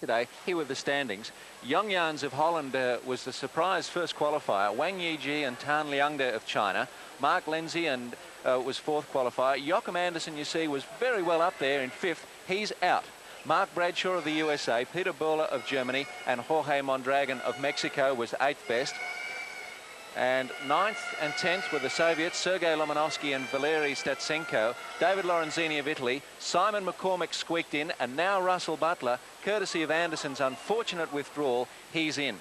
yesterday. Here with the standings. Yong Jans of Holland was the surprise first qualifier. Wang Yiji and Tan Liangde of China. Mark Lindsay and was fourth qualifier. Joachim Andersen, you see, was very well up there in fifth. He's out. Mark Bradshaw of the USA, Peter Böhler of Germany, and Jorge Mondragon of Mexico was eighth best. And 9th and 10th were the Soviets, Sergei Lomonosky and Valery Statsenko. David Lorenzini of Italy, Simon McCormick squeaked in, and now Russell Butler, courtesy of Anderson's unfortunate withdrawal, he's in.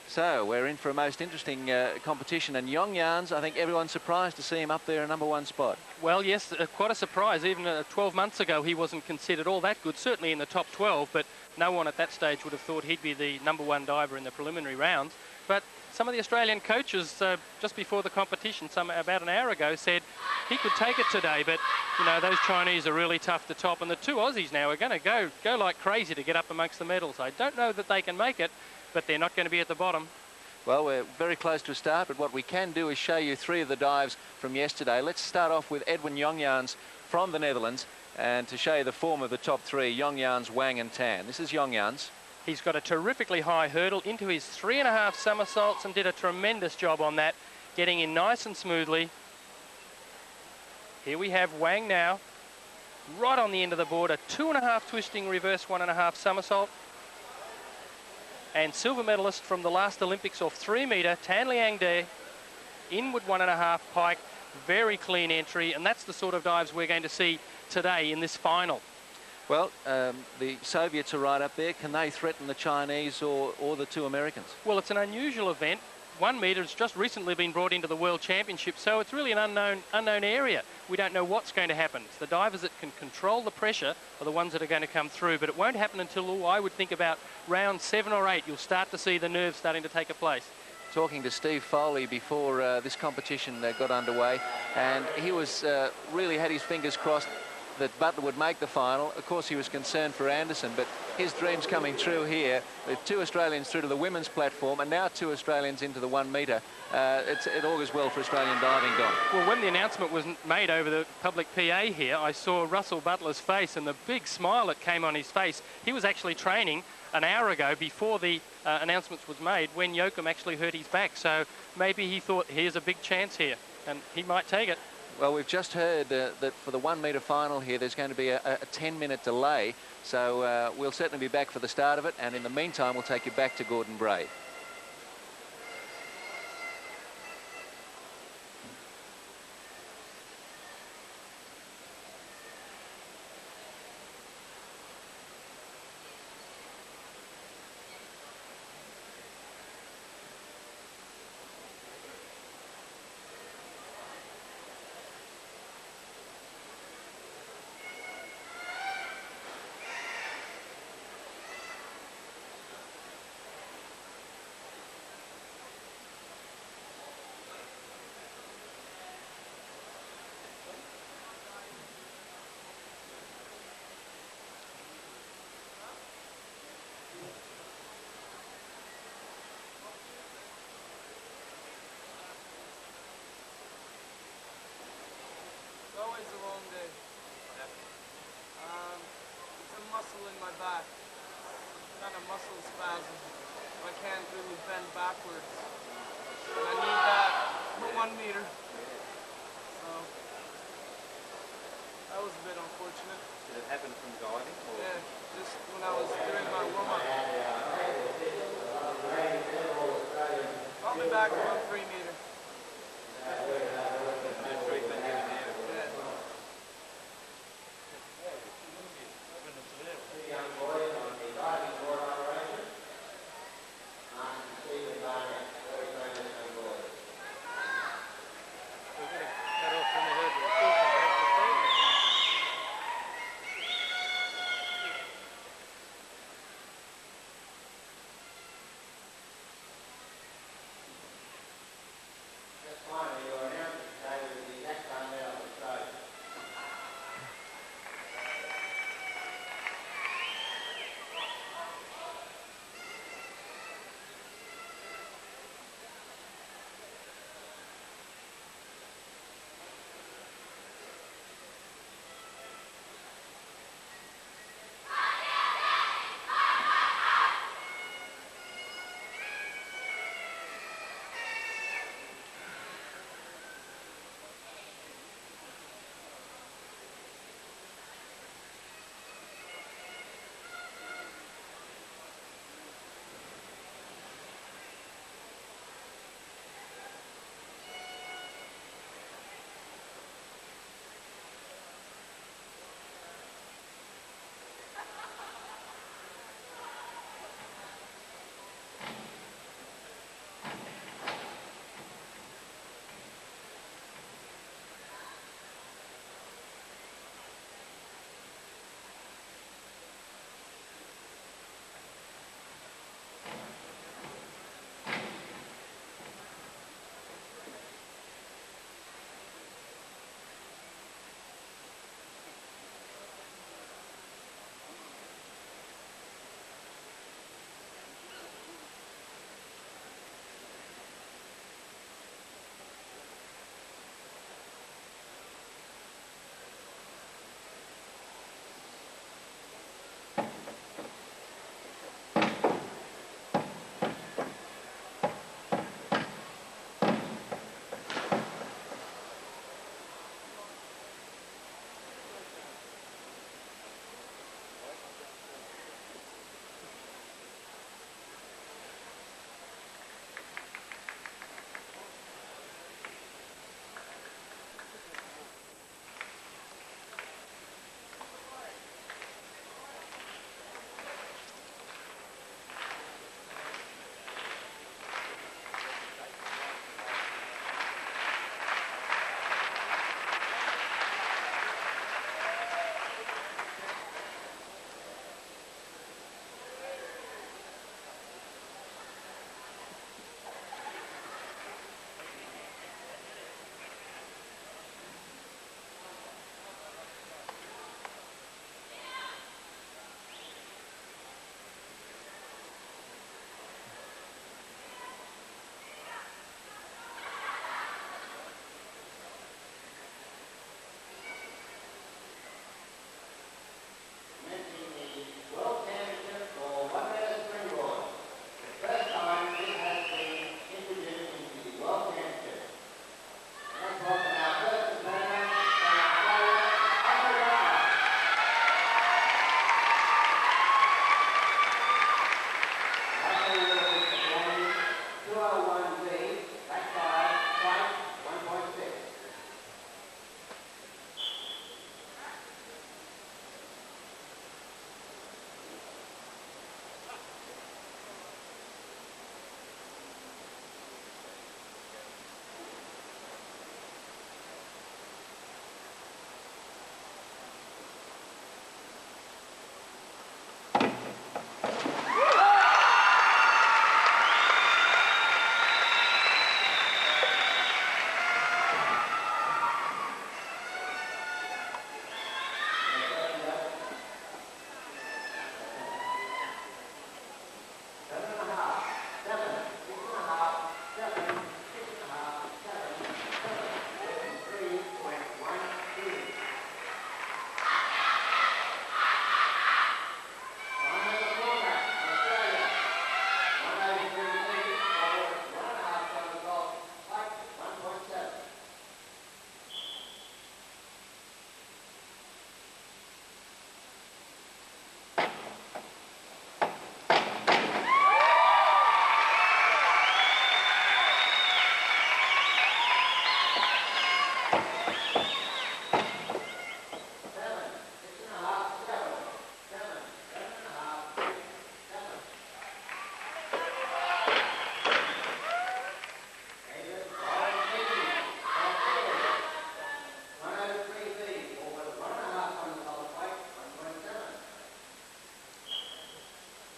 So we're in for a most interesting competition, and Yong Jans, I think everyone's surprised to see him up there in #1 spot. Well, yes, quite a surprise. Even 12 months ago, he wasn't considered all that good, certainly in the top 12, but no one at that stage would have thought he'd be the #1 diver in the preliminary rounds. But some of the Australian coaches, just before the competition, about an hour ago, said he could take it today, but, you know, those Chinese are really tough to top, and the two Aussies now are going to go like crazy to get up amongst the medals. I don't know that they can make it, but they're not going to be at the bottom. Well, we're very close to a start, but what we can do is show you 3 of the dives from yesterday. Let's start off with Edwin Yong Jans from the Netherlands, and to show you the form of the top 3, Yong Jans, Wang and Tan. This is Yong Jans. He's got a terrifically high hurdle into his 3.5 somersaults and did a tremendous job on that, getting in nice and smoothly. Here we have Wang now, right on the end of the board, a 2.5 twisting reverse 1.5 somersault. And silver medalist from the last Olympics off 3 metre, Tan Liangde, inward 1.5 pike, very clean entry, and that's the sort of dives we're going to see today in this final. Well, the Soviets are right up there. Can they threaten the Chinese or the 2 Americans? Well, it's an unusual event. 1 metre has just recently been brought into the World Championship, so it's really an unknown area. We don't know what's going to happen. It's the divers that can control the pressure are the ones that are going to come through, but it won't happen until, I would think, about round 7 or 8. You'll start to see the nerves starting to take a place. Talking to Steve Foley before this competition got underway, and he was really had his fingers crossed that Butler would make the final. Of course, he was concerned for Andersen, but his dream's coming true here. With 2 Australians through to the women's platform, and now 2 Australians into the 1 metre. It augurs well for Australian diving, Don. Well, when the announcement was made over the public PA here, I saw Russell Butler's face and the big smile that came on his face. He was actually training an hour ago before the announcements was made, when Joachim actually hurt his back. So maybe he thought, here's a big chance here, and he might take it. Well, we've just heard that for the 1 metre final here, there's going to be a 10-minute delay. So we'll certainly be back for the start of it. And in the meantime, we'll take you back to Gordon Braid. Always a long day. It's a muscle in my back. Kind of muscle spasm. I can't really bend backwards. And I need that for 1 metre. So that was a bit unfortunate. Did it happen from diving? Or? Yeah, just when I was doing my warm-up. Got me back about 3 metre.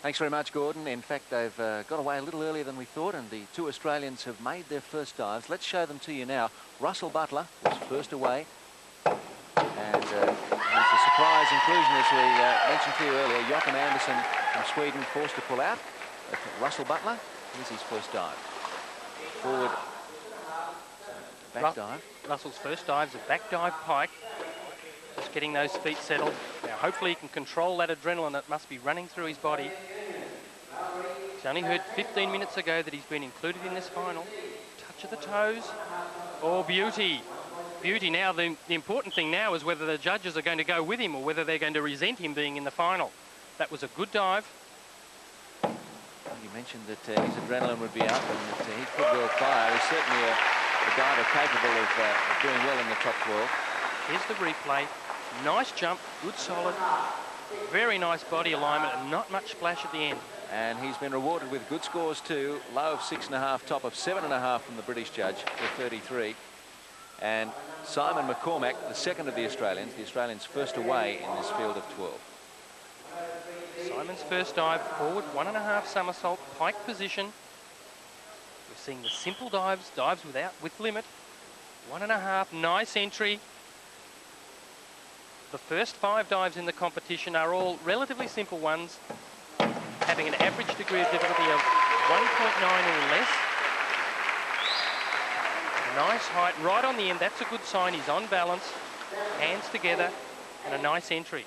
Thanks very much, Gordon. In fact, they've got away a little earlier than we thought, and the two Australians have made their first dives. Let's show them to you now. Russell Butler was first away, and he's a surprise inclusion, as we mentioned to you earlier. Joachim Andersson from Sweden forced to pull out. But Russell Butler, here's his first dive. Forward, back dive. Russell's first dive's a back dive pike. Just getting those feet settled. Now, hopefully he can control that adrenaline that must be running through his body. He's only heard 15 minutes ago that he's been included in this final. Touch of the toes. Oh, beauty. Beauty. Now, the important thing now is whether the judges are going to go with him or whether they're going to resent him being in the final. That was a good dive. You mentioned that his adrenaline would be up and that he could well fire. He's certainly a diver capable of doing well in the top 12. Here's the replay. Nice jump, good solid, very nice body alignment and not much splash at the end. And he's been rewarded with good scores too. Low of 6.5, top of 7.5 from the British judge for 33. And Simon McCormack, the second of the Australians first away in this field of 12. Simon's first dive, forward 1.5 somersault, pike position. We're seeing the simple dives with limit. 1.5, nice entry. The first 5 dives in the competition are all relatively simple ones, having an average degree of difficulty of 1.9 or less. Nice height right on the end. That's a good sign. He's on balance, hands together, and a nice entry.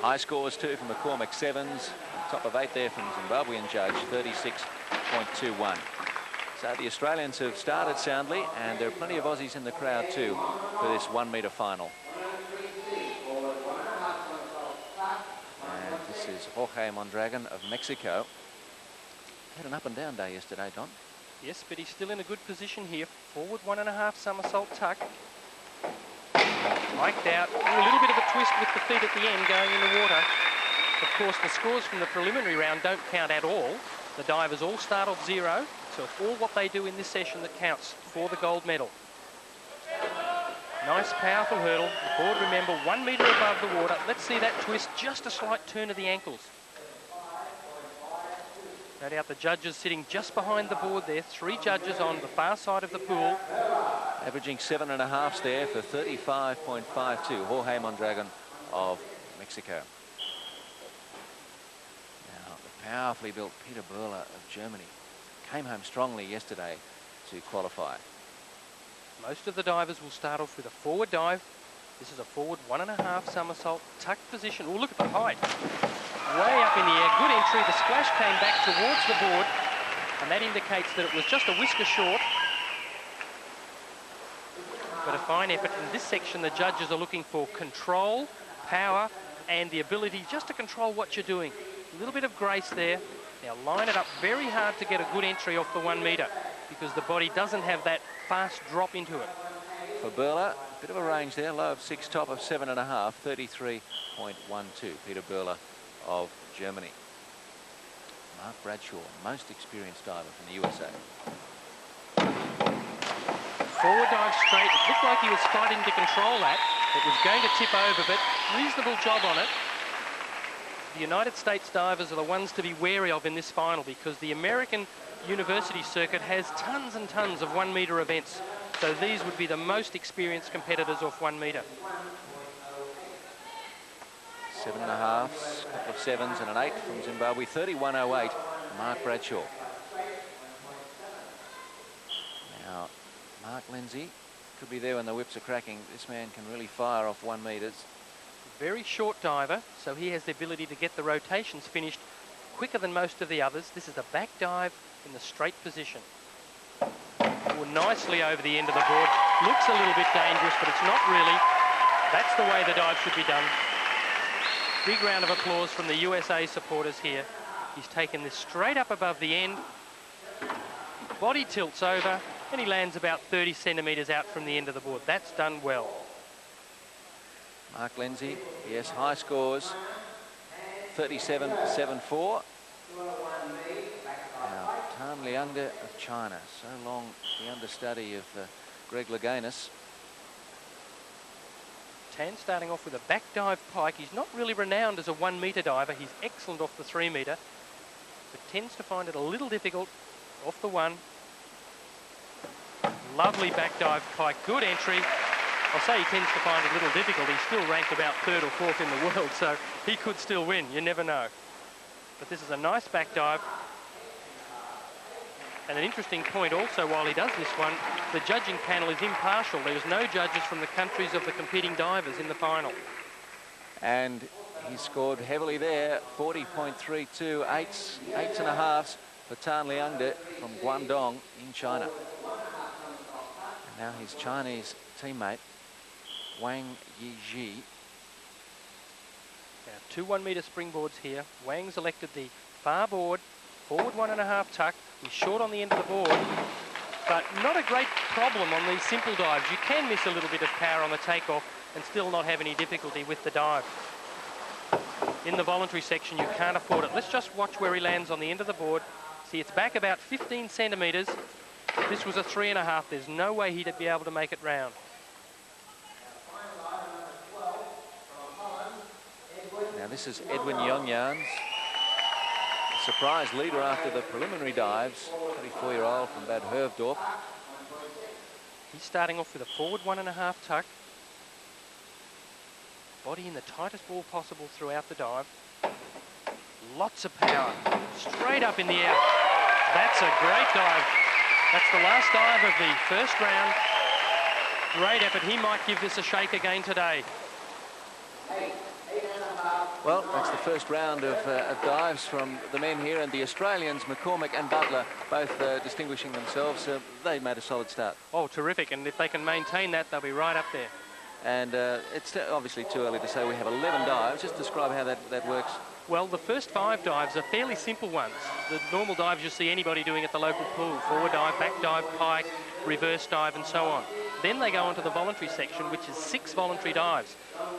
High scores too from McCormack, 7s. Top of 8 there from Zimbabwean judge, 36.21. So the Australians have started soundly, and there are plenty of Aussies in the crowd too for this 1 metre final. And this is Jorge Mondragon of Mexico. Had an up and down day yesterday, Don. Yes, but he's still in a good position here. Forward 1.5 somersault tuck. Mic'd out. Ooh, a little bit of a twist with the feet at the end going in the water. Of course, the scores from the preliminary round don't count at all. The divers all start off 0, so it's all what they do in this session that counts for the gold medal. Nice, powerful hurdle. The board, remember, 1 metre above the water. Let's see that twist, just a slight turn of the ankles. No doubt the judges sitting just behind the board there. 3 judges on the far side of the pool. Averaging 7.5s there for 35.52. Jorge Mondragon of Mexico. Now, the powerfully built Peter Burler of Germany came home strongly yesterday to qualify. Most of the divers will start off with a forward dive. This is a forward 1.5 somersault, tucked position. Oh, look at the height. Way up in the air, good entry. The splash came back towards the board, and that indicates that it was just a whisker short. But a fine effort. In this section, the judges are looking for control, power, and the ability just to control what you're doing. A little bit of grace there. Now line it up very hard to get a good entry off the 1 metre, because the body doesn't have that fast drop into it. For Burler, a bit of a range there, low of 6, top of 7.5, 33.12. Peter Burler of Germany. Mark Bradshaw, most experienced diver from the USA. Forward dive straight. It looked like he was fighting to control that. It was going to tip over, but reasonable job on it. The United States divers are the ones to be wary of in this final, because the American university circuit has tons and tons of 1 metre events. So these would be the most experienced competitors off 1 metre. 7.5s, a couple of 7s and an 8 from Zimbabwe. 31.08, Mark Bradshaw. Now, Mark Lindsay could be there when the whips are cracking. This man can really fire off 1 metres. Very short diver, so he has the ability to get the rotations finished quicker than most of the others. This is a back dive in the straight position. Oh, nicely over the end of the board. Looks a little bit dangerous, but it's not really. That's the way the dive should be done. Big round of applause from the USA supporters here. He's taken this straight up above the end. Body tilts over, and he lands about 30 centimetres out from the end of the board. That's done well. Mark Lindsay, yes, high scores. 37.74. Now, Tan Lianga of China, so long the understudy of Greg Louganis. Tan starting off with a back dive pike. He's not really renowned as a 1 metre diver. He's excellent off the 3 metre, but tends to find it a little difficult off the 1. Lovely back dive pike, good entry. I'll say he tends to find it a little difficult. He's still ranked about 3rd or 4th in the world, so he could still win. You never know. But this is a nice back dive. And an interesting point also while he does this one, the judging panel is impartial. There's no judges from the countries of the competing divers in the final. And he scored heavily there, 40.32, eights and a halves for Tan Liangde from Guangdong in China. And now his Chinese teammate, Wang Yizhi. Now 2 1 metre springboards here. Wang's elected the far board, forward 1.5 tuck. He's short on the end of the board, but not a great problem on these simple dives. You can miss a little bit of power on the takeoff and still not have any difficulty with the dive. In the voluntary section, you can't afford it. Let's just watch where he lands on the end of the board. See, it's back about 15 centimetres. This was a 3.5. There's no way he'd be able to make it round. Now this is Edwin Yongyans, surprise leader after the preliminary dives, 24-year-old from Bad Hervdorp. He's starting off with a forward 1.5 tuck. Body in the tightest ball possible throughout the dive. Lots of power, straight up in the air. That's a great dive. That's the last dive of the first round. Great effort. He might give this a shake again today. Well, that's the first round of dives from the men here, and the Australians, McCormick and Butler, both distinguishing themselves. They made a solid start. Oh, terrific. And if they can maintain that, they'll be right up there. And it's obviously too early to say. We have 11 dives. Just describe how that works. Well, the first 5 dives are fairly simple ones. The normal dives you see anybody doing at the local pool. Forward dive, back dive, pike, reverse dive, and so on. Then they go on to the voluntary section, which is 6 voluntary dives,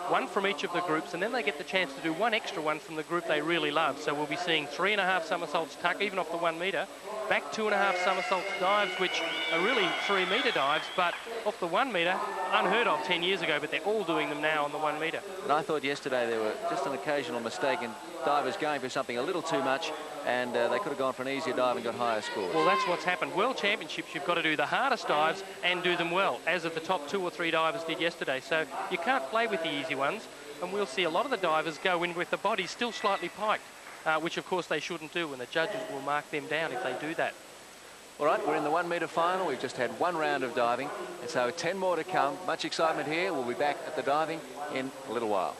1 from each of the groups, and then they get the chance to do 1 extra one from the group they really love. So we'll be seeing 3.5 somersaults tuck, even off the 1 metre, back 2.5 somersaults dives, which are really 3 metre dives, but off the 1 metre, unheard of 10 years ago, but they're all doing them now on the 1 metre. And I thought yesterday there were just an occasional mistake in divers going for something a little too much, and they could have gone for an easier dive and got higher scores. Well, that's what's happened. World Championships, you've got to do the hardest dives and do them well, as of the top 2 or 3 divers did yesterday. So you can't play with the easy ones, and we'll see a lot of the divers go in with the body still slightly piked, which of course they shouldn't do, and the judges will mark them down if they do that. All right, we're in the 1 metre final. We've just had 1 round of diving, and so 10 more to come. Much excitement here. We'll be back at the diving in a little while.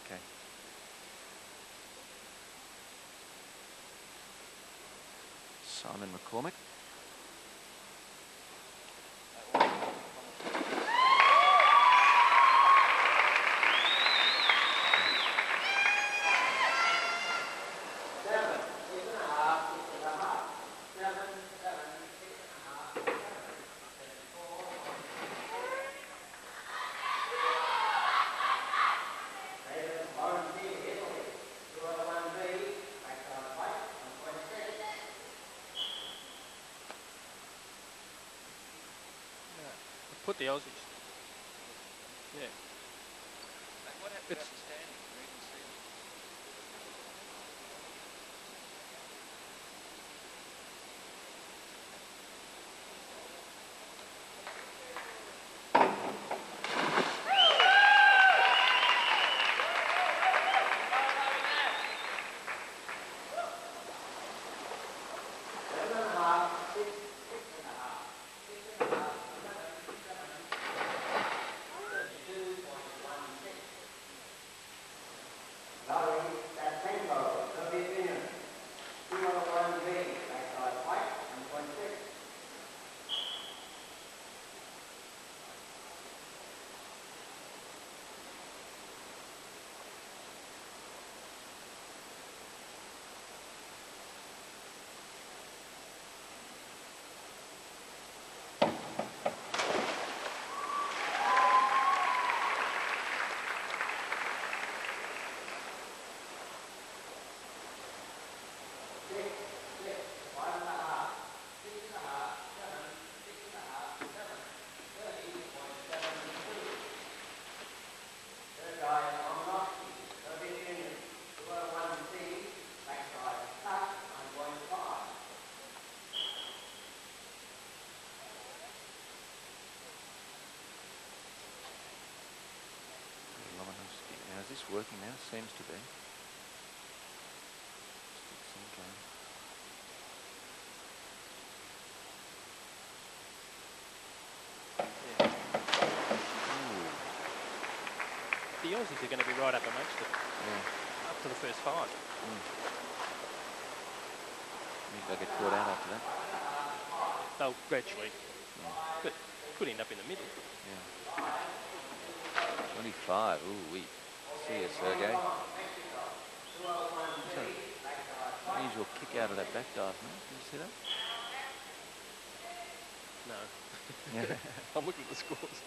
Okay. Simon McCormick. Put the Aussies. Yeah. It's just working now, seems to be. Sticks and game. The Aussies are going to be right up amongst it, Yeah. up to the first 5. Maybe they'll get caught out after that. They'll gradually, but could end up in the middle. Yeah. 25. Ooh, we see you, Sergey. Unusual kick out of that back dive, mate. Did you see that? No. Yeah. I'm looking at the scores.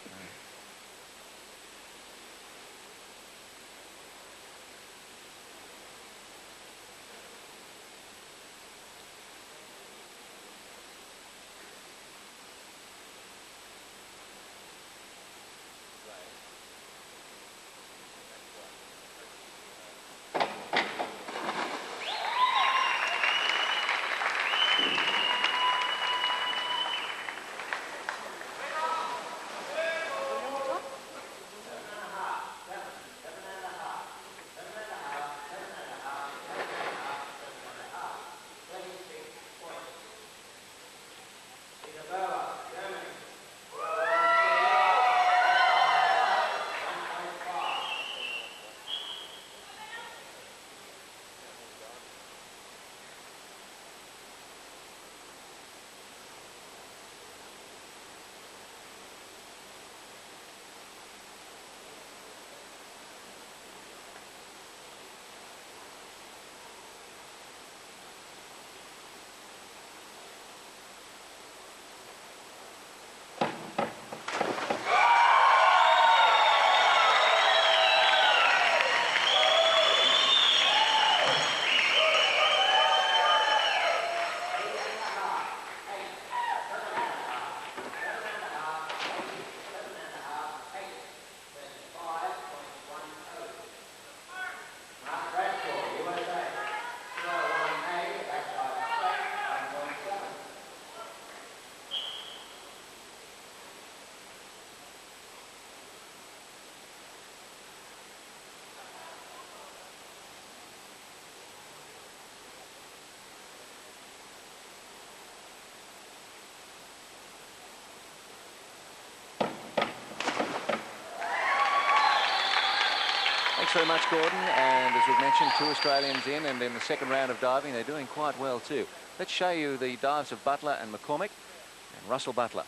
Thanks very much, Gordon. And as we've mentioned, 2 Australians in, and in the second round of diving, they're doing quite well too. Let's show you the dives of Butler and McCormick, and Russell Butler.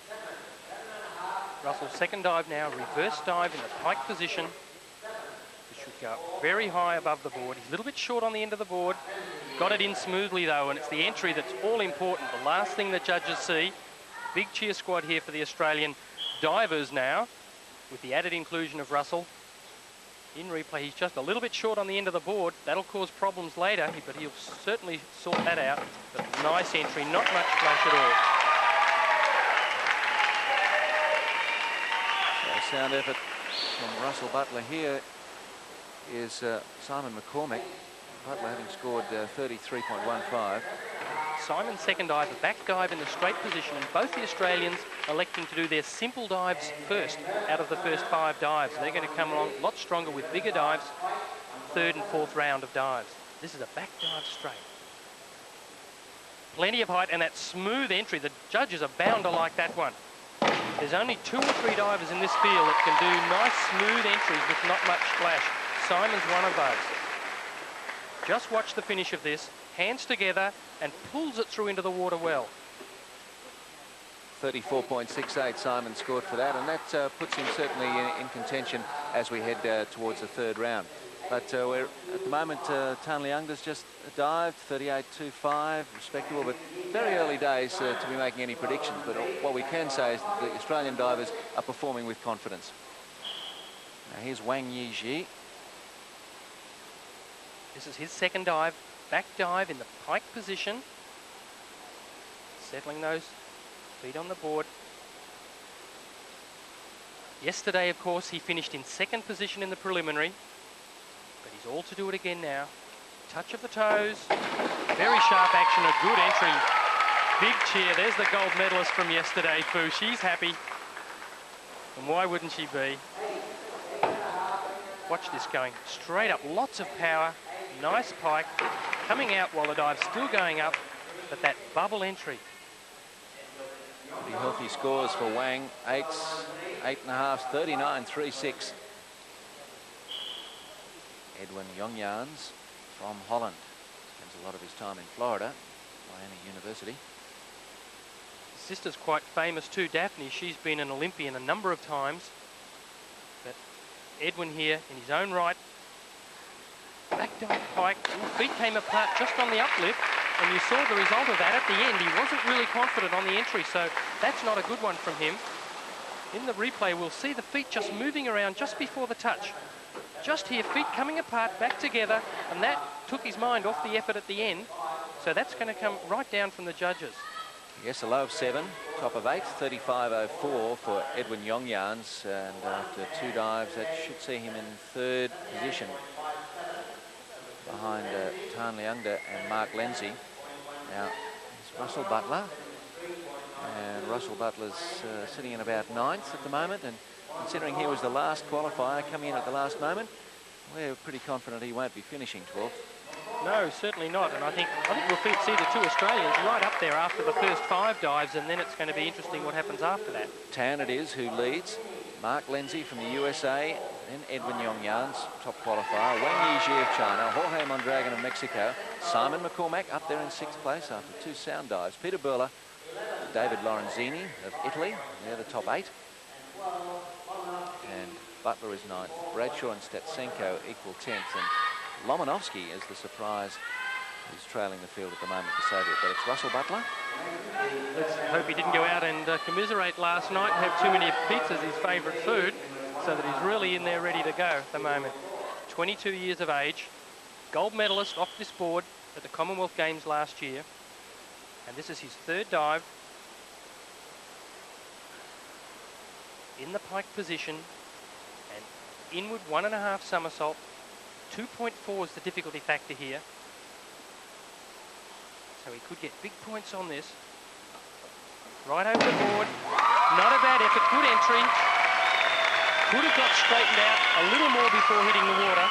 Russell's second dive now, reverse dive in the pike position. He should go up very high above the board. He's a little bit short on the end of the board. Got it in smoothly though, and it's the entry that's all important. The last thing the judges see. Big cheer squad here for the Australian divers now, with the added inclusion of Russell. In replay, he's just a little bit short on the end of the board. That'll cause problems later, but he'll certainly sort that out. But nice entry, not much flash at all. So a sound effort from Russell Butler here is Simon McCormick. Butler having scored 33.15. Simon's second dive, a back dive in the straight position, and both the Australians electing to do their simple dives first out of the first 5 dives. They're going to come along a lot stronger with bigger dives, third and fourth round of dives. This is a back dive straight. Plenty of height and that smooth entry. The judges are bound to like that one. There's only 2 or 3 divers in this field that can do nice smooth entries with not much splash. Simon's one of those. Just watch the finish of this. Hands together and pulls it through into the water well. 34.68 Simon scored for that, and that puts him certainly in contention as we head towards the third round. But we're at the moment, Tan Liangda's just dived 38.25, respectable, but very early days to be making any predictions. But what we can say is that the Australian divers are performing with confidence. Now here's Wang Yizhi. This is his second dive, back dive in the pike position. Settling those feet on the board. Yesterday, of course, he finished in second position in the preliminary, but he's all to do it again now. Touch of the toes, very sharp action, a good entry. Big cheer, there's the gold medalist from yesterday, Fu. She's happy, and why wouldn't she be? Watch this going straight up, lots of power, nice pike, coming out while the dive's still going up, but that bubble entry. Pretty healthy scores for Wang. 8s, 8.5, 39.36. Edwin Jongjans from Holland. Spends a lot of his time in Florida, Miami University. His sister's quite famous too, Daphne. She's been an Olympian a number of times. But Edwin here in his own right. Back dive pike. Ooh, feet came apart just on the uplift. And you saw the result of that at the end. He wasn't really confident on the entry, so that's not a good one from him. In the replay, we'll see the feet just moving around just before the touch. Just here, feet coming apart, back together, and that took his mind off the effort at the end. So that's going to come right down from the judges. Yes, a low of 7, top of 8, 35.04 for Edwin Jongjans, and after 2 dives, that should see him in 3rd position behind Tan Leungde and Mark Lenzie. Now, it's Russell Butler, and Russell Butler's sitting in about 9th at the moment, and considering he was the last qualifier coming in at the last moment, we're pretty confident he won't be finishing 12th. No, certainly not, and I think we'll see the 2 Australians right up there after the first 5 dives, and then it's going to be interesting what happens after that. Tan it is who leads. Mark Lenzie from the USA, then Edwin Jongjans, top qualifier. Wang Yizhi of China, Jorge Mondragon of Mexico, Simon McCormack up there in 6th place after 2 sound dives. Peter Burler, David Lorenzini of Italy, they're the top 8. And Butler is 9th. Bradshaw and Statsenko equal 10th. And Lomanovsky is the surprise. He's trailing the field at the moment for Soviet, but it's Russell Butler. Let's hope he didn't go out and commiserate last night and have too many pizzas, his favourite food, so that he's really in there ready to go at the moment. 22 years of age, gold medalist off this board at the Commonwealth Games last year, and this is his 3rd dive. In the pike position, and inward 1.5 somersault. 2.4 is the difficulty factor here. So he could get big points on this. Right over the board. Not a bad effort. Good entry. Could have got straightened out a little more before hitting the water.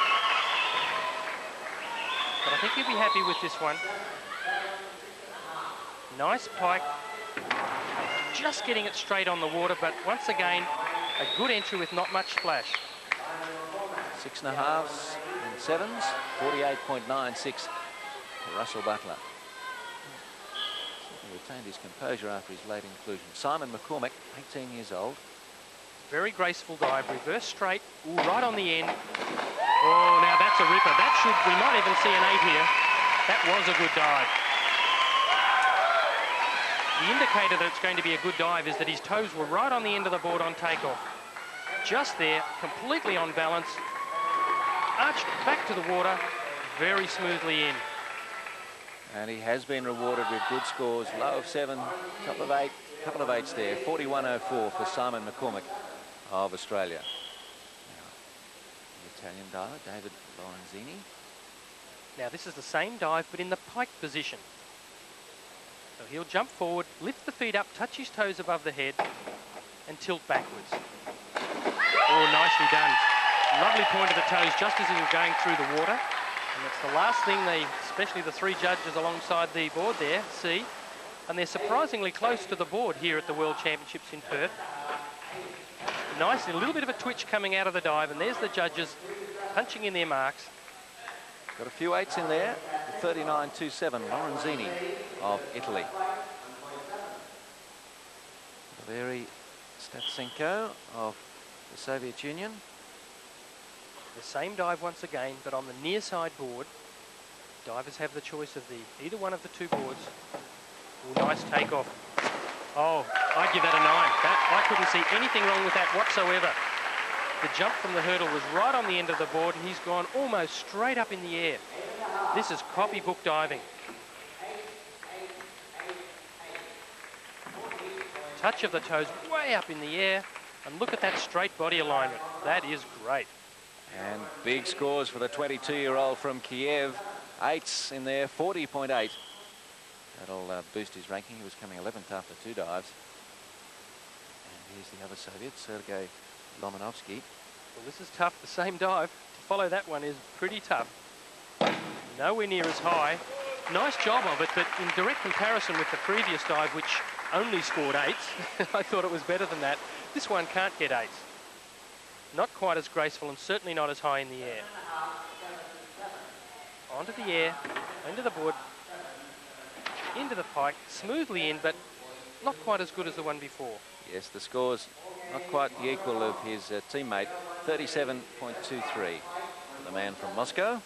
But I think he'll be happy with this one. Nice pike. Just getting it straight on the water, but once again, a good entry with not much splash. 6.5s and 7s, 48.96 for Russell Butler. He retained his composure after his late inclusion. Simon McCormack, 18 years old. Very graceful dive, reverse straight, ooh, right on the end. Oh, now that's a ripper. We might even see an 8 here. That was a good dive. The indicator that it's going to be a good dive is that his toes were right on the end of the board on takeoff. Just there, completely on balance. Arched back to the water, very smoothly in. And he has been rewarded with good scores. Low of 7, top of 8, couple of 8s there. 41.04 for Simon McCormack of Australia. Now, the Italian diver, David Lorenzini. Now this is the same dive, but in the pike position. So he'll jump forward, lift the feet up, touch his toes above the head, and tilt backwards. Oh, nicely done. Lovely point of the toes just as he was going through the water. And that's the last thing especially the 3 judges alongside the board there, see. And they're surprisingly close to the board here at the World Championships in Perth. Nice, a little bit of a twitch coming out of the dive, and there's the judges punching in their marks. Got a few 8s in there. 39.27, Lorenzini of Italy. Valery Statsenko of the Soviet Union. The same dive once again, but on the near side board. Divers have the choice of either one of the 2 boards. Ooh, nice takeoff. Oh, I'd give that a 9. I couldn't see anything wrong with that whatsoever. The jump from the hurdle was right on the end of the board, and he's gone almost straight up in the air. This is copybook diving. Touch of the toes way up in the air, and look at that straight body alignment. That is great. And big scores for the 22-year-old from Kiev. 8s in there, 40.8. That'll boost his ranking. He was coming 11th after 2 dives. And here's the other Soviet, Sergei Lomanovsky. Well, this is tough. The same dive. follow that one is pretty tough. Nowhere near as high. Nice job of it, but in direct comparison with the previous dive, which only scored 8s, I thought it was better than that. This one can't get 8s. Not quite as graceful and certainly not as high in the air. Onto the air, into the board, into the pike, smoothly in, but not quite as good as the one before. Yes, the score's not quite the equal of his teammate, 37.23. The man from Moscow.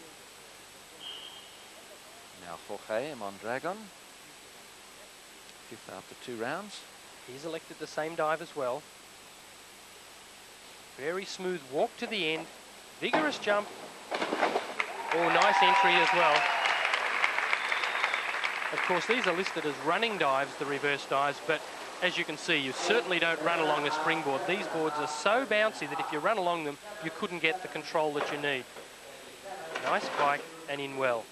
Now Jorge Mondragon, 5th after 2 rounds. He's elected the same dive as well. Very smooth walk to the end, vigorous jump. Oh, nice entry as well. Of course, these are listed as running dives, the reverse dives, but as you can see, you certainly don't run along a springboard. These boards are so bouncy that if you run along them, you couldn't get the control that you need. Nice pike and in well.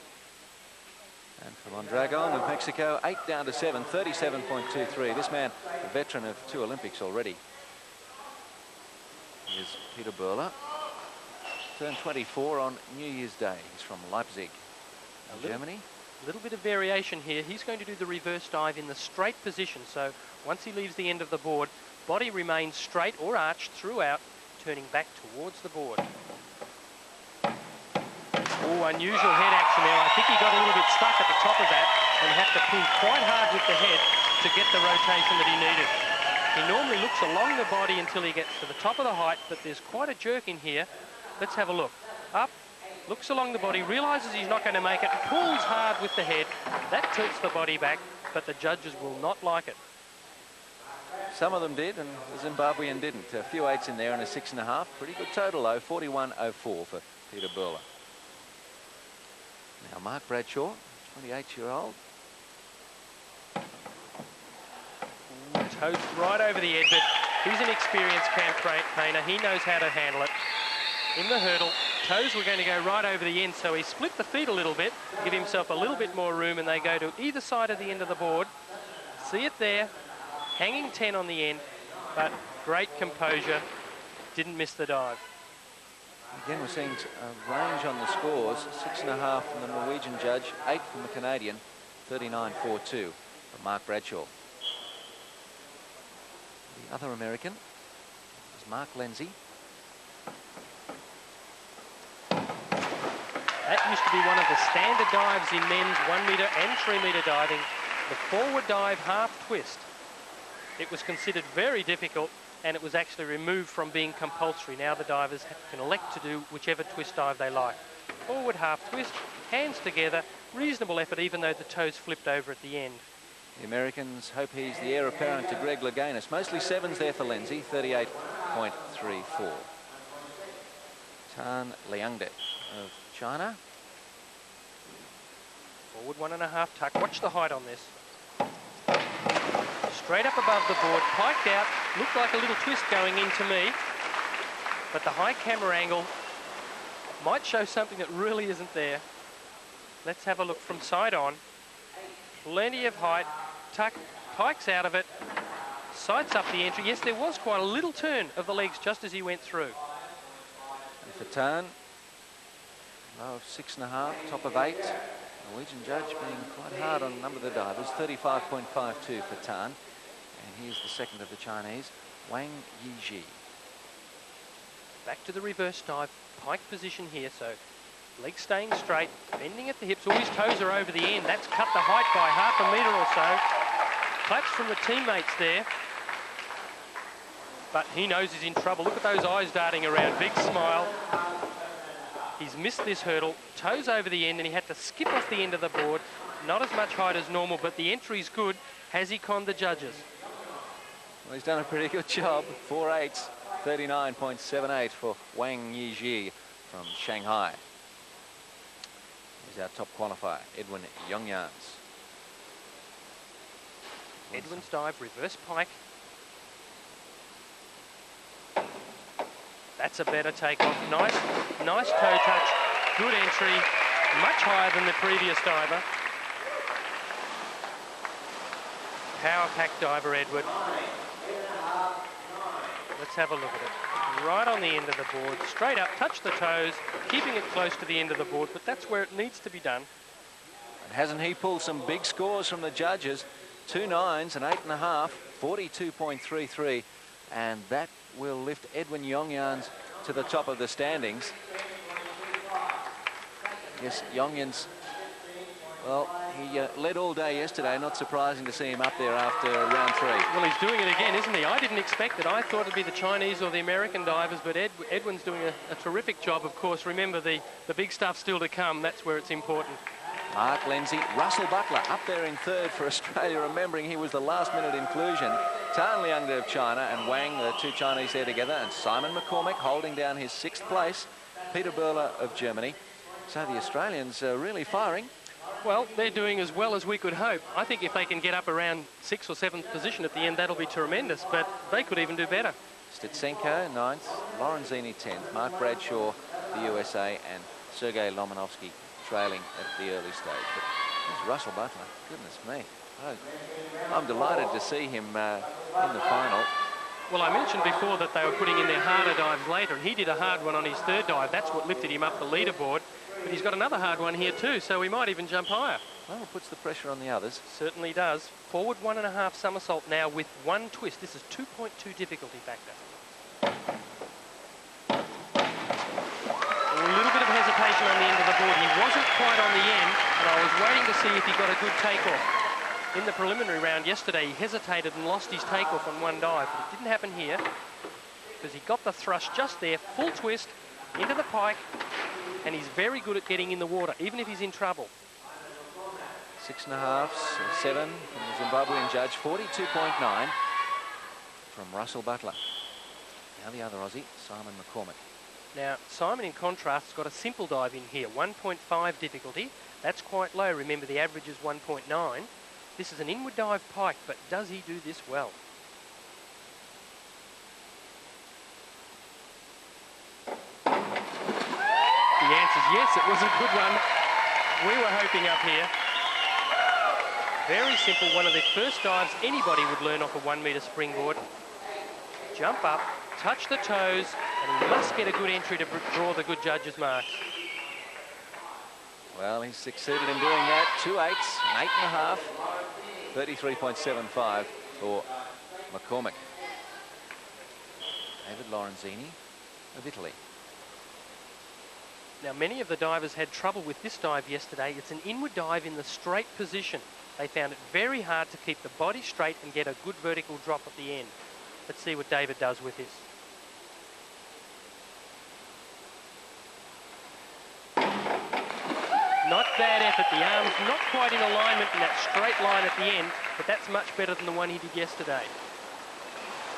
And for Mondragon of Mexico, 8 down to 7, 37.23. This man, a veteran of 2 Olympics already. Here's Peter Burler. Turned 24 on New Year's Day. He's from Leipzig, Germany. A little bit of variation here. He's going to do the reverse dive in the straight position. So once he leaves the end of the board, body remains straight or arched throughout, turning back towards the board. Oh, unusual head action there. I think he got a little bit stuck at the top of that and had to pull quite hard with the head to get the rotation that he needed. He normally looks along the body until he gets to the top of the height, but there's quite a jerk in here. Let's have a look. Up, looks along the body, realises he's not going to make it, pulls hard with the head. That tilts the body back, but the judges will not like it. Some of them did, and the Zimbabwean didn't. A few 8s in there and a 6.5. Pretty good total, though. 41.04 for Peter Burler. Now, Mark Bradshaw, 28-year-old. Toes right over the edge, but he's an experienced campaigner. He knows how to handle it. In the hurdle, toes were going to go right over the end, so he split the feet a little bit, give himself a little bit more room, and they go to either side of the end of the board. See it there, hanging 10 on the end, but great composure, didn't miss the dive. Again, we're seeing a range on the scores. 6.5 from the Norwegian judge, 8 from the Canadian, 39.42 from Mark Bradshaw. The other American is Mark Lenzie. That used to be one of the standard dives in men's 1 metre and 3 metre diving, the forward dive half twist. It was considered very difficult, and it was actually removed from being compulsory. Now the divers can elect to do whichever twist dive they like. Forward half twist, hands together, reasonable effort even though the toes flipped over at the end. The Americans hope he's the heir apparent to Greg Louganis. Mostly 7s there for Lenzie, 38.34. Tan Liangde of China. Forward 1.5 tuck. Watch the height on this. Straight up above the board, piked out, looked like a little twist going in to me, but the high camera angle might show something that really isn't there. Let's have a look from side on. Plenty of height, tuck, pikes out of it, sights up the entry. Yes, there was quite a little turn of the legs just as he went through. And for Tan, low of 6.5, top of 8. Norwegian judge being quite hard on a number of the divers, 35.52 for Tan. And here's the second of the Chinese, Wang Yiji. Back to the reverse dive, pike position here, so legs staying straight, bending at the hips. All his toes are over the end. That's cut the height by half a metre or so. Claps from the teammates there. But he knows he's in trouble. Look at those eyes darting around. Big smile. He's missed this hurdle. Toes over the end, and he had to skip off the end of the board. Not as much height as normal, but the entry's good. Has he conned the judges? Well, he's done a pretty good job. 4 8s, 39.78 for Wang Yiji from Shanghai. He's our top qualifier, Edwin Yongyans. Edwin's dive, reverse pike. That's a better takeoff. Nice toe touch. Good entry. Much higher than the previous diver. Power pack diver, Edward. Let's have a look at it. Right on the end of the board, straight up, touch the toes, keeping it close to the end of the board, but that's where it needs to be done. And hasn't he pulled some big scores from the judges? 2 9s, an 8.5, 42.33, and that will lift Edwin Yongyans to the top of the standings. Yes, Yongyans, well, he led all day yesterday. Not surprising to see him up there after round 3. Well, he's doing it again, isn't he? I didn't expect it. I thought it'd be the Chinese or the American divers, but Edwin's doing a terrific job. Of course, remember the big stuff still to come. That's where it's important. Mark Lindsay, Russell Butler up there in 3rd for Australia, remembering he was the last-minute inclusion. Tan Liangde of China and Wang, the 2 Chinese there together, and Simon McCormick holding down his 6th place. Peter Burler of Germany. So the Australians are really firing. Well, they're doing as well as we could hope. I think if they can get up around 6th or 7th position at the end, that'll be tremendous, but they could even do better. Stitsenko 9th, Lorenzini 10th, Mark Bradshaw, the USA, and Sergei Lomonovsky trailing at the early stage. But there's Russell Butler, goodness me. I'm delighted to see him in the final. Well, I mentioned before that they were putting in their harder dives later, and he did a hard one on his 3rd dive. That's what lifted him up the leaderboard. But he's got another hard one here too, so he might even jump higher. Well, it puts the pressure on the others. Certainly does. Forward 1.5 somersault now with 1 twist. This is 2.2 difficulty factor. A little bit of hesitation on the end of the board. He wasn't quite on the end, and I was waiting to see if he got a good takeoff. In the preliminary round yesterday, he hesitated and lost his takeoff on 1 dive, but it didn't happen here because he got the thrust just there, full twist into the pike, and he's very good at getting in the water, even if he's in trouble. 6.5, 7 from the Zimbabwean judge, 42.9 from Russell Butler. Now the other Aussie, Simon McCormick. Now, Simon, in contrast, has got a simple dive in here, 1.5 difficulty. That's quite low. Remember, the average is 1.9. This is an inward dive pike, but does he do this well? The answer is yes, it was a good one. We were hoping up here. Very simple, one of the first dives anybody would learn off a 1 metre springboard. Jump up, touch the toes, and he must get a good entry to draw the good judge's marks. Well, he's succeeded in doing that. 2 8s, an 8.5, 33.75 for McCormick. David Lorenzini of Italy. Now, many of the divers had trouble with this dive yesterday. It's an inward dive in the straight position. They found it very hard to keep the body straight and get a good vertical drop at the end. Let's see what David does with this. Not bad effort. The arm's not quite in alignment in that straight line at the end, but that's much better than the one he did yesterday.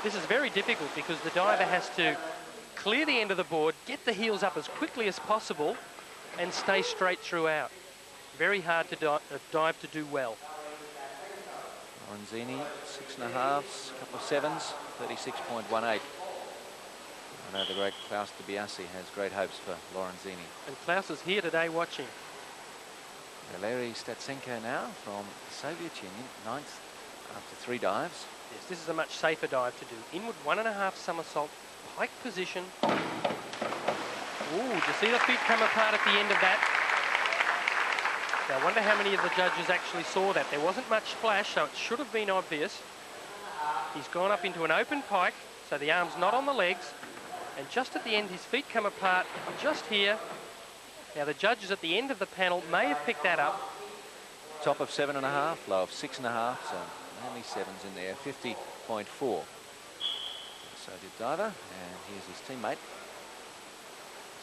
This is very difficult because the diver has to clear the end of the board, get the heels up as quickly as possible, and stay straight throughout. Very hard to dive to do well. Lorenzini, 6.5s, a couple of 7s, 36.18. I know the great Klaus DiBiase has great hopes for Lorenzini. And Klaus is here today watching. Valeri Statsenko now from the Soviet Union, 9th after 3 dives. Yes, this is a much safer dive to do. Inward 1.5 somersault, pike position. Ooh, do you see the feet come apart at the end of that? Now, I wonder how many of the judges actually saw that. There wasn't much splash, so it should have been obvious. He's gone up into an open pike, so the arm's not on the legs. And just at the end, his feet come apart just here. Now, the judges at the end of the panel may have picked that up. Top of 7.5, low of 6.5, so only 7s in there, 50.4. Soviet diver, and here's his teammate,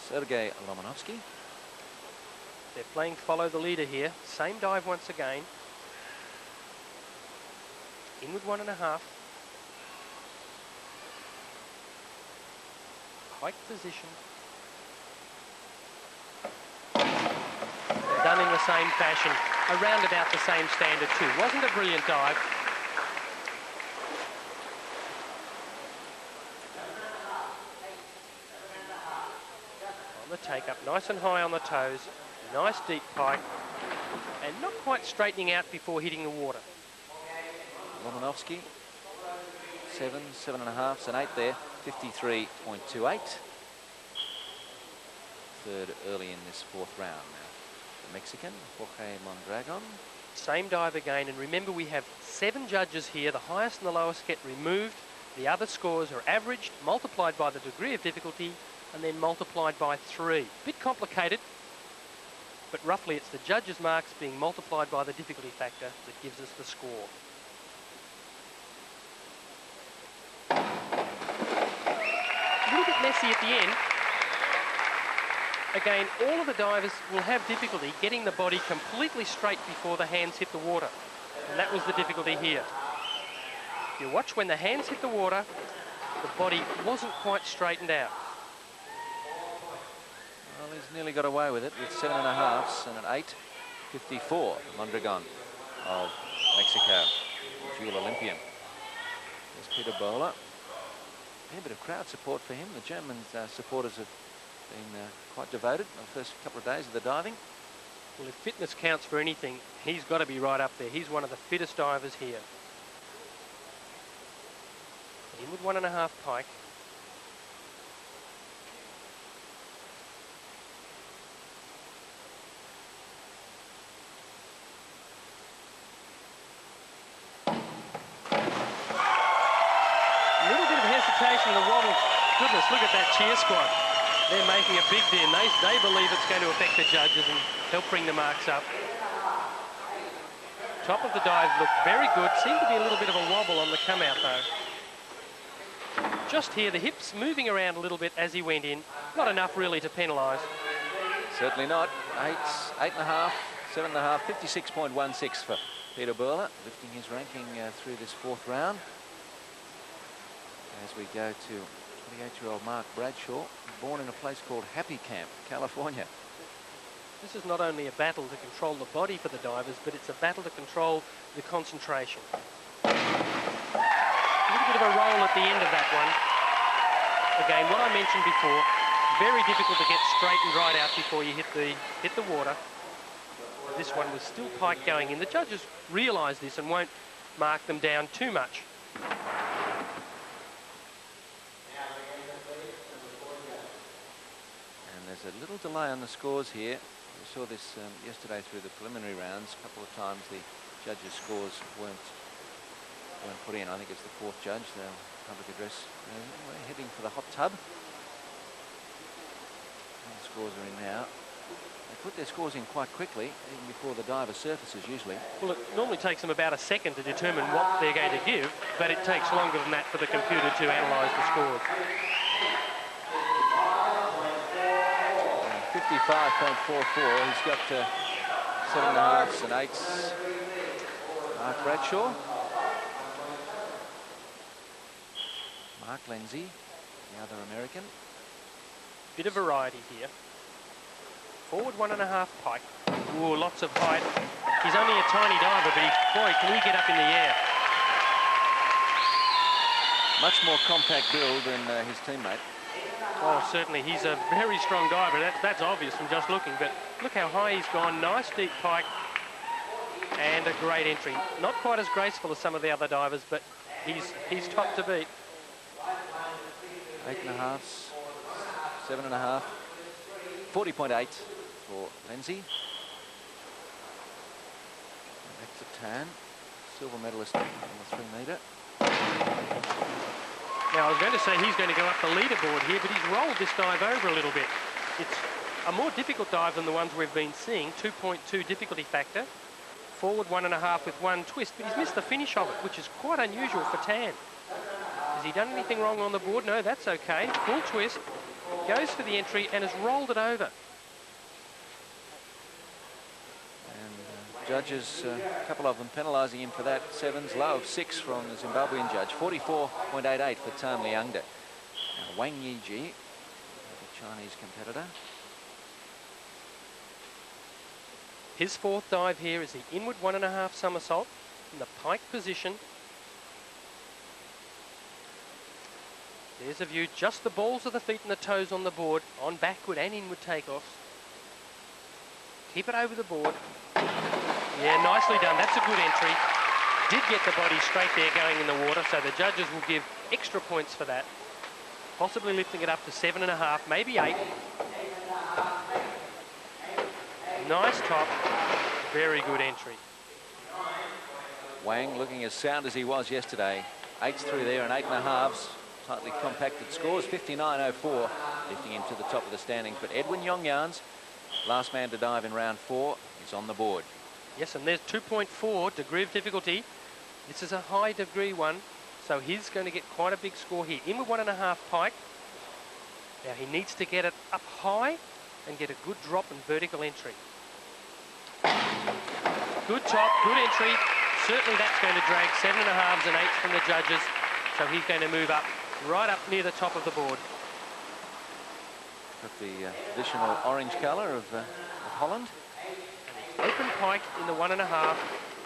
Sergei Lomonovsky. They're playing follow the leader here. Same dive once again. Inward 1.5. Pike position. Done in the same fashion, around about the same standard too. Wasn't a brilliant dive. On the take up, nice and high on the toes, nice deep pike, and not quite straightening out before hitting the water. Lomonovsky, 7, 7.5, an 8 there, 53.28. Third early in this fourth round. Now, the Mexican, Jorge Mondragon. Same dive again, and remember we have 7 judges here. The highest and the lowest get removed. The other scores are averaged, multiplied by the degree of difficulty, and then multiplied by 3. Bit complicated, but roughly it's the judges' marks being multiplied by the difficulty factor that gives us the score. A little bit messy at the end. Again, all of the divers will have difficulty getting the body completely straight before the hands hit the water. And that was the difficulty here. You watch when the hands hit the water, the body wasn't quite straightened out. Well, he's nearly got away with it with 7.5s and an 8.54. Mondragon of Mexico, dual Olympian. There's Peter Böhler. A bit of crowd support for him. The German supporters have been quite devoted in the first couple of days of the diving. Well, if fitness counts for anything, he's got to be right up there. He's one of the fittest divers here. Inward 1.5 pike. A little bit of hesitation and a wobble. Goodness, look at that cheer squad. They're making a big deal. They believe it's going to affect the judges and help bring the marks up. Top of the dive looked very good. Seemed to be a little bit of a wobble on the come out though. Just here, the hips moving around a little bit as he went in. Not enough really to penalise. Certainly not. 8.5, 7.5, 56.16 for Peter Böhler, lifting his ranking through this fourth round. As we go to 28-year-old Mark Bradshaw, born in a place called Happy Camp, California. This is not only a battle to control the body for the divers, but it's a battle to control the concentration. A little bit of a roll at the end of that one. Again, what I mentioned before, very difficult to get straight and right out before you hit the water. This one was still pike going in. The judges realise this and won't mark them down too much. There's a little delay on the scores here. We saw this yesterday through the preliminary rounds. A couple of times the judges' scores weren't put in. I think it's the fourth judge, the public address. We're heading for the hot tub. And the scores are in now. They put their scores in quite quickly, even before the diver surfaces usually. Well, it normally takes them about a second to determine what they're going to give, but it takes longer than that for the computer to analyse the scores. 55.44. He's got 7.5s and 8s. Mark Bradshaw. Mark Lindsay, the other American. Bit of variety here. Forward 1.5 pike. Ooh, lots of height. He's only a tiny diver, but boy, can he get up in the air. Much more compact build than his teammate. Oh, certainly. He's a very strong diver. That's obvious from just looking. But look how high he's gone. Nice deep pike. And a great entry. Not quite as graceful as some of the other divers, but he's top to beat. 8.5s, 7.5, 40.8 for Lindsay. Back to Tan, silver medalist on the 3 metre. Now, I was going to say he's going to go up the leaderboard here, but he's rolled this dive over a little bit. It's a more difficult dive than the ones we've been seeing, 2.2 difficulty factor. Forward 1.5 with 1 twist, but he's missed the finish of it, which is quite unusual for Tan. Has he done anything wrong on the board? No, that's okay. Full twist, goes for the entry and has rolled it over. Judges, a couple of them penalising him for that. 7s, low of 6 from the Zimbabwean judge. 44.88 for Tan Liangde. Wang Yiji, the Chinese competitor. His fourth dive here is the inward 1.5 somersault in the pike position. There's a view, just the balls of the feet and the toes on the board, on backward and inward takeoffs. Keep it over the board. Yeah, nicely done. That's a good entry. Did get the body straight there going in the water, so the judges will give extra points for that. possibly lifting it up to 7.5, maybe 8. Nice top, very good entry. Wang looking as sound as he was yesterday. 8s through there and 8.5s. Tightly compacted scores, 59.04, lifting him to the top of the standings. But Edwin Yongyans, last man to dive in round 4, is on the board. Yes, and there's 2.4 degree of difficulty. This is a high degree one, so he's going to get quite a big score here. In with 1.5 pike. Now he needs to get it up high and get a good drop and vertical entry. Good top, good entry. Certainly that's going to drag 7.5s and 8s from the judges. So he's going to move up right up near the top of the board. Got the additional orange colour of Holland. Open pike in the 1.5,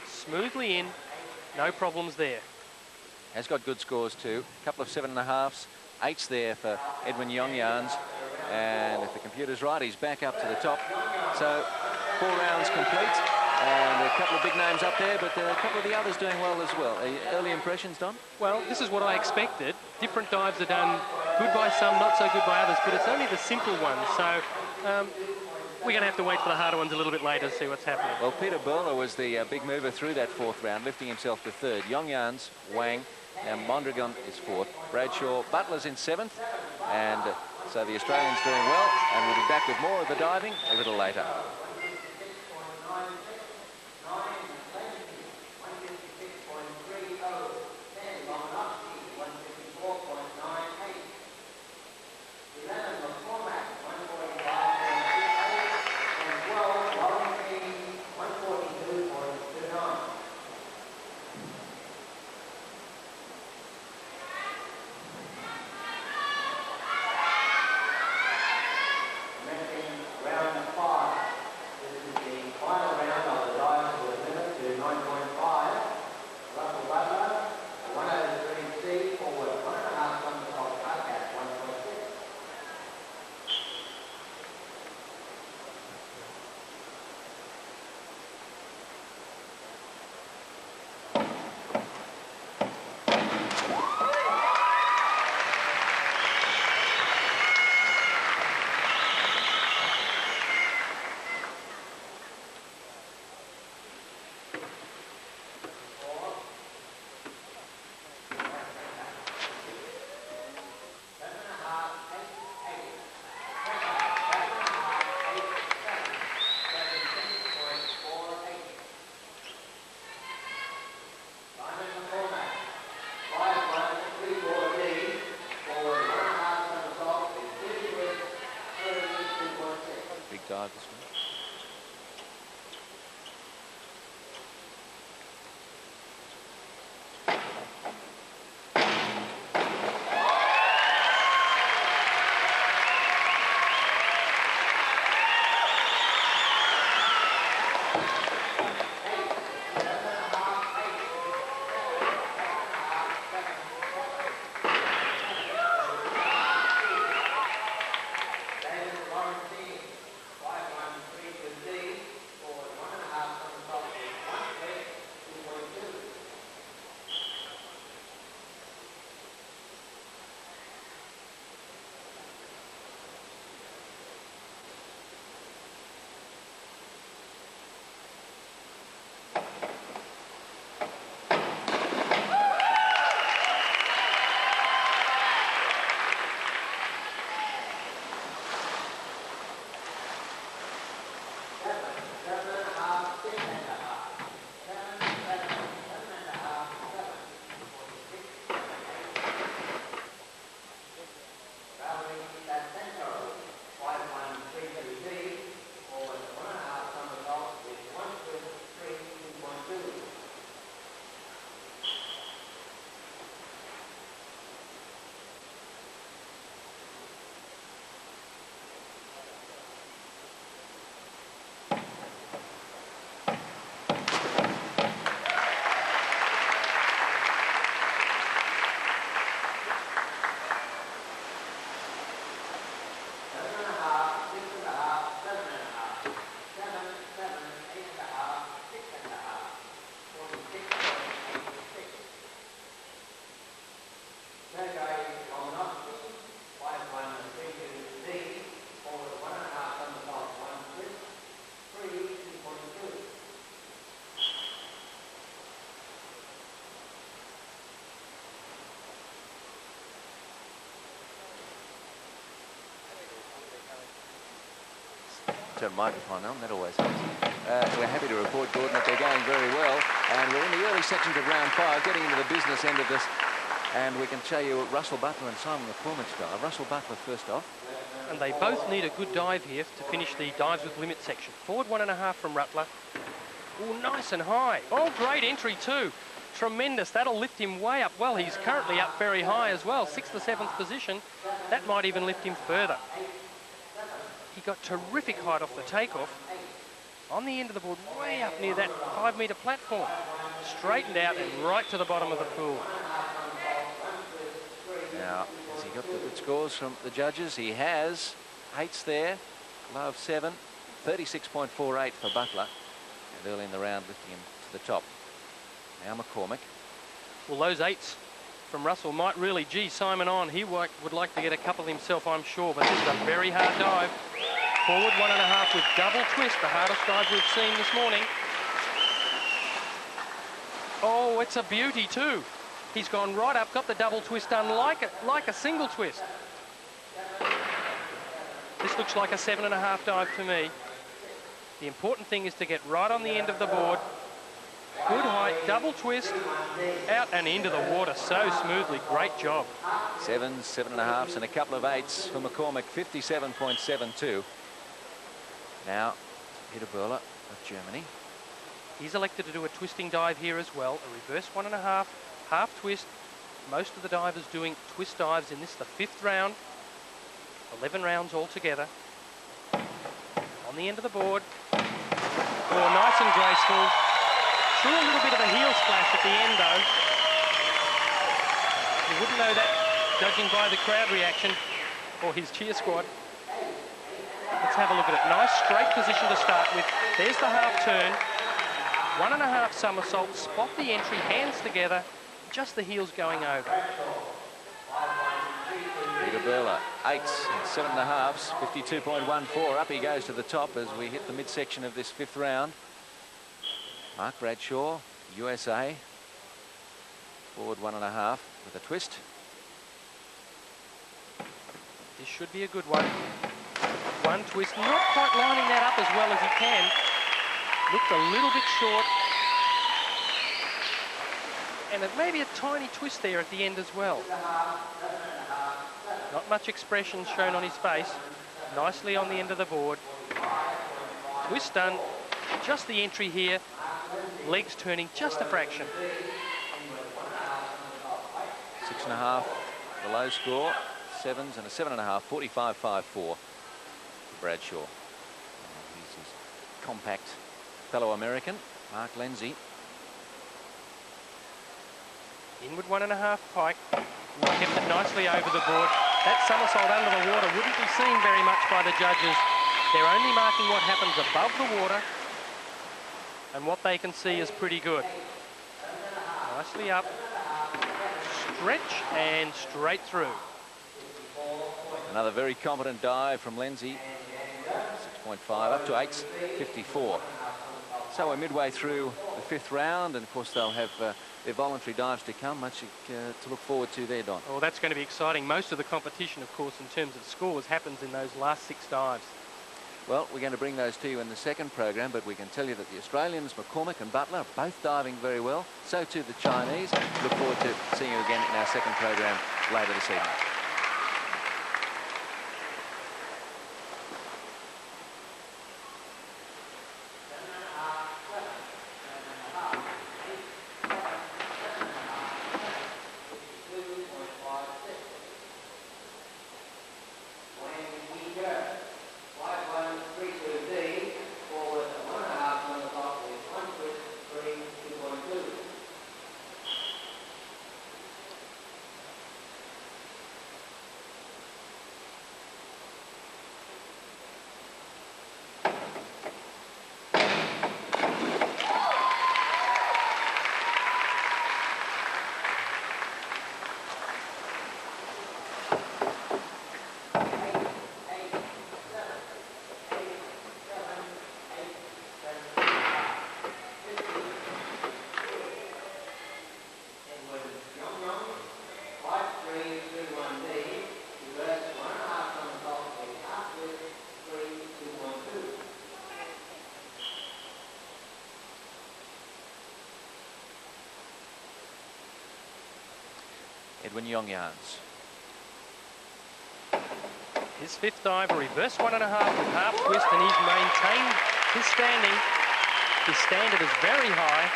smoothly in, no problems there. Has got good scores too. A couple of 7.5s, 8s there for Edwin Yongyans. And if the computer's right, he's back up to the top. So 4 rounds complete. And a couple of big names up there, but a couple of the others doing well as well. Early impressions, Don? Well, this is what I expected. Different dives are done good by some, not so good by others, but it's only the simple ones. So we're going to have to wait for the harder ones a little bit later to see what's happening. Well, Peter Burler was the big mover through that 4th round, lifting himself to 3rd. Yongyans, Wang, and Mondragon is 4th. Bradshaw, Butler's in 7th. And so the Australians doing well, and we'll be back with more of the diving a little later. Dive this one. turn the microphone on, that always helps. We're happy to report, Gordon, that they're going very well. And we're in the early sections of round 5, getting into the business end of this. And we can show you Russell Butler and Simon McCormick's dive. Russell Butler first off. And they both need a good dive here to finish the dives with limit section. Forward 1.5 from Rutler. Oh, nice and high. Oh, great entry too. Tremendous. That'll lift him way up. Well, he's currently up very high as well. 6th or 7th position. That might even lift him further. He got terrific height off the takeoff. On the end of the board, way up near that 5-metre platform. Straightened out and right to the bottom of the pool. Now, has he got the good scores from the judges? He has. 8s there, low of 7, 36.48 for Butler. And early in the round, lifting him to the top. Now McCormick. Well, those 8s from Russell might really, gee, Simon on. He would like to get a couple himself, I'm sure, but this is a very hard dive. Forward 1.5 with double twist, the hardest dive we've seen this morning. Oh, it's a beauty too. He's gone right up, got the double twist done like a single twist. This looks like a 7.5 dive to me. The important thing is to get right on the end of the board. Good height, double twist, out and into the water so smoothly. Great job. 7s, 7.5s, and a couple of 8s for McCormick, 57.72. Now, Peter Burler of Germany. He's elected to do a twisting dive here as well. A reverse 1.5, half twist. Most of the divers doing twist dives in this, the 5th round. 11 rounds altogether. On the end of the board. Oh, nice and graceful. Threw a little bit of a heel splash at the end, though. You wouldn't know that, judging by the crowd reaction or his cheer squad. Let's have a look at it. Nice straight position to start with. There's the half turn. 1.5 somersault. Spot the entry, hands together. Just the heels going over. Peter Burler, 8s and 7.5s, 52.14. Up he goes to the top as we hit the midsection of this 5th round. Mark Bradshaw, USA. Forward 1.5 with a twist. This should be a good one. One twist, not quite lining that up as well as he can. Looked a little bit short. And it may be a tiny twist there at the end as well. Not much expression shown on his face. Nicely on the end of the board. Twist done. Just the entry here. Legs turning just a fraction. 6.5, the low score. 7s and a 7.5, 45.54. Bradshaw. He's his compact fellow American, Mark Lindsay. Inward 1.5 pike. Kept it nicely over the board. That somersault under the water wouldn't be seen very much by the judges. They're only marking what happens above the water, and what they can see is pretty good. Nicely up. Stretch and straight through. Another very competent dive from Lindsay. 6.5 up to 8s, 54. So we're midway through the 5th round, and of course they'll have their voluntary dives to come. Much to look forward to there, Don. Oh, that's going to be exciting. Most of the competition, of course, in terms of scores, happens in those last 6 dives. Well, we're going to bring those to you in the second program, but we can tell you that the Australians, McCormick and Butler, are both diving very well. So too the Chinese. Look forward to seeing you again in our second program later this evening. Edwin Yongyans. His fifth dive, a reverse 1.5 with half twist, and he's maintained his standing. His standard is very high.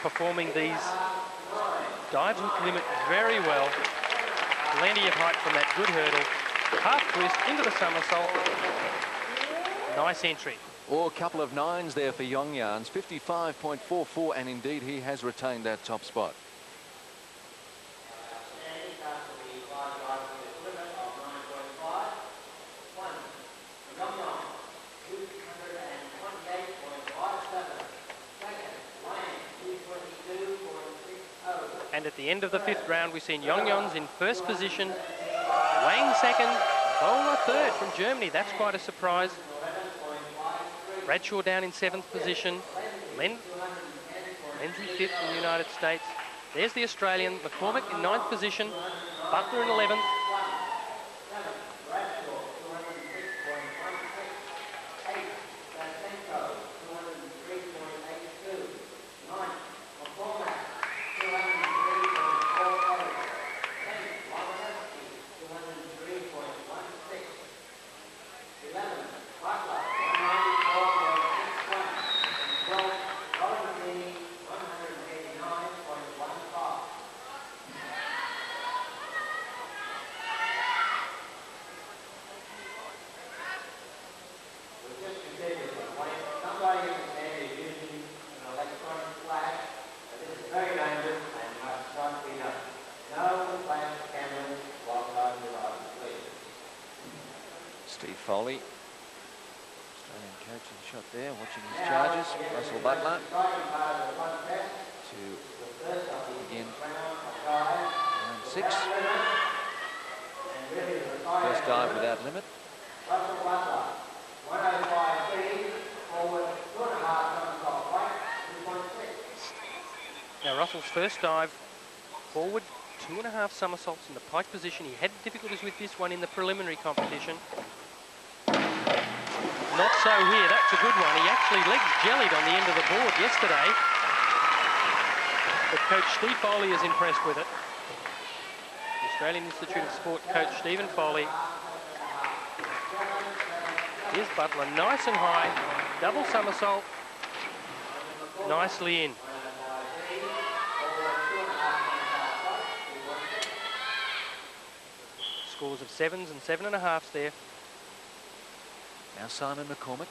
Performing these dives with limit very well. Plenty of height from that good hurdle. Half twist into the somersault. Nice entry. Oh, a couple of nines there for Yongyans, 55.44, and indeed he has retained that top spot. And at the end of the fifth round, we've seen Yongyans in first position, Wang second, Bowler third from Germany. That's quite a surprise. Bradshaw down in seventh position, Lindsay fifth from the United States. There's the Australian, McCormick in ninth position, Butler in 11th. Steve Foley, Australian coach in the shot there, watching his charges. Russell Butler to begin round 6. First dive without limit. Now Russell's first dive, forward 2.5 somersaults in the pike position. He had difficulties with this one in the preliminary competition. Not so here, that's a good one. He actually legs jellied on the end of the board yesterday. But Coach Steve Foley is impressed with it. The Australian Institute of Sport coach Stephen Foley. Here's Butler, nice and high, double somersault, nicely in. Scores of 7s and 7.5s there. Now Simon McCormick.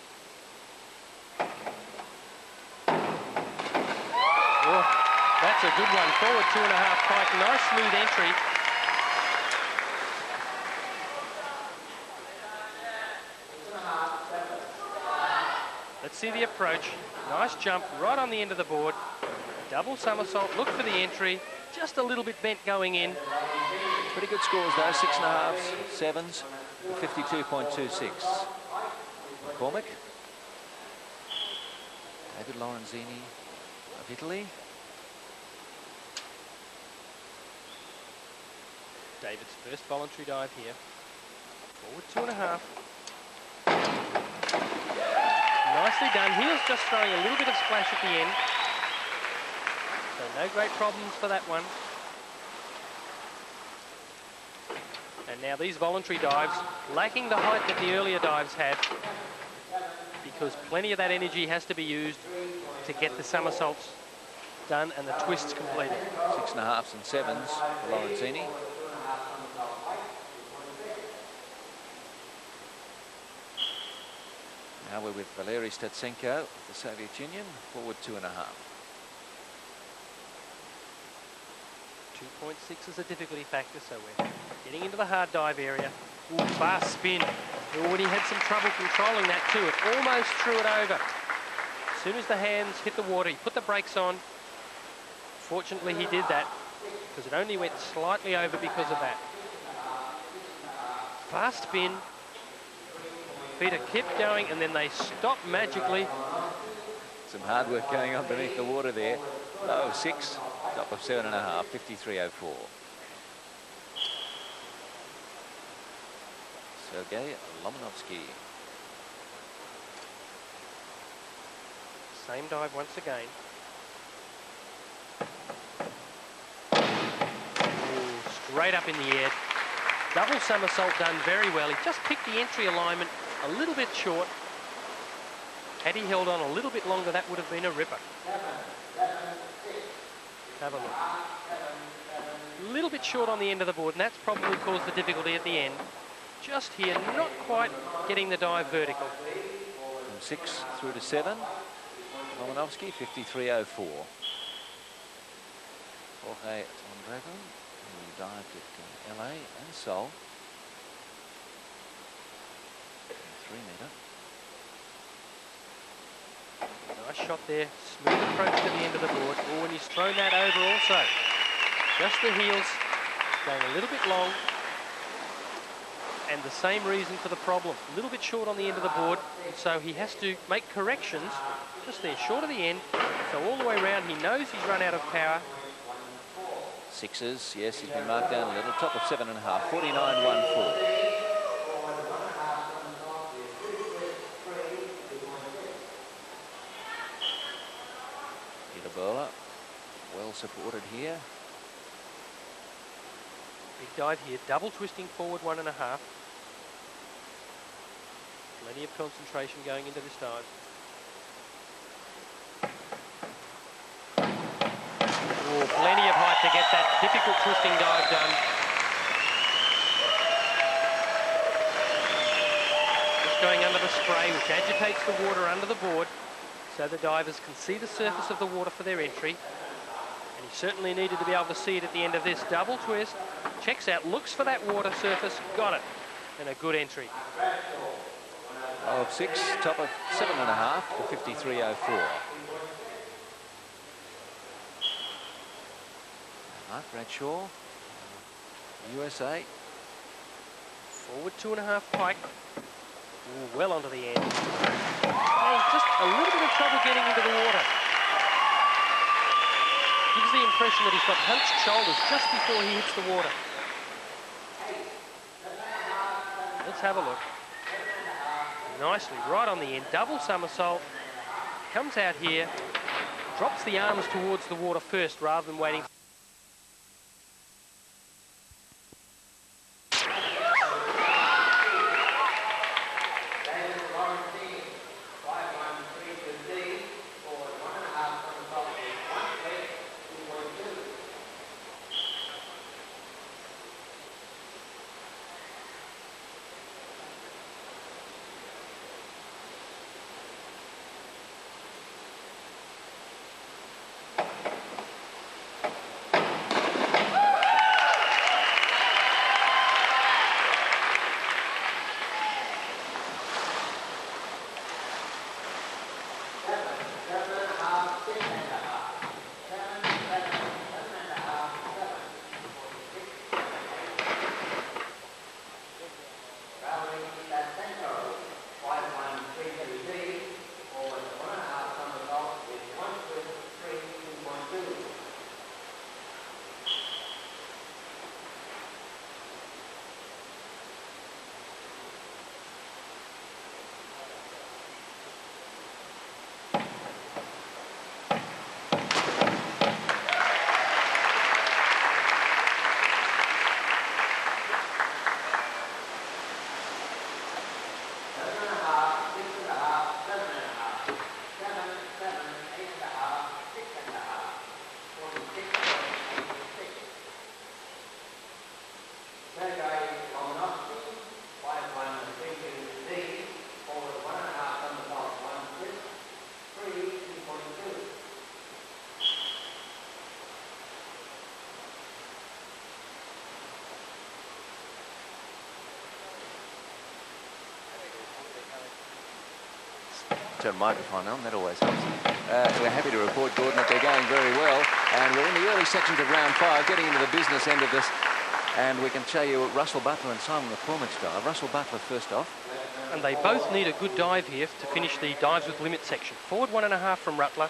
Oh, that's a good one. Forward 2.5 pike. Nice smooth entry. Let's see the approach. Nice jump right on the end of the board. Double somersault. Look for the entry. Just a little bit bent going in. Pretty good scores though, 6.5s, 7s, 52.26. McCormick, David Lorenzini of Italy. David's first voluntary dive here. Forward 2.5. Nicely done. He was just throwing a little bit of splash at the end. So no great problems for that one. And now these voluntary dives, lacking the height that the earlier dives had, because plenty of that energy has to be used to get the somersaults done and the twists completed. 6.5s and 7s for Lorenzini. Now we're with Valery Statsenko of the Soviet Union, forward 2.5. 2.6 is a difficulty factor, so we're getting into the hard dive area. Ooh, fast spin. He already had some trouble controlling that too. It almost threw it over. As soon as the hands hit the water, he put the brakes on. Fortunately, he did that because it only went slightly over because of that. Fast spin. Feet are kept going and then they stop magically. Some hard work going on beneath the water there. Low of 6, top of 7.5, 53.04. Sergei Lomonovsky. Same dive once again. straight up in the air. Double somersault done very well. He just picked the entry alignment a little bit short. Had he held on a little bit longer, that would have been a ripper. Have a look. A little bit short on the end of the board, and that's probably caused the difficulty at the end. Just here, not quite getting the dive vertical. From 6 through to 7, Romanovsky, 53.04. Jorge Mondragon, who dived at LA and Seoul. 3 metre. Nice shot there, smooth approach to the end of the board. Oh, and he's thrown that over also. Just the heels going a little bit long. And the same reason for the problem. A little bit short on the end of the board, and so he has to make corrections just there, short of the end. So all the way around, he knows he's run out of power. 6s, yes, he's been marked down a little. Top of 7.5, 49.14. Bowler, well supported here. Big dive here, double twisting forward 1.5. Plenty of concentration going into this dive. Oh, plenty of height to get that difficult twisting dive done. Just going under the spray, which agitates the water under the board, so the divers can see the surface of the water for their entry. And he certainly needed to be able to see it at the end of this. Double twist, checks out, looks for that water surface, got it, and a good entry. Of 6, top of 7.5 for 53.04. Mark Bradshaw, USA. Forward 2.5 pike. Ooh, well onto the end. Oh, just a little bit of trouble getting into the water. Gives the impression that he's got hunched shoulders just before he hits the water. Let's have a look. Nicely, right on the end, double somersault. Comes out here, drops the arms towards the water first rather than waiting. Turn the microphone on, that always helps. We're happy to report, Gordon, that they're going very well. And we're in the early sections of round 5, getting into the business end of this. And we can show you Russell Butler and Simon McCormick's dive. Russell Butler first off. And they both need a good dive here to finish the dives with limit section. Forward 1.5 from Rutler.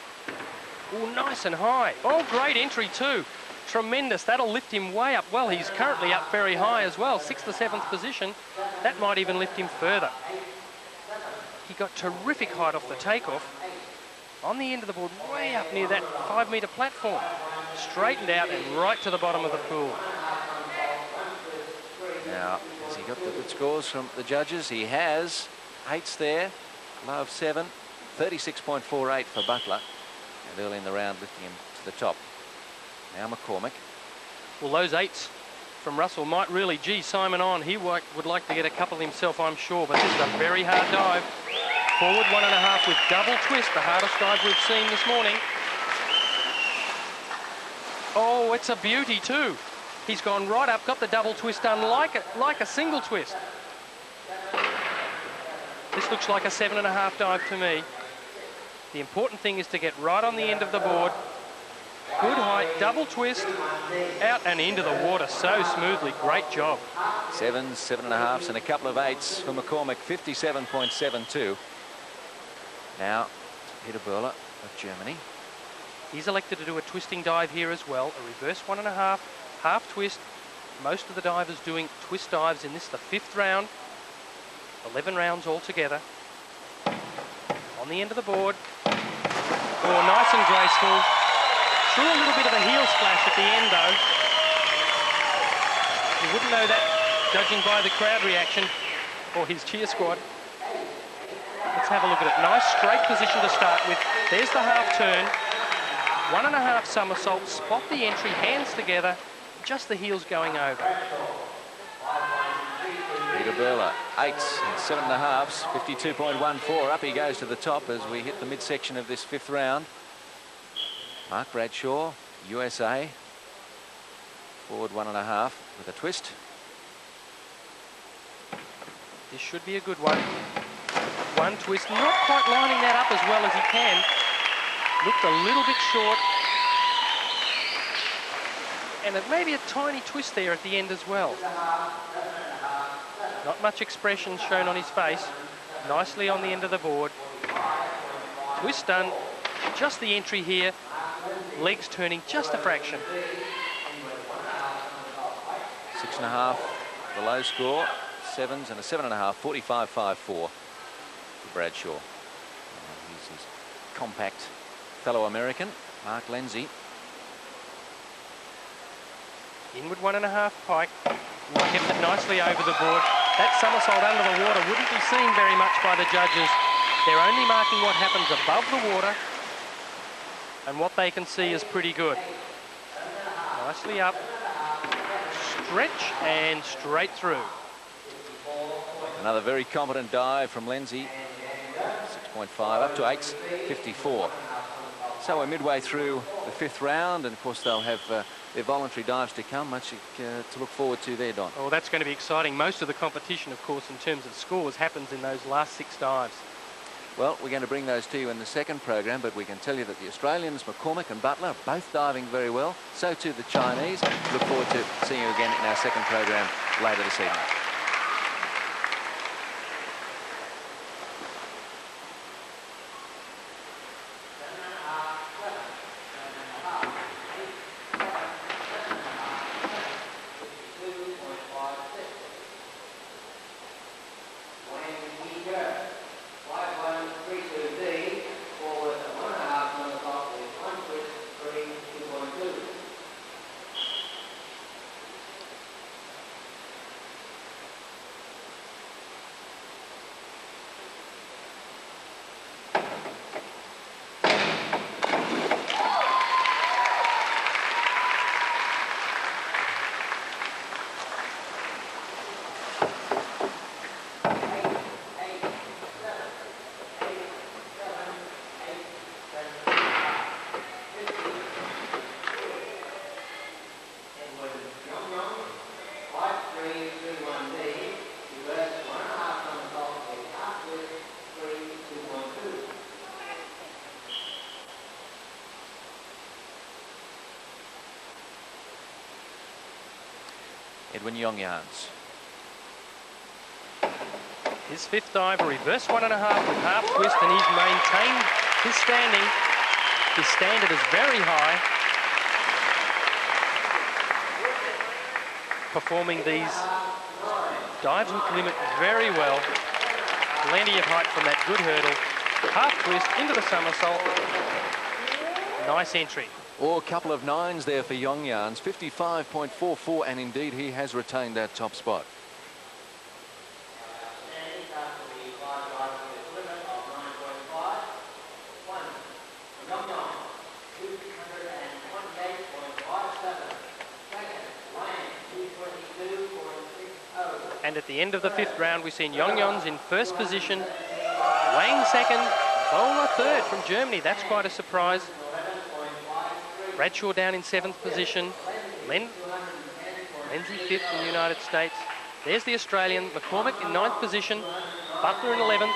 Oh, nice and high. Oh, great entry too. Tremendous. That'll lift him way up. Well, he's currently up very high as well. 6th or 7th position. That might even lift him further. He got terrific height off the takeoff. On the end of the board, way up near that 5-metre platform. Straightened out and right to the bottom of the pool. scores from the judges. He has 8s there, low of 7, 36.48 for Butler, and early in the round lifting him to the top. Now McCormick. Well, those 8s from Russell might really, gee, Simon on. He would like to get a couple himself, I'm sure, but this is a very hard dive. Forward 1.5 with double twist, the hardest dive we've seen this morning. Oh, it's a beauty too. He's gone right up, got the double twist done like a single twist. This looks like a 7.5 dive to me. The important thing is to get right on the end of the board. Good height, double twist, out and into the water so smoothly. Great job. 7s, 7.5s, and a couple of 8s for McCormick, 57.72. Now, Peter Burler of Germany. He's elected to do a twisting dive here as well. A reverse 1.5, half twist. Most of the divers doing twist dives in this, the 5th round. 11 rounds altogether. On the end of the board. Oh, nice and graceful. Threw a little bit of a heel splash at the end, though. You wouldn't know that, judging by the crowd reaction or his cheer squad. Let's have a look at it. Nice straight position to start with. There's the half turn. 1.5 somersault. Spot the entry, hands together. Just the heels going over. Peter Burler, 8s and 7.5s, 52.14. Up he goes to the top as we hit the midsection of this 5th round. Mark Bradshaw, USA, forward 1.5 with a twist. This should be a good one. One twist, not quite lining that up as well as he can. Looked a little bit short. And it may be a tiny twist there at the end as well. Not much expression shown on his face. Nicely on the end of the board. Twist done. Just the entry here. Legs turning just a fraction. 6.5, the low score. 7s and a 7.5, 45.54 for Bradshaw. He's his compact fellow American, Mark Lenzie. Inward 1.5 pike. Kept it nicely over the board. That somersault under the water wouldn't be seen very much by the judges. They're only marking what happens above the water, and what they can see is pretty good. Nicely up. Stretch and straight through. Another very competent dive from Lenzie. 6.5 up to 8s, 54. So we're midway through the 5th round, and of course they'll have their voluntary dives to come. Much to look forward to there, Don. Oh, that's going to be exciting. Most of the competition, of course, in terms of scores, happens in those last 6 dives. Well, we're going to bring those to you in the second program, but we can tell you that the Australians, McCormick and Butler, are both diving very well. So too the Chinese. Look forward to seeing you again in our second program later this evening. Edwin Yongyans. His 5th dive, a reverse 1.5 with half twist, and he's maintained his standing. His standard is very high. Performing these dives with limit very well. Plenty of height from that good hurdle. Half twist into the somersault. Nice entry. Oh, a couple of 9s there for Yongyans, 55.44, and indeed he has retained that top spot. And at the end of the 5th round, we've seen Yong Yons in first position, Wang second, Bowler third from Germany. That's quite a surprise. Bradshaw down in 7th position. Lindsay 5th from the United States. There's the Australian, McCormick in 9th position, Butler in 11th.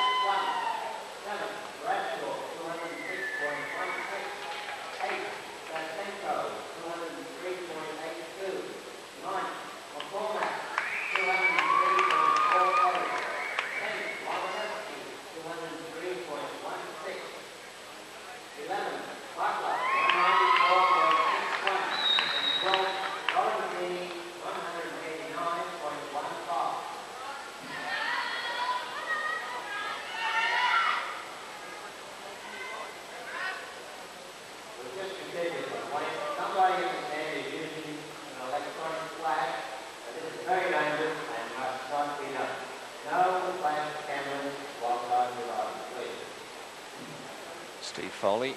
Steve Foley,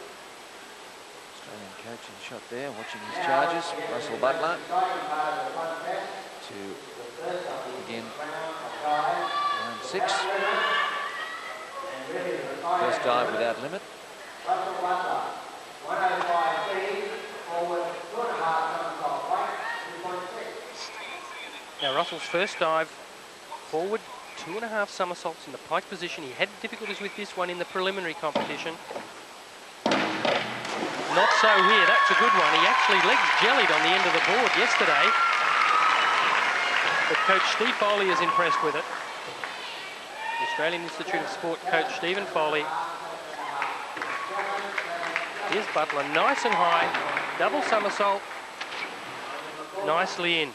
Australian coach in the shot there, watching his charges. Russell Butler to begin round 6. First dive without limit. Now Russell's first dive, forward 2.5 somersaults in the pike position. He had difficulties with this one in the preliminary competition. Not so here, that's a good one. He actually legs jellied on the end of the board yesterday. But Coach Steve Foley is impressed with it. The Australian Institute of Sport coach Stephen Foley. Here's Butler, nice and high, double somersault, nicely in.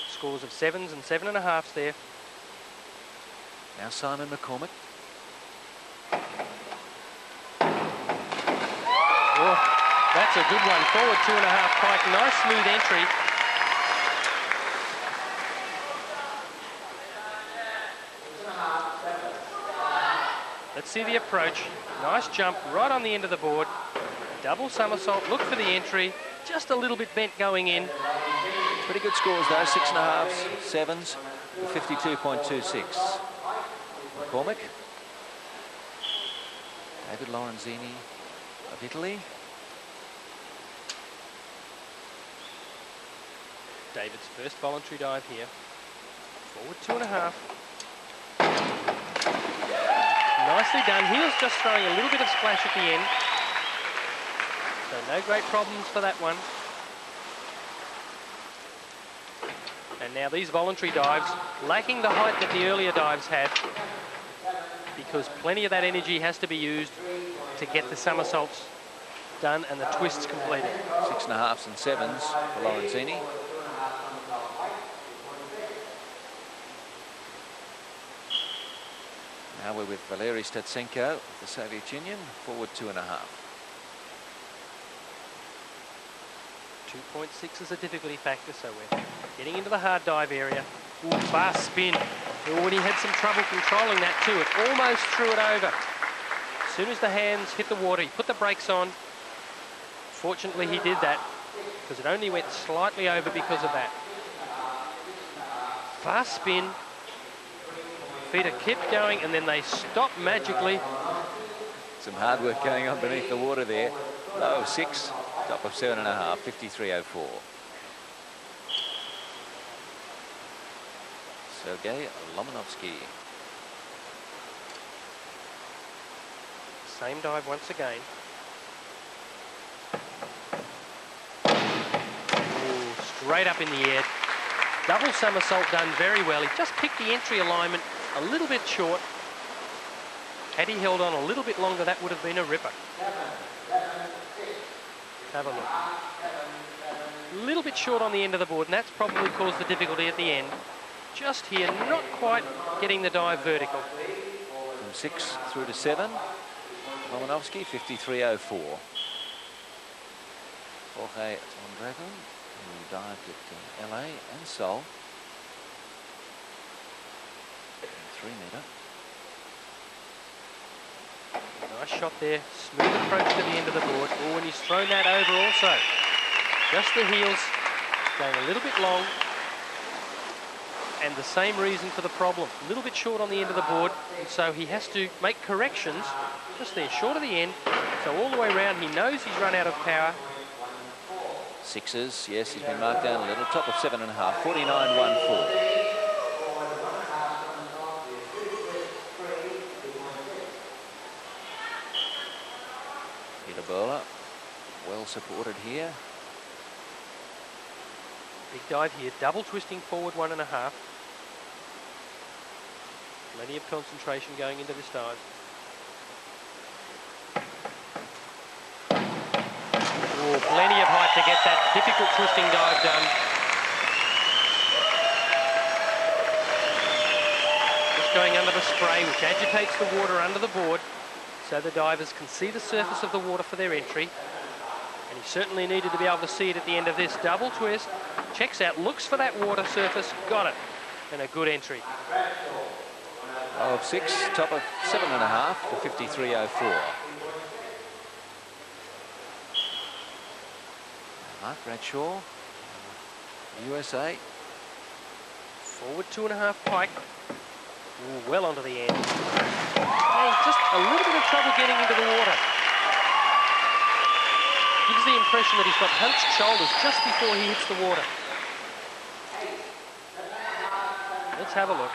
Scores of 7s and 7.5s there. Now Simon McCormick. Oh, that's a good one. Forward 2.5 pike. Nice smooth entry. Let's see the approach. Nice jump right on the end of the board. Double somersault. Look for the entry. Just a little bit bent going in. Pretty good scores though. 6.5s, 7s, 52.26. McCormick, David Lorenzini of Italy. David's first voluntary dive here. Forward 2.5. Nicely done. Heel's just throwing a little bit of splash at the end. So no great problems for that one. And now these voluntary dives, lacking the height that the earlier dives had, because plenty of that energy has to be used to get the somersaults done and the twists completed. 6.5s and 7s for Lorenzini. Now we're with Valery Statsenko of the Soviet Union, forward 2.5. 2.6 is a difficulty factor, so we're getting into the hard dive area. Ooh, fast spin. Oh, and he had some trouble controlling that too. It almost threw it over. As soon as the hands hit the water, he put the brakes on. Fortunately, he did that because it only went slightly over because of that. Fast spin. Feet are kept going and then they stop magically. Some hard work going on beneath the water there. Low of 6, top of 7.5, 53.04. Sergei Lomonovsky. Same dive once again. Ooh, straight up in the air. Double somersault done very well. He just picked the entry alignment a little bit short. Had he held on a little bit longer, that would have been a ripper. Have a look. A little bit short on the end of the board, and that's probably caused the difficulty at the end. Just here, not quite getting the dive vertical. From 6 through to 7, Lomonovsky, 53.04. Jorge Mondragon, who dived at LA and Seoul. 3 metre. Nice shot there. Smooth approach to the end of the board. Oh, and he's thrown that over also. Just the heels going a little bit long. And the same reason for the problem. A little bit short on the end of the board, and so he has to make corrections just there, short of the end. So all the way around, he knows he's run out of power. Sixes, yes, he's been marked down a little. Top of 7.5, 49.14. Peter Bowler, well supported here. Big dive here, double twisting forward 1.5. Plenty of concentration going into this dive. Oh, plenty of height to get that difficult twisting dive done. Just going under the spray, which agitates the water under the board, so the divers can see the surface of the water for their entry. And he certainly needed to be able to see it at the end of this. Double twist, checks out, looks for that water surface, got it, and a good entry. Of 6, top of 7.5 for 53.04. Mark Bradshaw, USA. Forward 2.5 pike. Ooh, well onto the end. Hey, just a little bit of trouble getting into the water. Gives the impression that he's got hunched shoulders just before he hits the water. Let's have a look.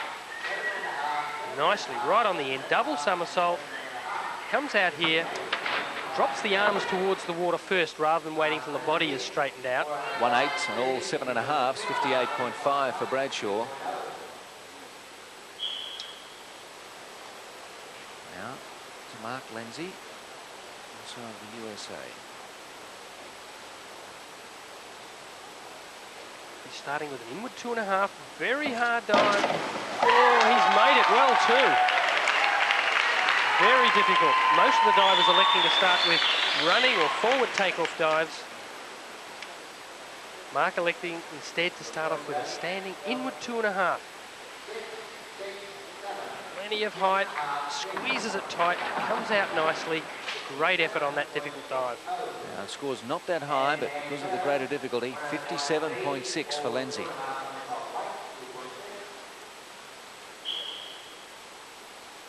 Nicely, right on the end, double somersault. Comes out here, drops the arms towards the water first rather than waiting till the body is straightened out. 1/8 and all 7.5s, 58.5 for Bradshaw. Now to Mark Lindsay, also of the USA. He's starting with an inward 2.5, very hard dive. Oh, he's made it well too. Very difficult. Most of the divers electing to start with running or forward takeoff dives. Mark electing instead to start off with a standing inward 2.5. Plenty of height, squeezes it tight, comes out nicely. Great effort on that difficult dive. Now, the score's not that high, but because of the greater difficulty, 57.6 for Lindsay.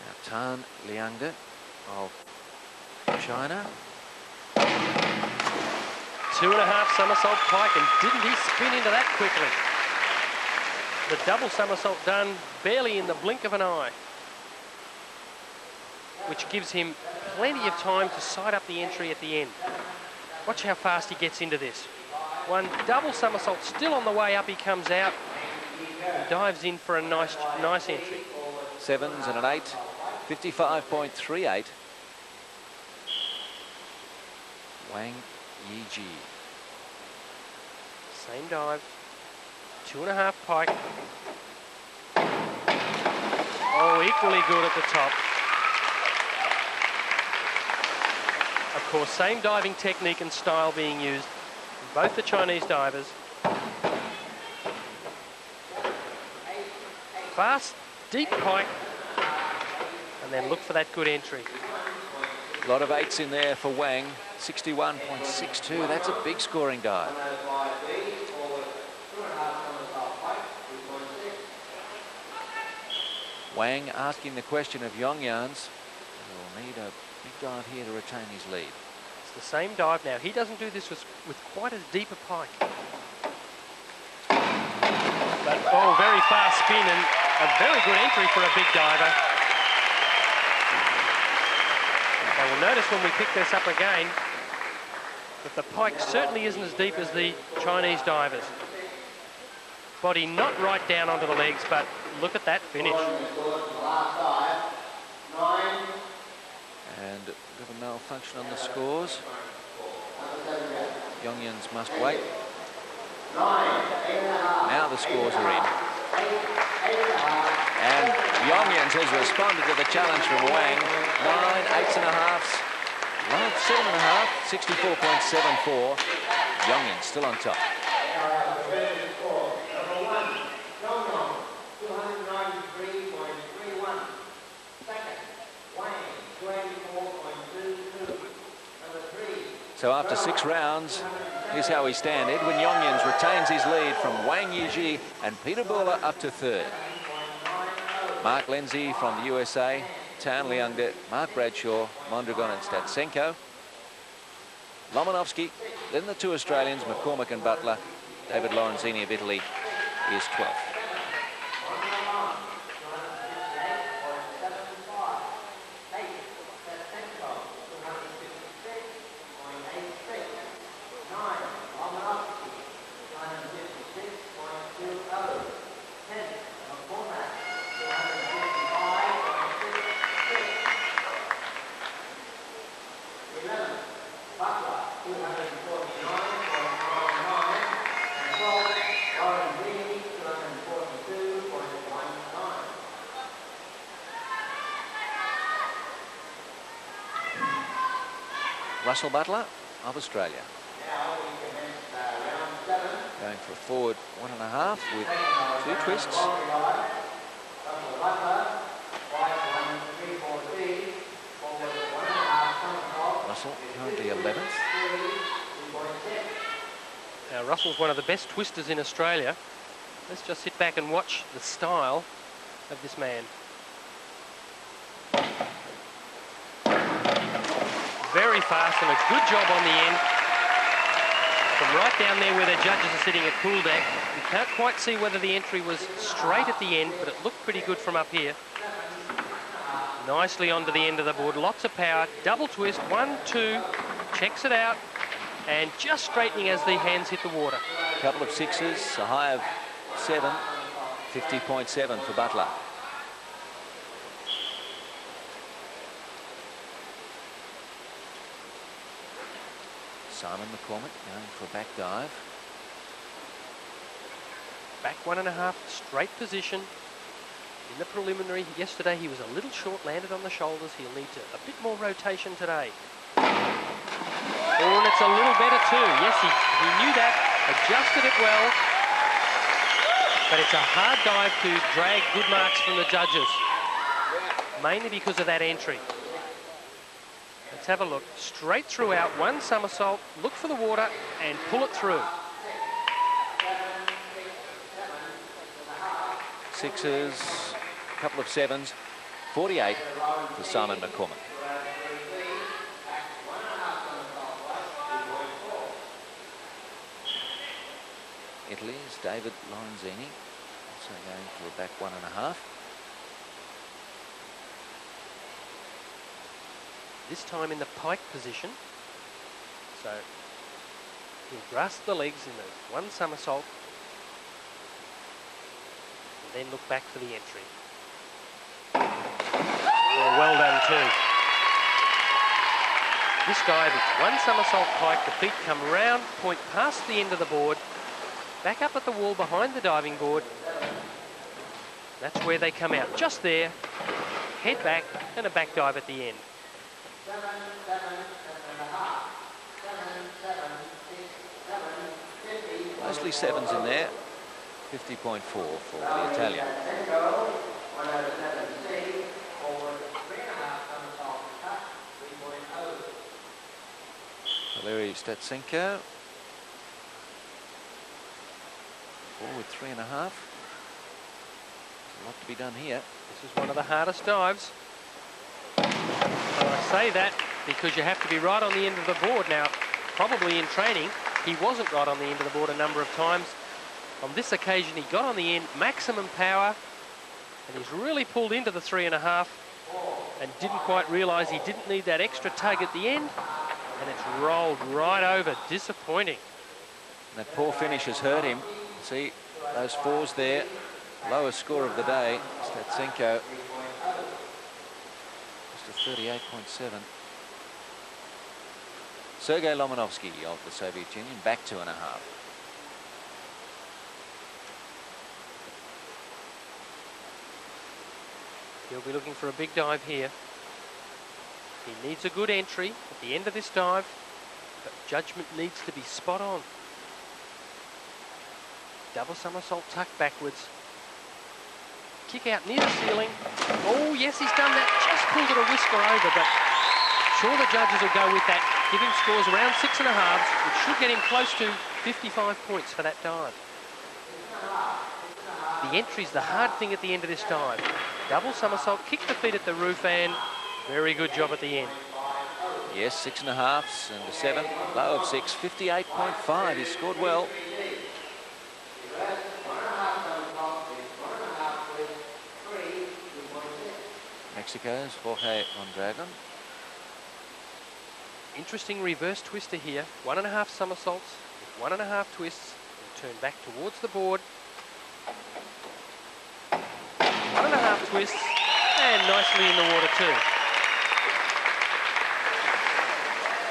Now, Tan Liangde of China. 2.5 somersault pike, and didn't he spin into that quickly? The double somersault done barely in the blink of an eye, which gives him plenty of time to side up the entry at the end. Watch how fast he gets into this. One double somersault still on the way up, he comes out and dives in for a nice entry. 7s and an 8, 55.38. Wang Yiji. Same dive, 2.5 pike. Oh, equally good at the top. Of course, same diving technique and style being used in both the Chinese divers. Fast, deep pike, and then look for that good entry. A lot of 8s in there for Wang. 61.62. That's a big scoring dive. Wang asking the question of Yongyans. He'll need a big dive here to retain his lead. It's the same dive now. He doesn't do this with quite as deep a pike. But, oh, very fast spin and a very good entry for a big diver. Now we'll notice when we pick this up again that the pike certainly isn't as deep as the Chinese divers. Body not right down onto the legs, but look at that finish. And a bit of a malfunction on the scores. Yongyans must wait. Now the scores are in. And Yongyans has responded to the challenge from Wang. 9 8.5s, 7.5, 64.74. Yongyans still on top. So after 6 rounds, here's how we stand. Edwin Yongyans retains his lead from Wang Yiji and Peter Bula up to 3rd. Mark Lindsay from the USA, Tan Liangde, Mark Bradshaw, Mondragon and Statsenko. Lomonovsky, then the 2 Australians, McCormick and Butler. David Lorenzini of Italy is 12th. Russell Butler of Australia. Going for a forward 1.5 with 2 twists. Russell currently 11th. Now Russell's one of the best twisters in Australia. Let's just sit back and watch the style of this man. Very fast and a good job on the end. From right down there where the judges are sitting at pool deck, you can't quite see whether the entry was straight at the end, but it looked pretty good from up here. Nicely onto the end of the board, lots of power, double twist, 1, 2, checks it out, and just straightening as the hands hit the water. A couple of 6s, a high of 7, 50.7 for Butler. Simon McCormick going for a back dive. Back 1.5, straight position. In the preliminary yesterday, he was a little short, landed on the shoulders. He'll need a bit more rotation today. Oh, and it's a little better too. Yes, he knew that, adjusted it well. But it's a hard dive to drag good marks from the judges, mainly because of that entry. Let's have a look. Straight throughout, 1 somersault, look for the water and pull it through. 6s, a couple of 7s, 48 for Simon McCormick. Italy's David Lorenzini, also going for a back 1.5. This time in the pike position. So he'll grasp the legs in the 1 somersault and then look back for the entry. Oh, well done too. This dive, it's 1 somersault pike, the feet come round, point past the end of the board, back up at the wall behind the diving board. That's where they come out, just there, head back and a back dive at the end. Mostly 7s in there, 50.4 for the Italian. Valery Statsenko. Forward 3.5. There's a lot to be done here. This is one of the hardest dives. And I say that because you have to be right on the end of the board. Now, probably in training, he wasn't right on the end of the board a number of times. On this occasion, he got on the end, maximum power, and he's really pulled into the 3.5 and didn't quite realise he didn't need that extra tug at the end, and it's rolled right over. Disappointing. That poor finish has hurt him. See, those 4s there. Lowest score of the day, Statsenko. Just a 38.7. Sergei Lomonovsky of the Soviet Union, back 2.5. He'll be looking for a big dive here. He needs a good entry at the end of this dive, but judgment needs to be spot on. Double somersault tuck backwards. Kick out near the ceiling. Oh, yes, he's done that. Just pulled it a whisker over, but sure the judges will go with that. give him scores around 6.5, which should get him close to 55 points for that dive. The entry's the hard thing at the end of this dive. Double somersault, kick the feet at the roof, and very good job at the end. Yes, 6.5s and a 7, low of 6, 58.5. He scored well. Mexico's Jorge Mondragon. Interesting reverse twister here. 1.5 somersaults, 1.5 twists, and turn back towards the board. 1.5 twists, and nicely in the water too.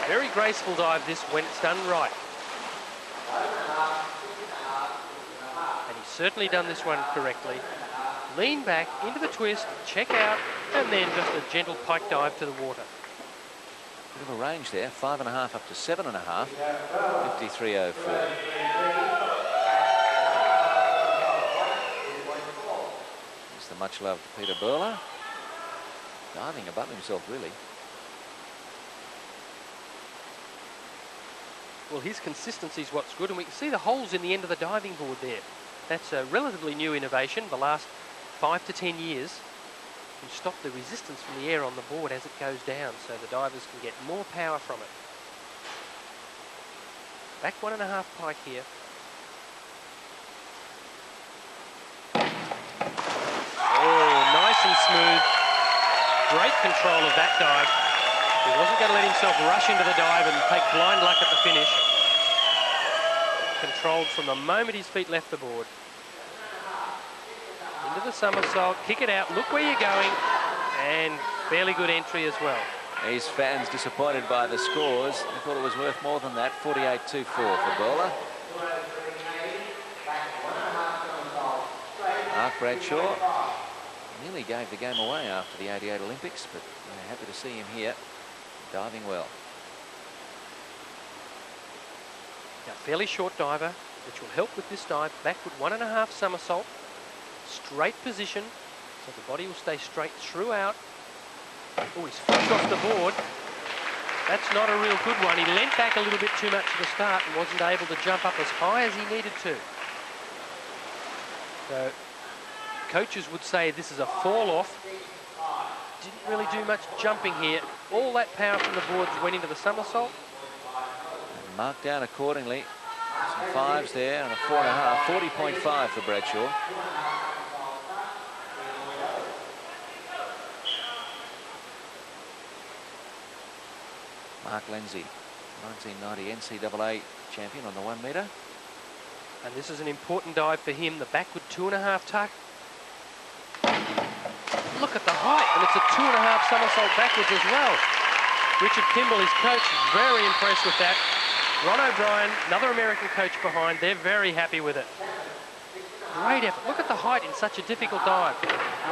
Very graceful dive this when it's done right. And he's certainly done this one correctly. Lean back into the twist, check out, and then just a gentle pike dive to the water. Bit of a range there, 5.5 up to 7.5, 53.04. It's the much loved Peter Burler, diving above himself really. Well, his consistency is what's good, and we can see the holes in the end of the diving board there. That's a relatively new innovation, the last 5 to 10 years. You stop the resistance from the air on the board as it goes down, so the divers can get more power from it. Back 1.5 pike here. Oh, nice and smooth. Great control of that dive. He wasn't going to let himself rush into the dive and take blind luck at the finish. Controlled from the moment his feet left the board. Into the somersault, kick it out, look where you're going, and fairly good entry as well. His fans disappointed by the scores. They thought it was worth more than that, 48.24 for Burler. Mark Bradshaw nearly gave the game away after the 88 Olympics, but we're happy to see him here, diving well. Now, fairly short diver, which will help with this dive. Backward 1.5 somersault, straight position, so the body will stay straight throughout. Oh, he's flipped off the board. That's not a real good one. He leant back a little bit too much at the start and wasn't able to jump up as high as he needed to. So, coaches would say this is a fall off. Didn't really do much jumping here. All that power from the boards went into the somersault. And marked down accordingly. Some 5s there and a 4.5, 40.5 for Bradshaw. Mark Lindsay, 1990 NCAA champion on the 1 metre. And this is an important dive for him, the backward 2.5 tuck. Look at the height, and it's a 2.5 somersault backwards as well. Richard Kimball, his coach, is very impressed with that. Ron O'Brien, another American coach behind, they're very happy with it. Great effort. Look at the height in such a difficult dive.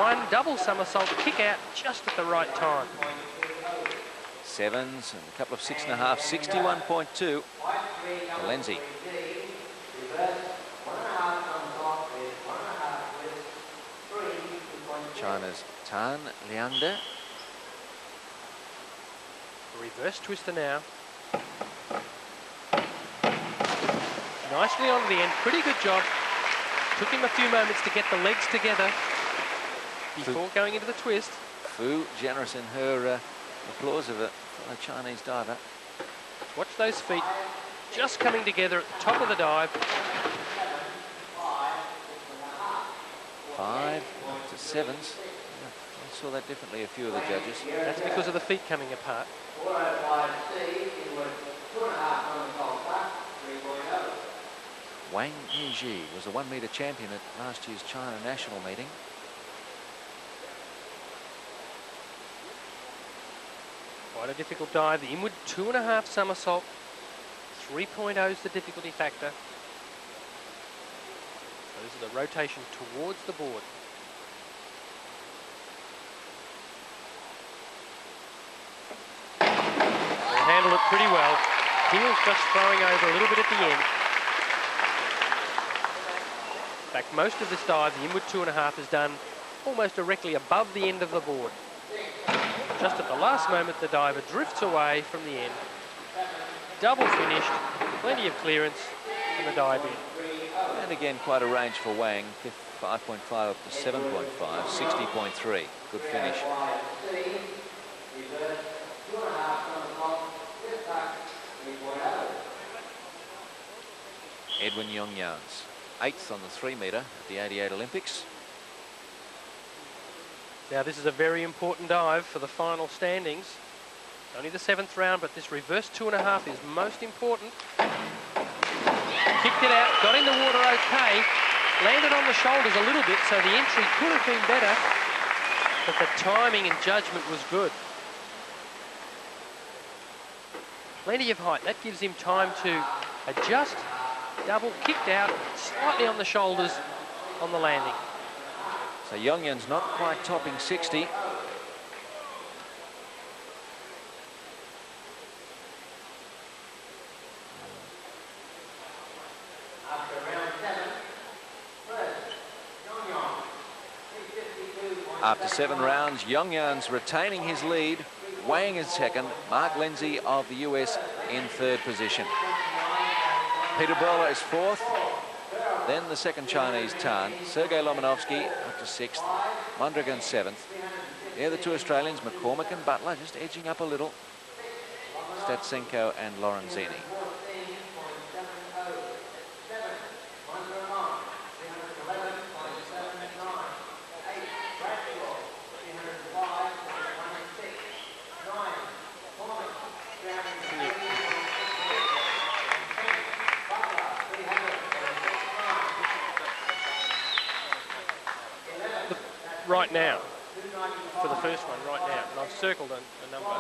1 double somersault, kick out just at the right time. 7s and a couple of 6.5, 61.2 for Lindsay. China's Tan Liangde. Reverse twister now. Nicely on the end, pretty good job. Took him a few moments to get the legs together before going into the twist. Fu, generous in her applause of a fellow Chinese diver. Watch those feet just coming together at the top of the dive. 5 to 7s. I saw that differently, a few of the judges. That's because of the feet coming apart. Wang Yiji was the 1 metre champion at last year's China national meeting. Quite a difficult dive. The inward 2.5 somersault. 3.0 is the difficulty factor. So this is a rotation towards the board. They handle it pretty well. Heels just throwing over a little bit at the end. In fact, most of this dive, the inward 2.5 is done almost directly above the end of the board. Just at the last moment, the diver drifts away from the end. double finished, plenty of clearance, and the dive in. And again, quite a range for Wang. 5.5 up to 7.5, 60.3. Good finish. Edwin Yongyans, 8th on the 3 metre at the 88 Olympics. Now this is a very important dive for the final standings. Only the 7th round, but this reverse 2.5 is most important. Kicked it out, got in the water okay, landed on the shoulders a little bit, so the entry could have been better, but the timing and judgment was good. Plenty of height, that gives him time to adjust, double, kicked out, slightly on the shoulders on the landing. So Yongyan's not quite topping 60. After 7 rounds, Yongyan's retaining his lead. Wang in 2nd, Mark Lindsay of the US in 3rd position. Peter Brola is 4th, then the 2nd Chinese Tan, Sergei Lomonovsky up to 6th, Mondragon 7th. They're the 2 Australians, McCormick and Butler, just edging up a little. Statsenko and Lorenzini. Right now, for the first one, right now. And I've circled a number, so.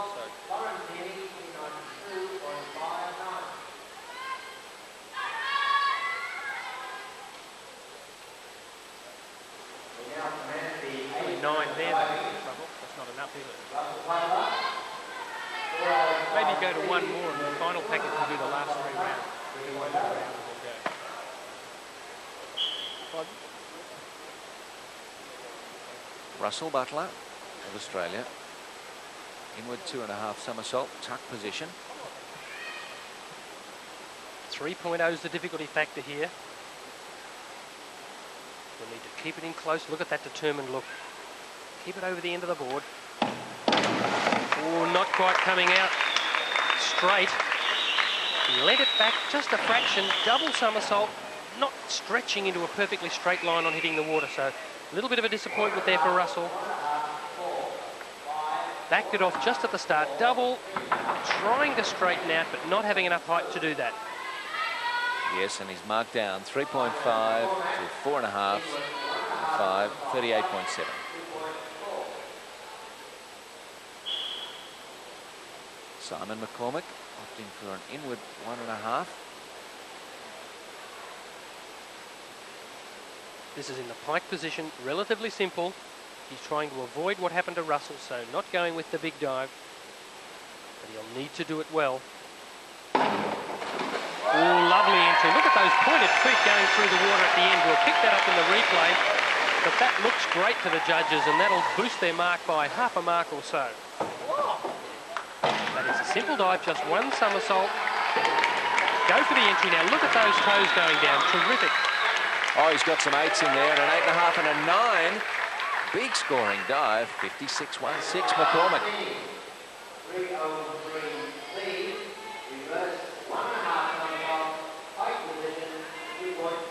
Only 9 there, though, in trouble. That's not enough, is it? Maybe go to 1 more, and the final packet will do the last 3 rounds. Do 1 more round and then go. Russell Butler of Australia. Inward 2.5 somersault, tuck position. 3.0 is the difficulty factor here. We'll need to keep it in close. Look at that determined look. Keep it over the end of the board. Oh, not quite coming out straight. He let it back just a fraction. Double somersault, not stretching into a perfectly straight line on hitting the water. So a little bit of a disappointment there for Russell. Backed it off just at the start. Double, trying to straighten out, but not having enough height to do that. Yes, and he's marked down 3.5 to 4.5, 5, 38.7. Simon McCormick opting for an inward 1.5. This is in the pike position, relatively simple. He's trying to avoid what happened to Russell, so not going with the big dive. But he'll need to do it well. Oh, lovely entry. Look at those pointed feet going through the water at the end. We'll pick that up in the replay. But that looks great to the judges, and that'll boost their mark by half a mark or so. That is a simple dive, just 1 somersault. Go for the entry now. Look at those toes going down. Terrific. Oh, he's got some 8s in there, and an 8.5 and a 9. Big scoring dive, 56.16 McCormick.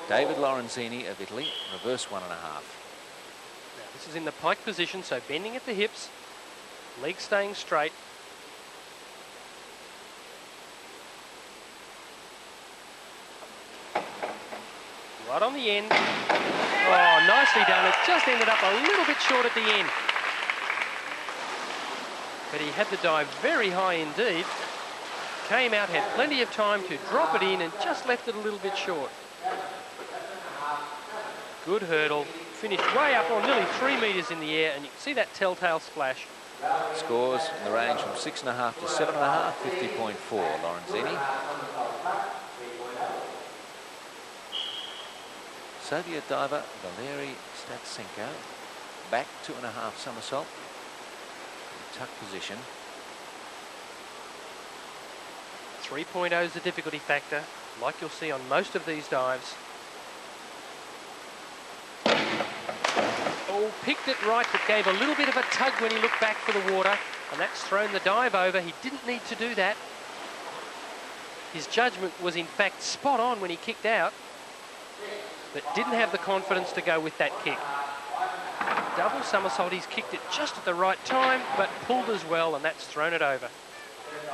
David Lorenzini of Italy, reverse 1.5. Now, this is in the pike position, so bending at the hips, legs staying straight. Right on the end. Oh, nicely done. It just ended up a little bit short at the end. But he had the dive very high indeed. Came out, had plenty of time to drop it in and just left it a little bit short. Good hurdle. Finished way up on nearly 3 metres in the air, and you can see that telltale splash. Scores in the range from 6.5 to 7.5, 50.4 Lorenzini. Soviet diver Valery Statsenko, back 2.5 somersault, tuck position. 3.0 is the difficulty factor, like you'll see on most of these dives. Oh, picked it right, but gave a little bit of a tug when he looked back for the water, and that's thrown the dive over. He didn't need to do that. His judgment was in fact spot on when he kicked out, but didn't have the confidence to go with that kick. Double somersault, he's kicked it just at the right time, but pulled as well, and that's thrown it over.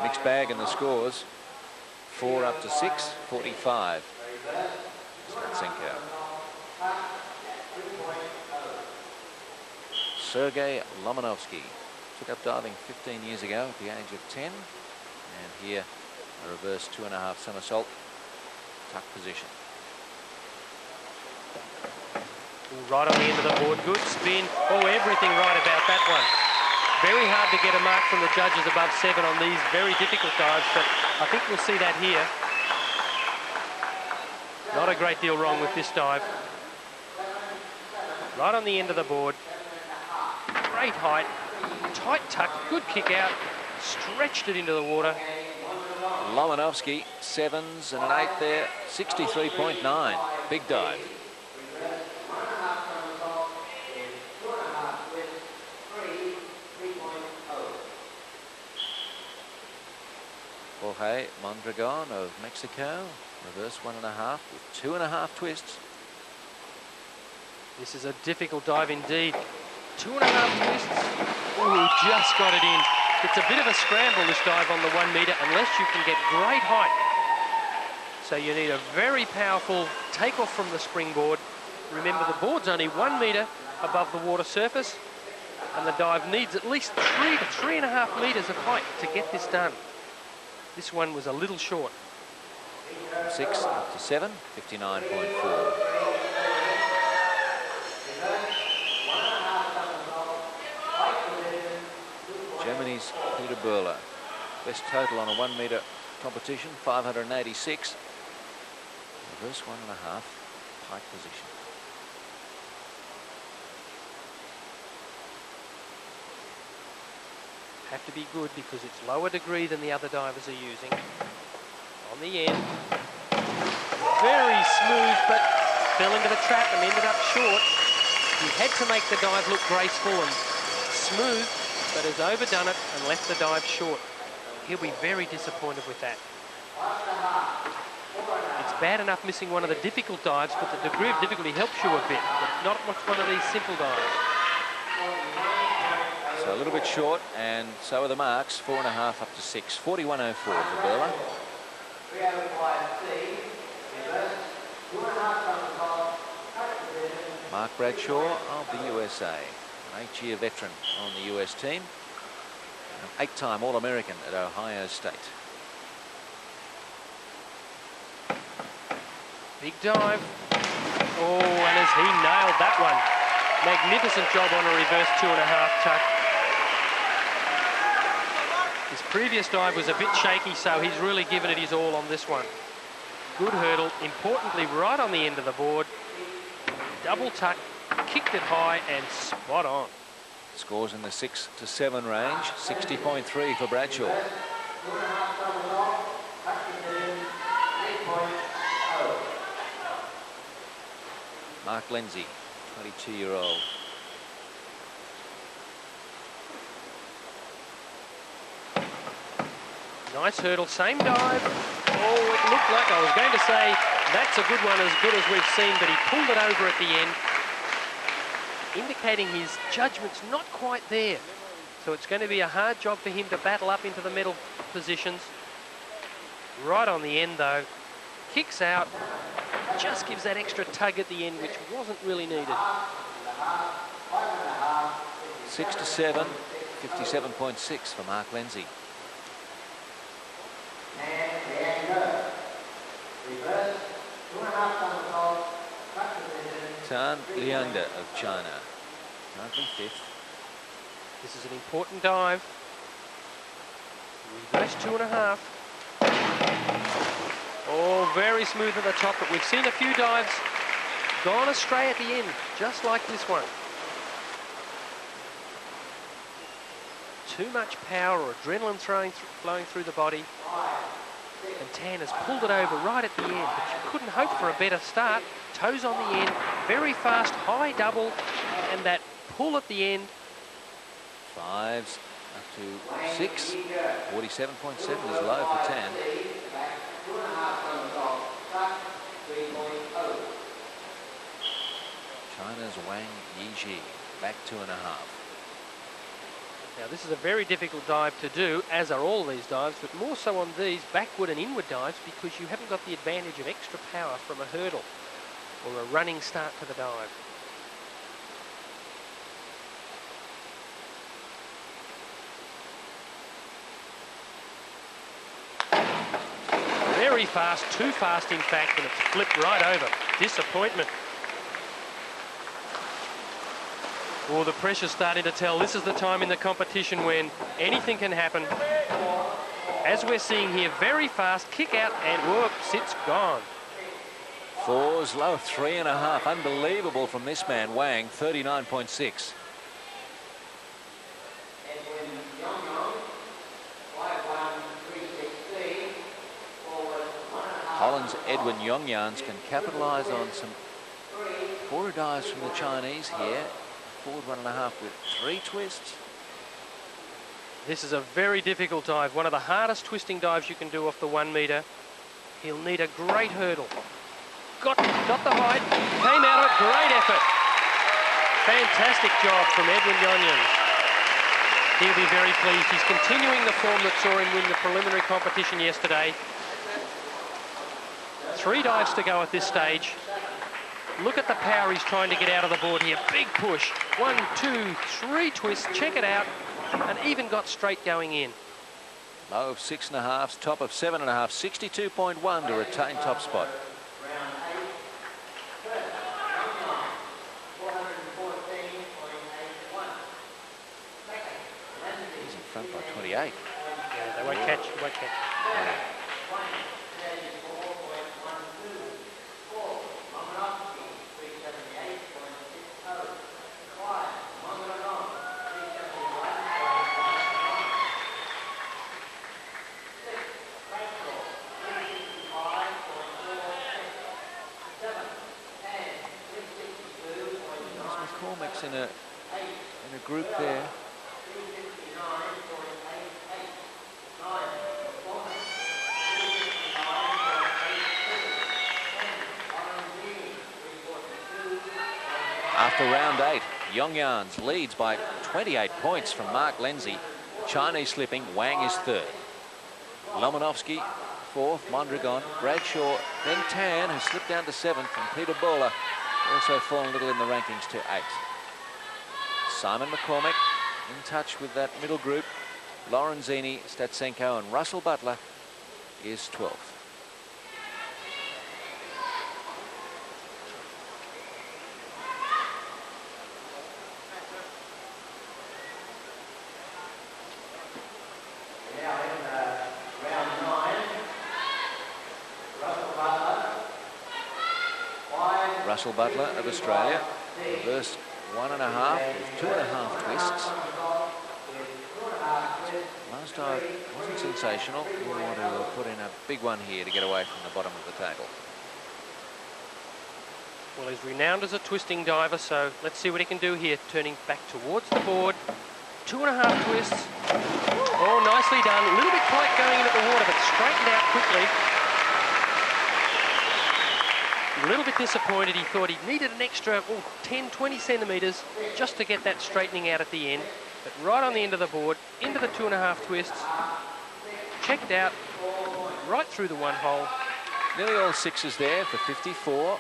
Mixed bag in the scores. 4 up to 6, 45. Statsenko. Sergei Lomonovsky took up diving 15 years ago at the age of 10. And here, a reverse 2.5 somersault, tuck position. Right on the end of the board, good spin. Oh, everything right about that one. Very hard to get a mark from the judges above 7 on these very difficult dives, but I think we'll see that here. Not a great deal wrong with this dive. Right on the end of the board. Great height, tight tuck, good kick out, stretched it into the water. Lomonovsky, 7s and an 8 there, 63.9. Big dive. Jorge Mondragon of Mexico, reverse 1.5 with 2.5 twists. This is a difficult dive indeed. 2.5 twists. Ooh, just got it in. It's a bit of a scramble, this dive on the 1 metre, unless you can get great height. So you need a very powerful takeoff from the springboard. Remember, the board's only 1 metre above the water surface, and the dive needs at least 3 to 3.5 metres of height to get this done. This one was a little short. 6 up to 7, 59.4. Germany's Peter Böhler. Best total on a 1 metre competition, 586. Reverse 1.5, tight position. Have to be good because it's lower degree than the other divers are using. On the end. Very smooth, but fell into the trap and ended up short. He had to make the dive look graceful and smooth, but has overdone it and left the dive short. He'll be very disappointed with that. It's bad enough missing one of the difficult dives, but the degree of difficulty helps you a bit, but not much one of these simple dives. So a little bit short, and so are the marks. 4.5 up to 6. 41.04 for Böhler. Mark Bradshaw of the USA, an 8-year veteran on the US team, an 8-time All-American at Ohio State. Big dive. Oh, and as he nailed that one. Magnificent job on a reverse 2.5 tuck. His previous dive was a bit shaky, so he's really given it his all on this one. Good hurdle, importantly right on the end of the board. Double tuck, kicked it high and spot on. Scores in the 6 to 7 range, 60.3 for Bradshaw. Mark Lindsay, 22-year-old. Nice hurdle, same dive. Oh, it looked like, I was going to say, that's a good one, as good as we've seen, but he pulled it over at the end, indicating his judgment's not quite there. So it's going to be a hard job for him to battle up into the middle positions. Right on the end, though. Kicks out, just gives that extra tug at the end, which wasn't really needed. 6 to 7, 57.6 for Mark Lindsay. Tan Lianga of China, currently 5th. This is an important dive. Reverse 2.5. Oh, very smooth at the top, but we've seen a few dives gone astray at the end, just like this one. Too much power or adrenaline flowing through the body. And Tan has pulled it over right at the end, but you couldn't hope for a better start. Toes on the end, very fast, high double, and that pull at the end. Fives up to 6. 47.7 is low for Tan. China's Wang Yiji back 2.5. Now this is a very difficult dive to do, as are all these dives, but more so on these backward and inward dives because you haven't got the advantage of extra power from a hurdle or a running start to the dive. Very fast, too fast in fact, and it's flipped right over. Disappointment. Oh, the pressure's starting to tell. This is the time in the competition when anything can happen. As we're seeing here, very fast kick out and whoops, it's gone. Fours, low 3.5. Unbelievable from this man, Wang, 39.6. Holland's Edwin Yongyans can capitalise on some poorer dives from the Chinese here. Forward 1.5 with 3 twists. This is a very difficult dive, one of the hardest twisting dives you can do off the 1 metre. He'll need a great hurdle. Got the height, came out of it, great effort. Fantastic job from Edwin Yongyans. He'll be very pleased. He's continuing the form that saw him win the preliminary competition yesterday. 3 dives to go at this stage. Look at the power he's trying to get out of the board here. Big push. 1, 2, 3 twists. Check it out. And even got straight going in. Low of 6.5, top of 7.5. 62.1 to retain top spot. He's in front by 28. Yeah, they won't catch. They won't catch. McCormack's in a group there. After round 8, Yongyans leads by 28 points from Mark Lindsay. Chinese slipping, Wang is 3rd. Lomanovsky 4th, Mondragon, Bradshaw, then Tan, who slipped down to 7th, and Peter Bowler also fallen a little in the rankings to 8th. Simon McCormack in touch with that middle group. Lorenzini, Statsenko, and Russell Butler is 12th. Russell Butler of Australia, reverse 1.5 with 2.5 twists. Last dive wasn't sensational. We want to put in a big one here to get away from the bottom of the table. Well, he's renowned as a twisting diver, so let's see what he can do here. Turning back towards the board. 2.5 twists. Oh, nicely done. A little bit tight going into the water, but straightened out quickly. A little bit disappointed. He thought he needed an extra 10, 20 centimetres just to get that straightening out at the end. But right on the end of the board, into the 2.5 twists. Checked out, right through the 1 hole. Nearly all 6s there for 54.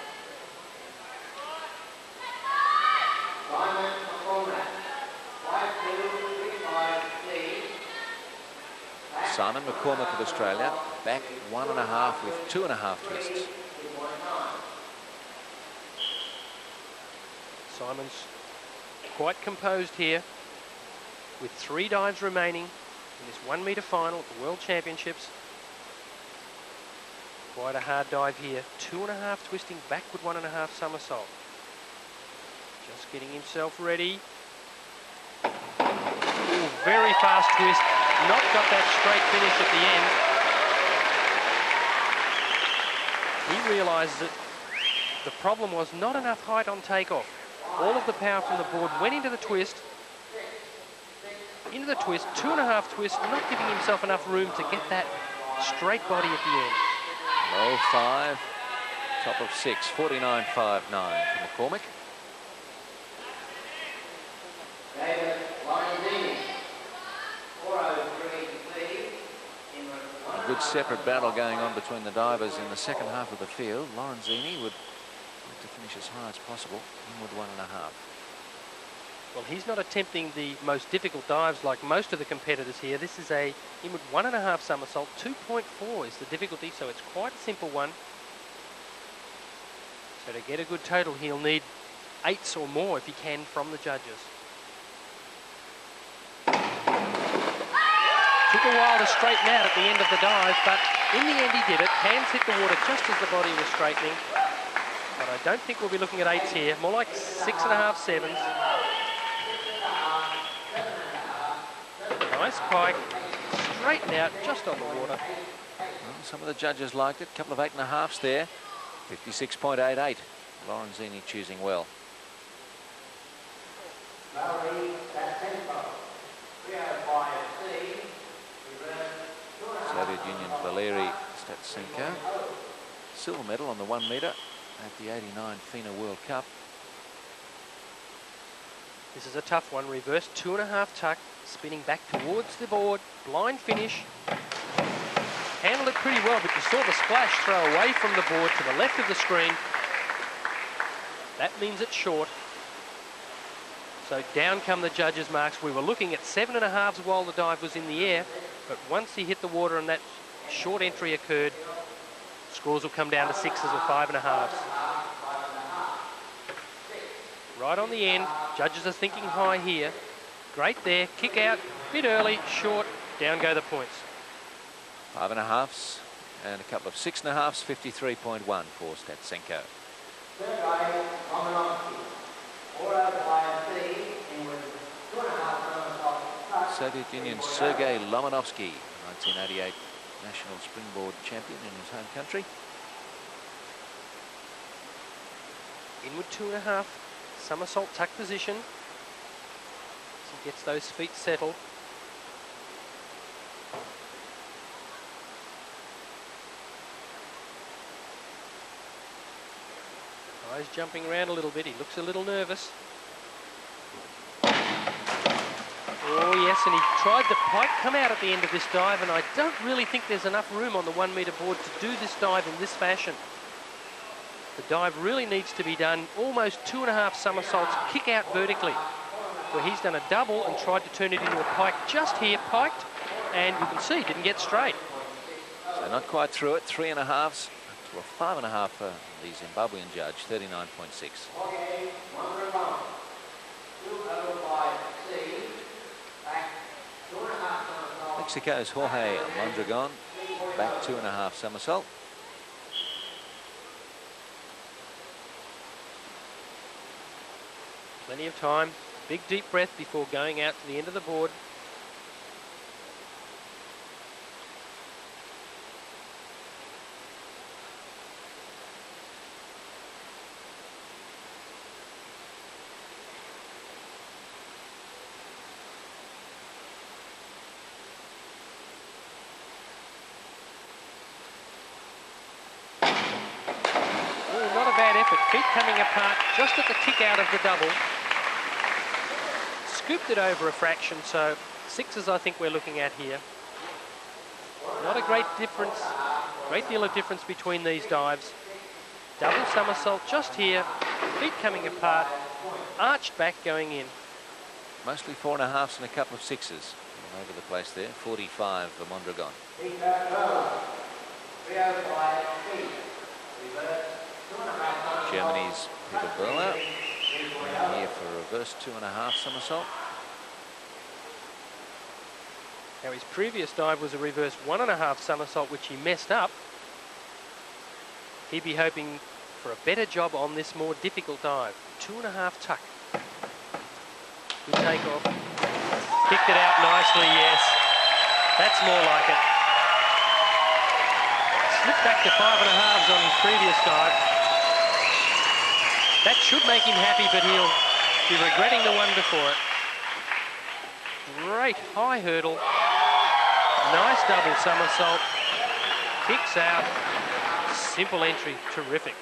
Simon McCormack of Australia, back 1.5 with 2.5 twists. Simon's quite composed here with 3 dives remaining in this 1 metre final at the World Championships. Quite a hard dive here. 2.5 twisting, backward 1.5 somersault. Just getting himself ready. Ooh, very fast twist. Not got that straight finish at the end. realises it. The problem was not enough height on takeoff. All of the power from the board went into the twist. Into the twist, 2.5 twists, not giving himself enough room to get that straight body at the end. Low 5, top of 6, 49.59 for McCormick. A good separate battle going on between the divers in the second half of the field. Lorenzini would like to finish as high as possible, inward 1.5. Well, he's not attempting the most difficult dives like most of the competitors here. This is a inward 1.5 somersault. 2.4 is the difficulty, so it's quite a simple one. So to get a good total, he'll need 8s or more if he can from the judges. Took a while to straighten out at the end of the dive, but in the end he did it. Hands hit the water just as the body was straightening. But I don't think we'll be looking at 8s here, more like 6.5, 7s. Nice pike, straightened out just on the water. Well, some of the judges liked it, a couple of 8.5s there. 56.88. Lorenzini choosing well. Soviet Union's Valeri Statsenko. Silver medal on the 1 metre at the 89 FINA World Cup. This is a tough one. Reverse 2.5 tuck, spinning back towards the board. Blind finish. Handled it pretty well, but you saw the splash throw away from the board to the left of the screen. That means it's short. So down come the judges' marks. We were looking at 7.5s while the dive was in the air, but once he hit the water and that short entry occurred, scores will come down to 6s or 5.5s. Right on the end, judges are thinking high here. Great there, kick out, bit early, short, down go the points. 5.5s and a couple of 6.5s, 53.1 for Statsenko. Soviet Union's Sergei Lomonovsky, 1988 national springboard champion in his home country. Inward 2.5, somersault tuck position. As he gets those feet settled. Eyes jumping around a little bit. He looks a little nervous. Oh yes, and he tried the pike come out at the end of this dive, and I don't really think there's enough room on the 1 metre board to do this dive in this fashion. The dive really needs to be done almost 2.5 somersaults, kick out vertically, where he's done a double and tried to turn it into a pike just here, piked, and you can see, didn't get straight. So not quite through it, 3.5s to a 5.5 for the Zimbabwean judge, 39.6. Mexico's Jorge Mondragon, back 2.5 somersault. Plenty of time, big deep breath before going out to the end of the board. Feet coming apart just at the kick out of the double. Scooped it over a fraction, so 6s I think we're looking at here. Not a great difference, great deal of difference between these dives. Double somersault just here, feet coming apart, arched back going in. Mostly 4.5s and a couple of 6s all over the place there. 45 for Mondragon. Germany's Peter Berler here for a reverse 2.5 somersault. Now his previous dive was a reverse 1.5 somersault, which he messed up. He'd be hoping for a better job on this more difficult dive. 2.5 tuck. Good takeoff. Kicked it out nicely, yes. That's more like it. slipped back to 5.5s on his previous dive. That should make him happy, but he'll be regretting the one before it. Great high hurdle. Nice double somersault. Kicks out. Simple entry. Terrific.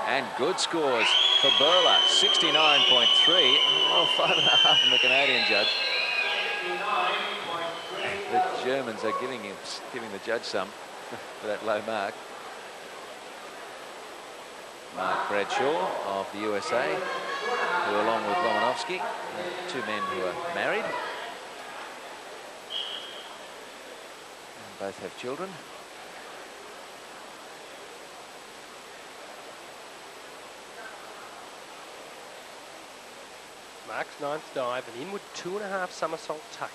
And good scores for Burla. 69.3. Well, 5.5 from the Canadian judge. The Germans are giving the judge some for that low mark. Mark Bradshaw of the USA, who along with Romanovsky, two men who are married. And both have children. Mark's 9th dive, an inward 2.5 somersault tuck.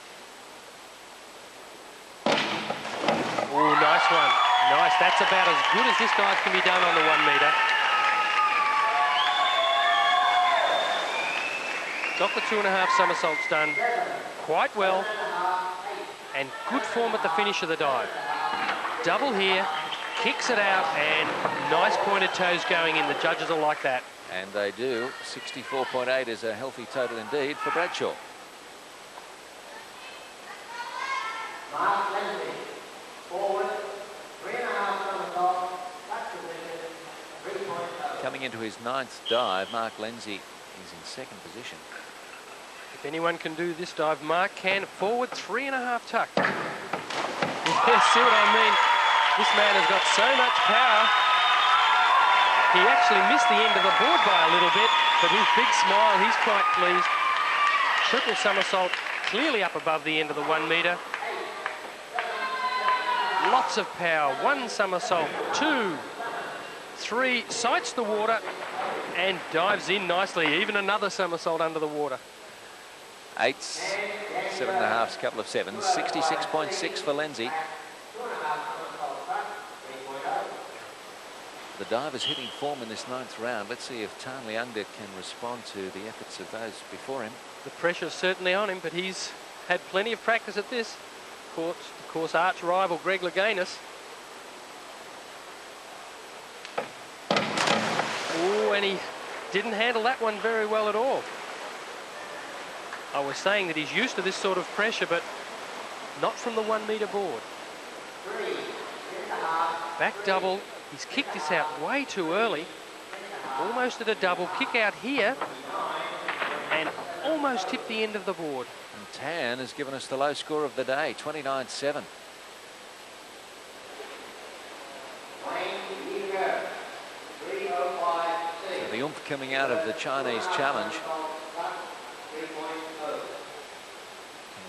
Oh, nice one. Nice. That's about as good as this dive can be done on the 1 metre. Got the 2.5 somersaults done quite well, and good form at the finish of the dive. Double here, kicks it out, and nice pointed toes going in. The judges will like that. And they do. 64.8 is a healthy total indeed for Bradshaw. Mark Lindsay, forward, 3.5 somersault, back position, 3.0. Coming into his 9th dive, Mark Lindsay is in 2nd position. If anyone can do this dive, Mark can. Forward 3.5 tuck. Yeah, see what I mean? This man has got so much power. He actually missed the end of the board by a little bit, but his big smile, he's quite pleased. Triple somersault, clearly up above the end of the 1 metre. Lots of power. 1 somersault, 2, 3, sights the water and dives in nicely. Even another somersault under the water. 8s, 7.5s, couple of 7s. 66.6 for Lindsay. The divers hitting form in this 9th round. Let's see if Tan Liangde can respond to the efforts of those before him. The pressure's certainly on him, but he's had plenty of practice at this. Of course, arch rival Greg Louganis. Oh, and he didn't handle that one very well at all. I was saying that he's used to this sort of pressure, but not from the 1 metre board. Back double. He's kicked this out way too early. Almost at a double. Kick out here. And almost tipped the end of the board. And Tan has given us the low score of the day, 29.7. So the oomph coming out of the Chinese challenge.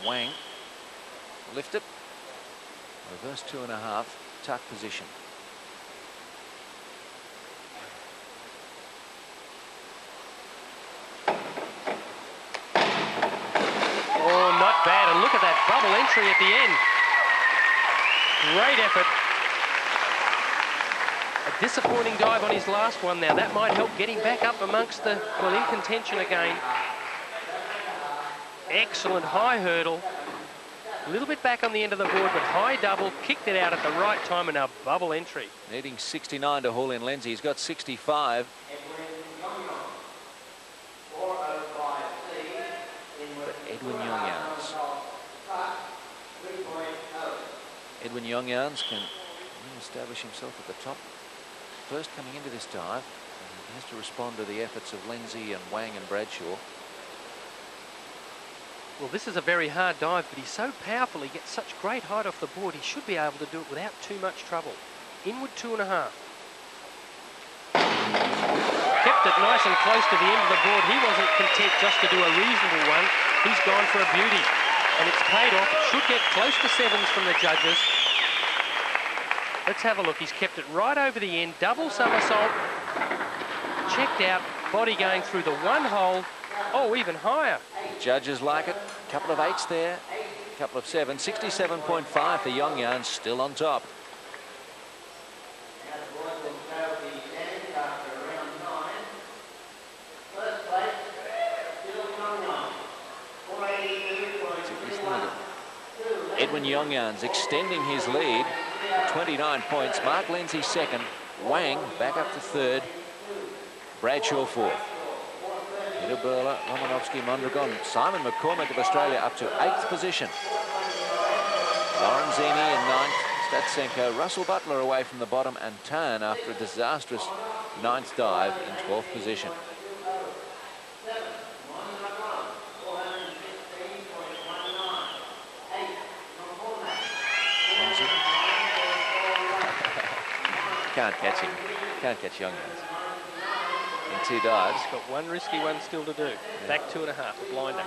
And Wang lift it. Reverse 2.5, tuck position. Bad, and look at that bubble entry at the end. Great effort. A disappointing dive on his last one now. That might help get him back up amongst the, well, in contention again. Excellent high hurdle. A little bit back on the end of the board, but high double, kicked it out at the right time, and a bubble entry. Needing 69 to haul in Lindsay. He's got 65. Edwin Yongyans. Edwin Yongyans can establish himself at the top. First coming into this dive, he has to respond to the efforts of Lindsay and Wang and Bradshaw. Well, this is a very hard dive, but he's so powerful, he gets such great height off the board, he should be able to do it without too much trouble. Inward 2.5. Kept it nice and close to the end of the board. He wasn't content just to do a reasonable one. He's gone for a beauty, and it's paid off. It should get close to 7s from the judges. Let's have a look. He's kept it right over the end. Double somersault. Checked out. Body going through the 1 hole. Oh, even higher. The judges like it. Couple of 8s there. Couple of 7s. 67.5 for Yongyans, still on top. Edwin Yongyans extending his lead. 29 points. Mark Lindsay second. Wang back up to third. Bradshaw fourth. Peter Burler, Romanovsky, Mondragon. Simon McCormick of Australia up to 8th position. Lorenzini in 9th. Statsenko. Russell Butler away from the bottom, and Tan after a disastrous 9th dive in 12th position. Can't catch him. Can't catch Young Yans. In 2 dives. He's got one risky one still to do. Yeah. Back 2.5, a blinder.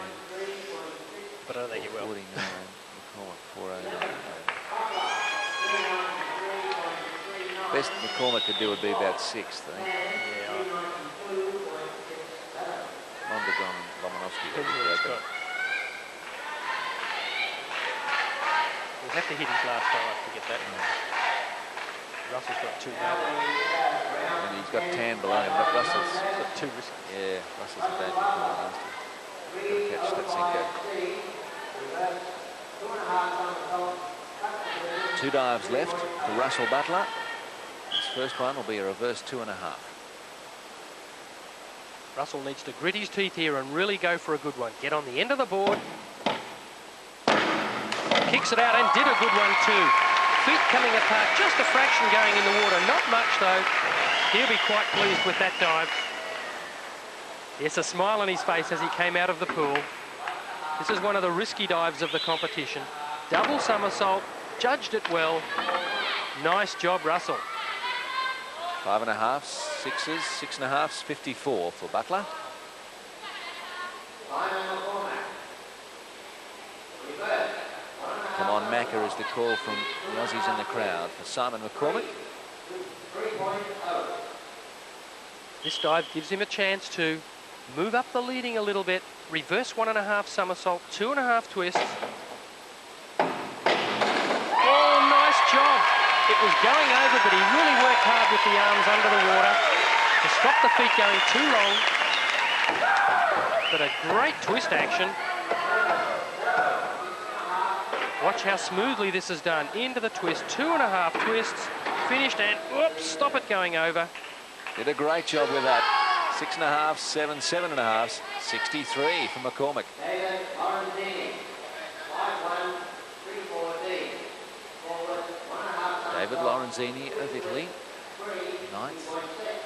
But I don't think he will. 49, McCormick 409. Best McCormick could do would be about 6th, I think. Yeah. Mondragon and Lomanovsky. He'll have to hit his last dive to get that. Russell's got 2 now. And he's got Tan below him, but Russell's got 2 risky. Yeah, Russell's a bad last year. Catch Statsenko. 2 dives left for Russell Butler. His first one will be a reverse 2.5. Russell needs to grit his teeth here and really go for a good one. Get on the end of the board. Kicks it out and did a good one too. Feet coming apart, just a fraction going in the water. Not much though. He'll be quite pleased with that dive. Yes, a smile on his face as he came out of the pool. This is one of the risky dives of the competition. Double somersault, judged it well. Nice job, Russell. 5.5, 6s, 6.5s, 54 for Butler. Come on, Macca is the call from the Aussies in the crowd for Simon McCormick. This dive gives him a chance to move up the leading a little bit, reverse 1.5 somersault, 2.5 twists. Oh, nice job. It was going over, but he really worked hard with the arms under the water to stop the feet going too long. But a great twist action. Watch how smoothly this is done. Into the twist, 2.5 twists, finished, and whoops, stop it going over. Did a great job with that. 6.5, 7, 7.5, 63 for McCormick. David Lorenzini of Italy, 9th,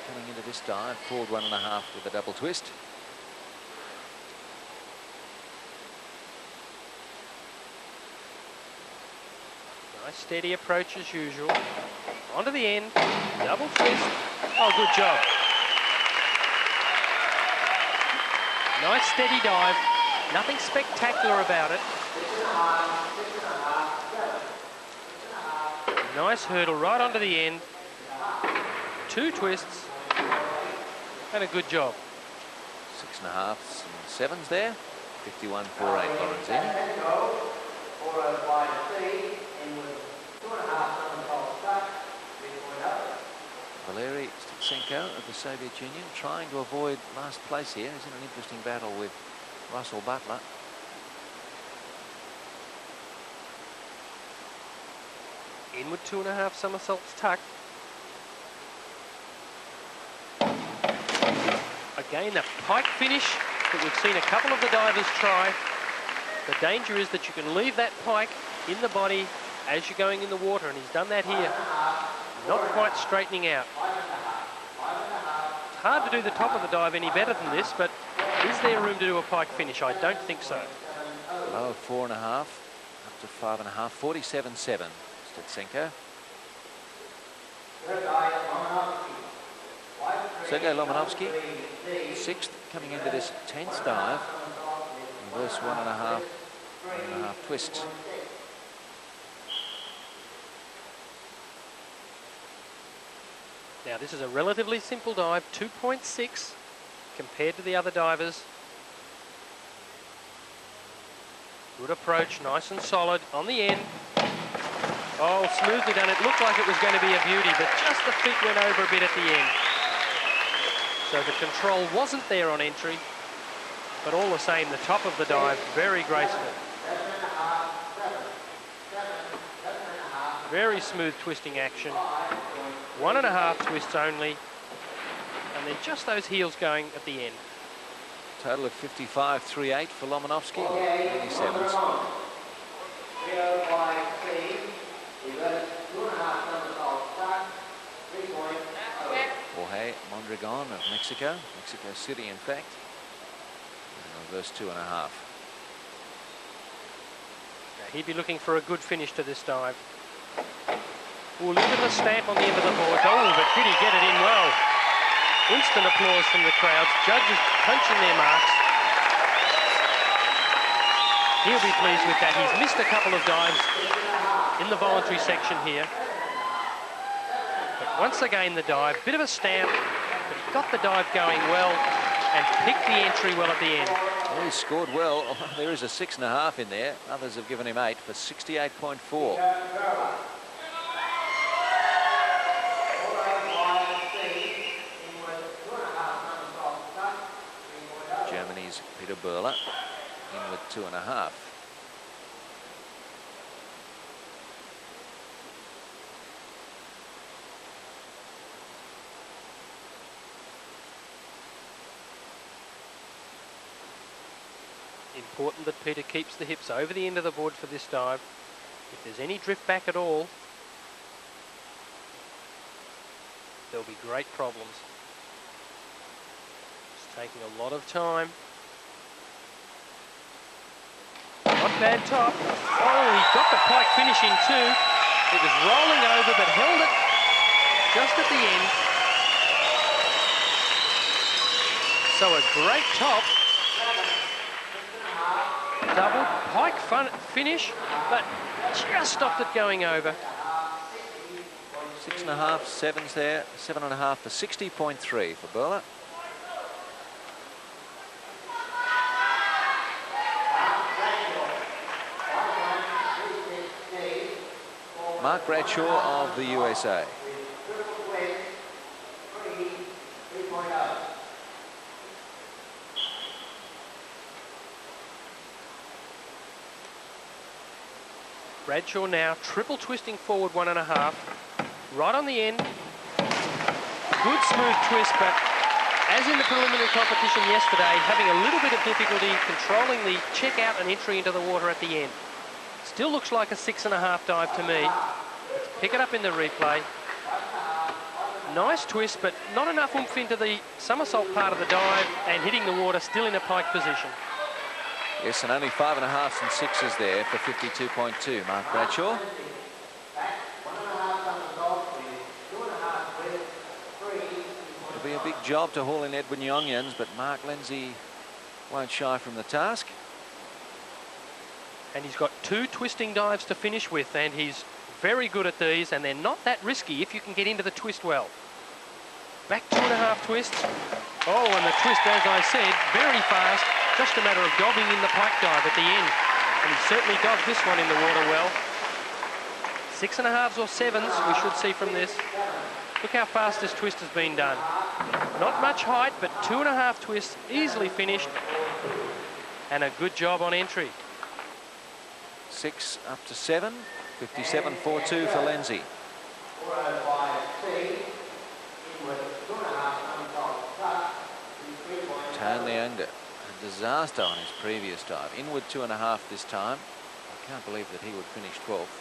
coming into this dive, forward 1.5 with a double twist. Nice steady approach as usual. Onto the end, double twist. Oh, good job. Nice steady dive. Nothing spectacular about it. Nice hurdle right onto the end. 2 twists. And a good job. 6.5s and 7s there. 51.48 Lorenzini. Valeri Statsenko of the Soviet Union trying to avoid last place here. He's in an interesting battle with Russell Butler. Inward 2.5 somersaults tucked. Again, the pike finish that we've seen a couple of the divers try. The danger is that you can leave that pike in the body as you're going in the water, and he's done that here. Not quite straightening out. It's hard to do the top of the dive any better than this, but is there room to do a pike finish? I don't think so. Low of 4.5, up to 5.5, 47.7 Statsenko. Sergei Lomanovsky, 6th, coming into this 10th dive. Reverse 1.5 twists. Now this is a relatively simple dive, 2.6 compared to the other divers. Good approach, nice and solid on the end. Oh, smoothly done. It looked like it was going to be a beauty, but just the feet went over a bit at the end. So the control wasn't there on entry, but all the same, the top of the dive, very graceful. Very smooth twisting action. 1.5 twists only. And then just those heels going at the end. Total of 55.38 for Lomonosky. Only sevens. 305C, reverse 2.5 somersault start, 3.0. Jorge Mondragon of Mexico, Mexico City in fact. And reverse 2.5. He'd be looking for a good finish to this dive. Oh, look at the stamp on the end of the board. Oh, but did he get it in well? Instant applause from the crowds. Judges punching their marks. He'll be pleased with that. He's missed a couple of dives in the voluntary section here. But once again, the dive, bit of a stamp, but he got the dive going well and picked the entry well at the end. Well, he scored well. There is a 6.5 in there. Others have given him 8 for 68.4. Germany's Peter Burler in with 2.5. Important that Peter keeps the hips over the end of the board for this dive. If there's any drift back at all, there'll be great problems. It's taking a lot of time. Not bad top. Oh, he got the pike finish in too. It was rolling over but held it just at the end. So a great top. Double pike finish, but just stopped it going over. 6.5, sevens there, 7.5 for 60.3 for Burler. Mark Bradshaw of the USA. Bradshaw now triple twisting forward 1.5, right on the end. Good smooth twist, but as in the preliminary competition yesterday, having a little bit of difficulty controlling the check out and entry into the water at the end. Still looks like a 6.5 dive to me. Let's pick it up in the replay. Nice twist, but not enough oomph into the somersault part of the dive and hitting the water still in a pike position. Yes, and only 5.5s and 6s there for 52.2. Mark Bradshaw. It'll be a big job to haul in Edwin Yongyans, but Mark Lindsay won't shy from the task. And he's got 2 twisting dives to finish with, and he's very good at these, and they're not that risky if you can get into the twist well. Back 2.5 twists. Oh, and the twist, as I said, very fast. Just a matter of dobbing in the pike dive at the end. And he certainly dobbed this one in the water well. 6.5s or 7s we should see from this. Look how fast this twist has been done. Not much height, but 2.5 twists, easily finished. And a good job on entry. 6 up to 7, 57.42 for Lindsay. Tan Leander, a disaster on his previous dive. Inward 2.5 this time. I can't believe that he would finish 12th.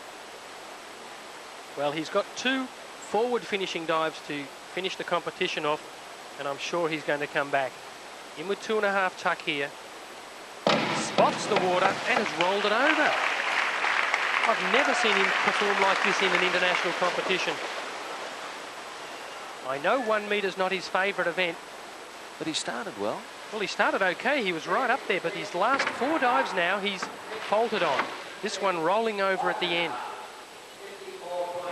Well, he's got 2 forward finishing dives to finish the competition off, and I'm sure he's going to come back. Inward 2.5 tuck here. Spots the water and has rolled it over. I've never seen him perform like this in an international competition. I know 1 meter's not his favourite event. But he started well. Well, he started okay. He was right up there, but his last 4 dives now, he's faltered on. This one rolling over at the end.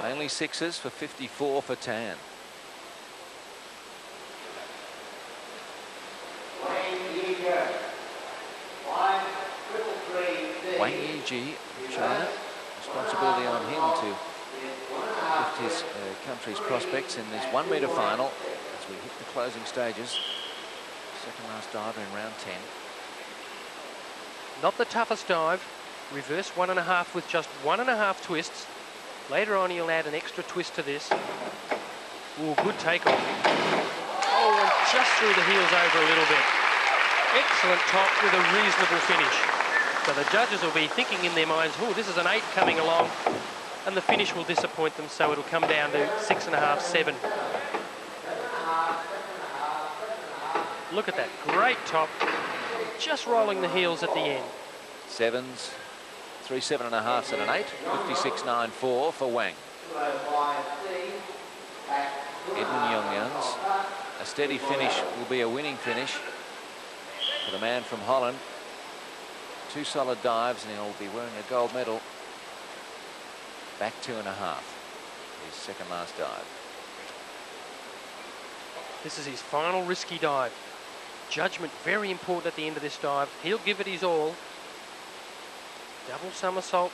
Only 6s for 54 for Tan. Wang Yiji of China. Responsibility on him to lift his country's prospects in this 1 meter final as we hit the closing stages. Second last diver in round 10. Not the toughest dive. Reverse 1.5 with just 1.5 twists. Later on, he'll add an extra twist to this. Ooh, good takeoff. Oh, and just threw the heels over a little bit. Excellent top with a reasonable finish. So the judges will be thinking in their minds, oh, this is an 8 coming along, and the finish will disappoint them, so it'll come down to 6.5, 7. Look at that, great top, just rolling the heels at the end. 7s, 3 7.5s and an 8, 56.94 for Wang. Edwin Youngyans, a steady finish will be a winning finish for the man from Holland. 2 solid dives and he'll be wearing a gold medal. Back 2.5, his second last dive. This is his final risky dive. Judgment very important at the end of this dive. He'll give it his all. Double somersault.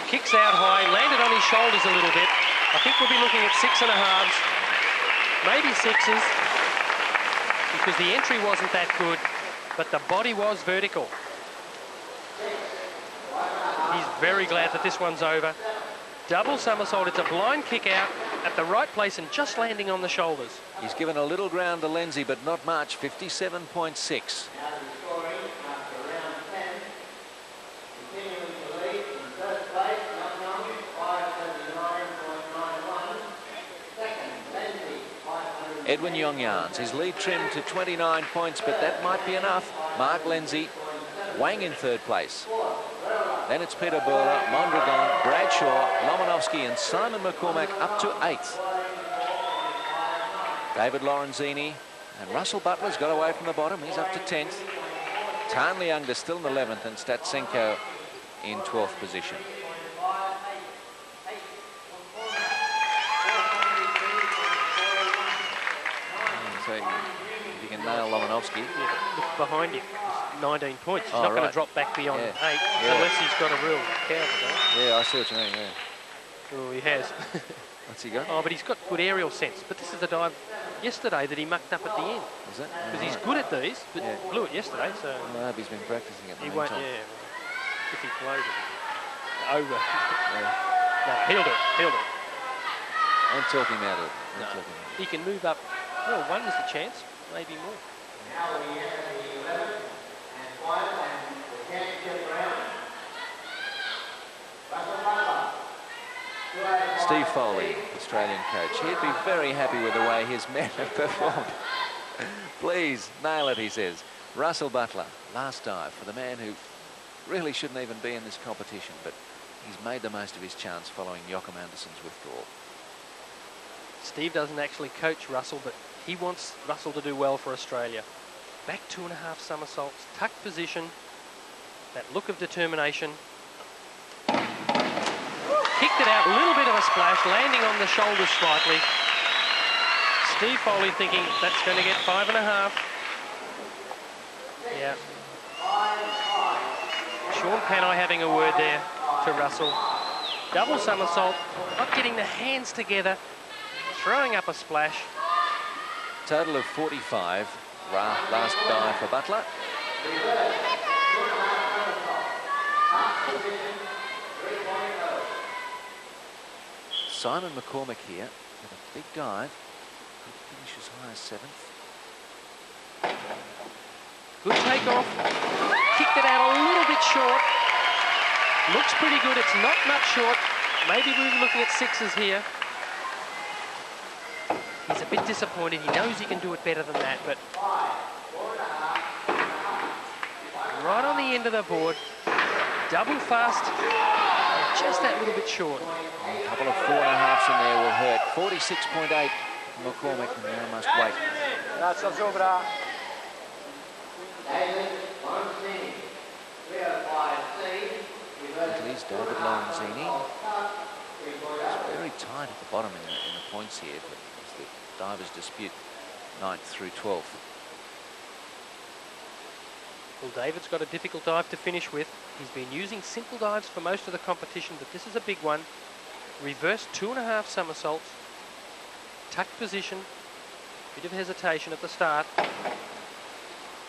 Kicks out high, landed on his shoulders a little bit. I think we'll be looking at 6.5s, maybe 6s, because the entry wasn't that good, but the body was vertical. He's very glad that this one's over. Double somersault, it's a blind kick out at the right place and just landing on the shoulders. He's given a little ground to Lindsay, but not much, 57.6. Edwin Youngyans, his lead trimmed to 29 points, but that might be enough. Mark Lindsay, Wang in 3rd place. Then it's Peter Burler, Mondragon, Bradshaw, Lomonovsky and Simon McCormack up to 8th. David Lorenzini and Russell Butler's got away from the bottom. He's up to 10th. Tan Liangda still in 11th and Statsenko in 12th position. So if you can nail Lomonovsky. Yeah, look behind him, 19 points. He's not going to drop back beyond 8 unless he's got a real counter. Yeah, I see what you mean, yeah. Oh, he has. What's he got? Oh, but he's got good aerial sense. But this is the dive yesterday that he mucked up at the end. Is it? Because he's good at these, but blew it yesterday, so... I hope he's been practicing it. He won't, if he blows it. Over. Yeah. No, he'll do it, he'll do it. I'm talking about it. No, he can move up. Well, 1 is the chance, maybe more. Steve Foley, Australian coach. He'd be very happy with the way his men have performed. Please, nail it, he says. Russell Butler, last dive for the man who really shouldn't even be in this competition, but he's made the most of his chance following Joachim Andersen's withdrawal. Steve doesn't actually coach Russell, but he wants Russell to do well for Australia. Back 2.5 somersaults, tucked position, that look of determination. Kicked it out, a little bit of a splash, landing on the shoulders slightly. Steve Foley thinking that's going to get 5.5. Yeah. Sean Pannai having a word there to Russell. Double somersault, not getting the hands together, throwing up a splash. Total of 45. Last dive for Butler. Simon McCormack here with a big dive. Could finish as high as 7th. Good takeoff. Kicked it out a little bit short. Looks pretty good. It's not much short. Maybe we're looking at 6s here. He's a bit disappointed. He knows he can do it better than that, but right on the end of the board, double fast, just that little bit short. A couple of 4.5s in there will hurt. 46.8 McCormack, and now must wait. Italy's David Lorenzini. It's very tight at the bottom in the points here, but as the divers dispute 9th through 12th. Well, David's got a difficult dive to finish with. He's been using simple dives for most of the competition, but this is a big one. Reverse 2.5 somersaults. Tucked position. Bit of hesitation at the start.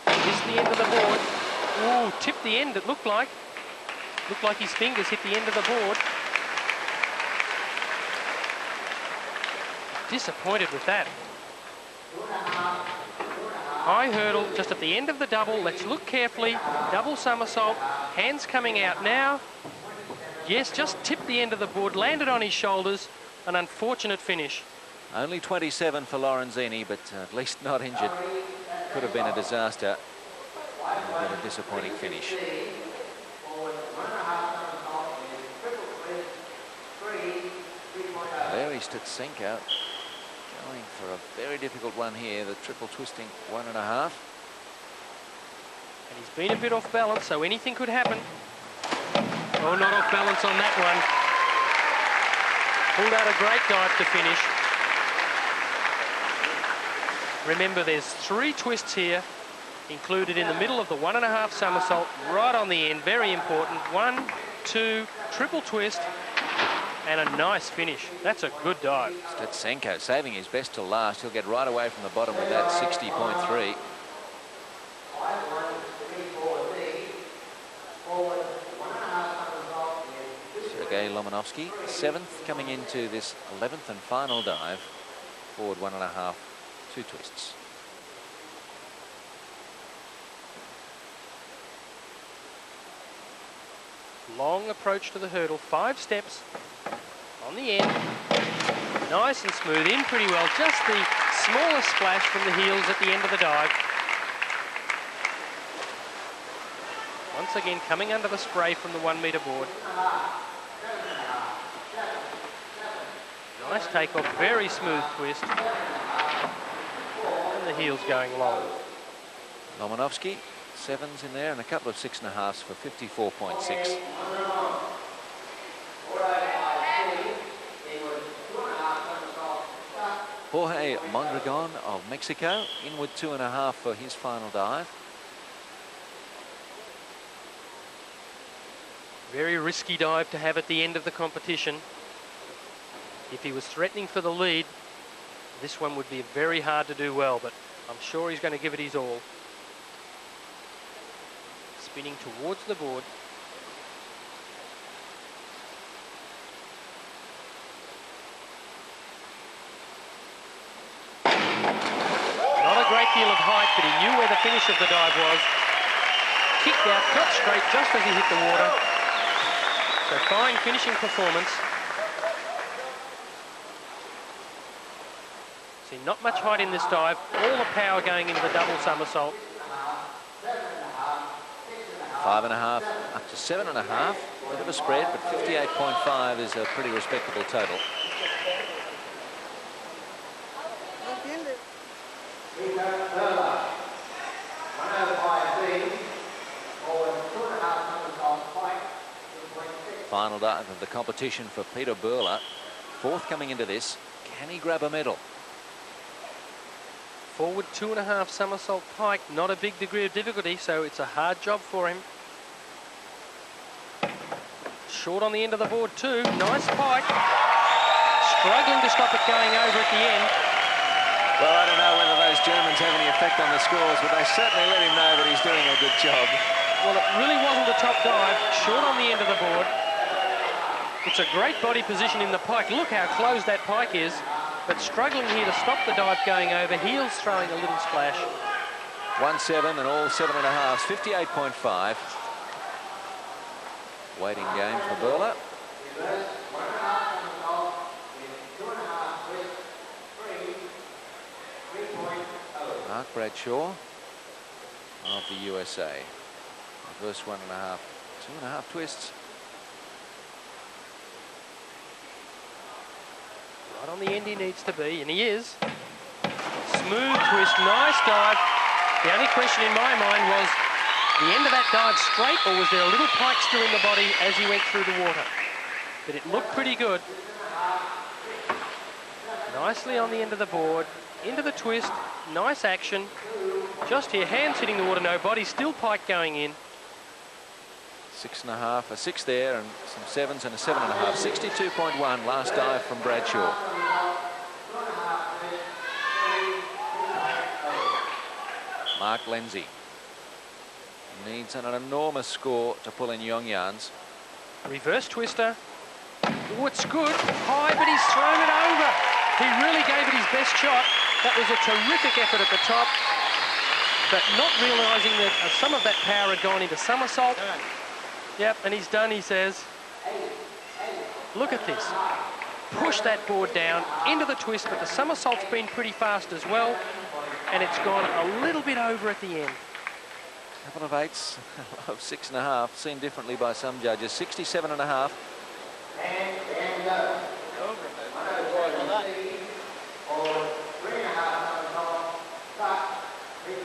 Missed the end of the board. Ooh, tipped the end, it looked like. Looked like his fingers hit the end of the board. Disappointed with that. High hurdle just at the end of the double. Let's look carefully. Double somersault. Hands coming out now. Yes, just tipped the end of the board. Landed on his shoulders. An unfortunate finish. Only 27 for Lorenzini, but at least not injured. Could have been a disaster. But a disappointing finish. Larry Stutsenko going for a very difficult one here, the triple twisting 1.5. And he's been a bit off balance, so anything could happen. Oh, not off balance on that one. Pulled out a great dive to finish. Remember, there's 3 twists here, included in the middle of the 1.5 somersault, right on the end, very important. 1, 2, triple twist, and a nice finish. That's a good dive. Stutsenko saving his best till last. He'll get right away from the bottom with that 60.3. Sergei Lomonovsky, 7th, coming into this 11th and final dive. Forward 1.5, 2 twists. Long approach to the hurdle, 5 steps on the end. Nice and smooth, in pretty well. Just the smallest splash from the heels at the end of the dive. Once again, coming under the spray from the 1 metre board. Nice takeoff, very smooth twist. And the heels going long. Lomonovsky, 7s in there and a couple of 6.5s for 54.6. Jorge Mondragon of Mexico, inward 2.5 for his final dive. Very risky dive to have at the end of the competition. If he was threatening for the lead, this one would be very hard to do well, but I'm sure he's going to give it his all. Spinning towards the board. Not a great deal of height, but he knew where the finish of the dive was. Kicked out, cut straight just as he hit the water. So fine finishing performance. See, not much height in this dive. All the power going into the double somersault. 5.5 up to 7.5. A bit of a spread, but 58.5 is a pretty respectable total. Final dive of the competition for Peter Burler. 4th coming into this. Can he grab a medal? Forward 2.5 somersault pike, not a big degree of difficulty, so it's a hard job for him. Short on the end of the board too, nice pike. Struggling to stop it going over at the end. Well, I don't know whether those Germans have any effect on the scores, but they certainly let him know that he's doing a good job. Well, it really wasn't a top dive, short on the end of the board. It's a great body position in the pike. Look how close that pike is. But struggling here to stop the dive going over. Heels throwing a little splash. 1.7 and all 7.5s, 58.5. Waiting game for Burler. Mark Bradshaw of the USA. Reverse 1.5, 2.5 twists. Right on the end he needs to be, and he is. Smooth twist, nice dive. The only question in my mind was the end of that dive straight, or was there a little pike still in the body as he went through the water? But it looked pretty good. Nicely on the end of the board, into the twist, nice action. Just here, hands hitting the water, no body, still pike going in. 6.5, a 6 there, and some 7s and a 7.5. 62.1 last dive from Bradshaw. Mark Lenzi needs an enormous score to pull in Yongyans. Reverse twister. Oh, it's good. High, but he's thrown it over. He really gave it his best shot. That was a terrific effort at the top, but not realising that some of that power had gone into somersault. Yep, and he's done, he says. Look at this. Push that board down into the twist, but the somersault's been pretty fast as well, and it's gone a little bit over at the end. A couple of eights of 6.5, seen differently by some judges. 67.5.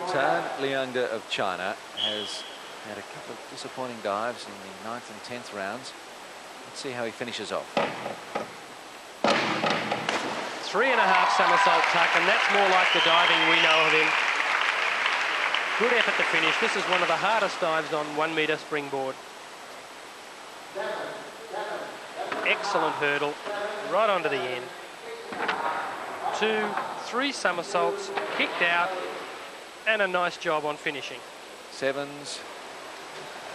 Tan Liangde of China has had a couple of disappointing dives in the 9th and 10th rounds. Let's see how he finishes off. 3.5 somersault tuck, and that's more like the diving we know of him. Good effort to finish. This is one of the hardest dives on 1 metre springboard. Excellent hurdle, right onto the end. 2, 3 somersaults, kicked out, and a nice job on finishing. Sevens,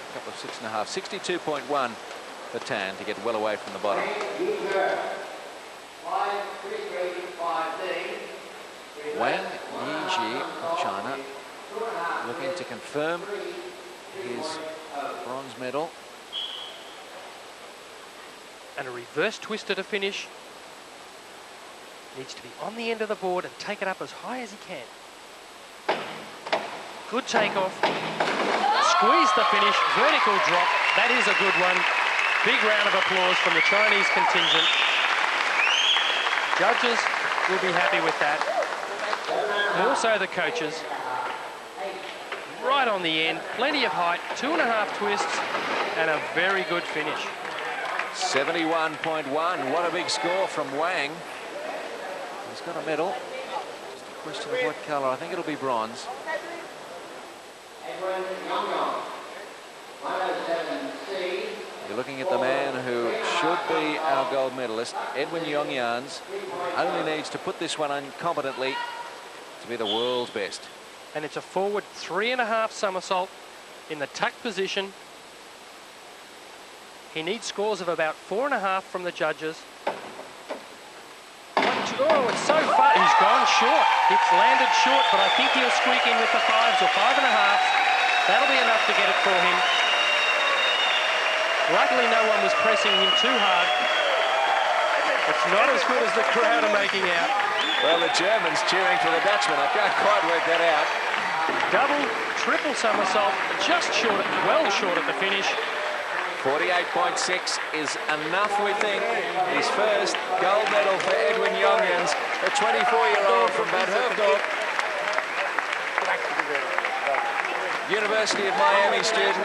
a couple of 6.5, 62.1 for Tan to get well away from the bottom. Wang Yiji of China looking to confirm his bronze medal. And a reverse twister to finish. Needs to be on the end of the board and take it up as high as he can. Good takeoff. Squeeze the finish. Vertical drop. That is a good one. Big round of applause from the Chinese contingent. Judges will be happy with that. More so the coaches. Right on the end. Plenty of height. 2.5 twists and a very good finish. 71.1. What a big score from Wang. He's got a medal. Just a question of what colour. I think it'll be bronze. You're looking at the man who should be our gold medalist, Edwin Yongyans. Only needs to put this one on competently to be the world's best. And it's a forward 3.5 somersault in the tuck position. He needs scores of about 4.5 from the judges. Oh, it's so far. He's gone short. It's landed short, but I think he'll squeak in with the 5s or 5.5. That'll be enough to get it for him. Luckily, no one was pressing him too hard. It's not as good as the crowd are making out. Well, the Germans cheering for the Dutchman. I can't quite work that out. Double, triple somersault, just short, well short at the finish. 48.6 is enough, we think. His first gold medal for Edwin Yongyans, a 24-year-old from Bad Hersdorf. University of Miami student.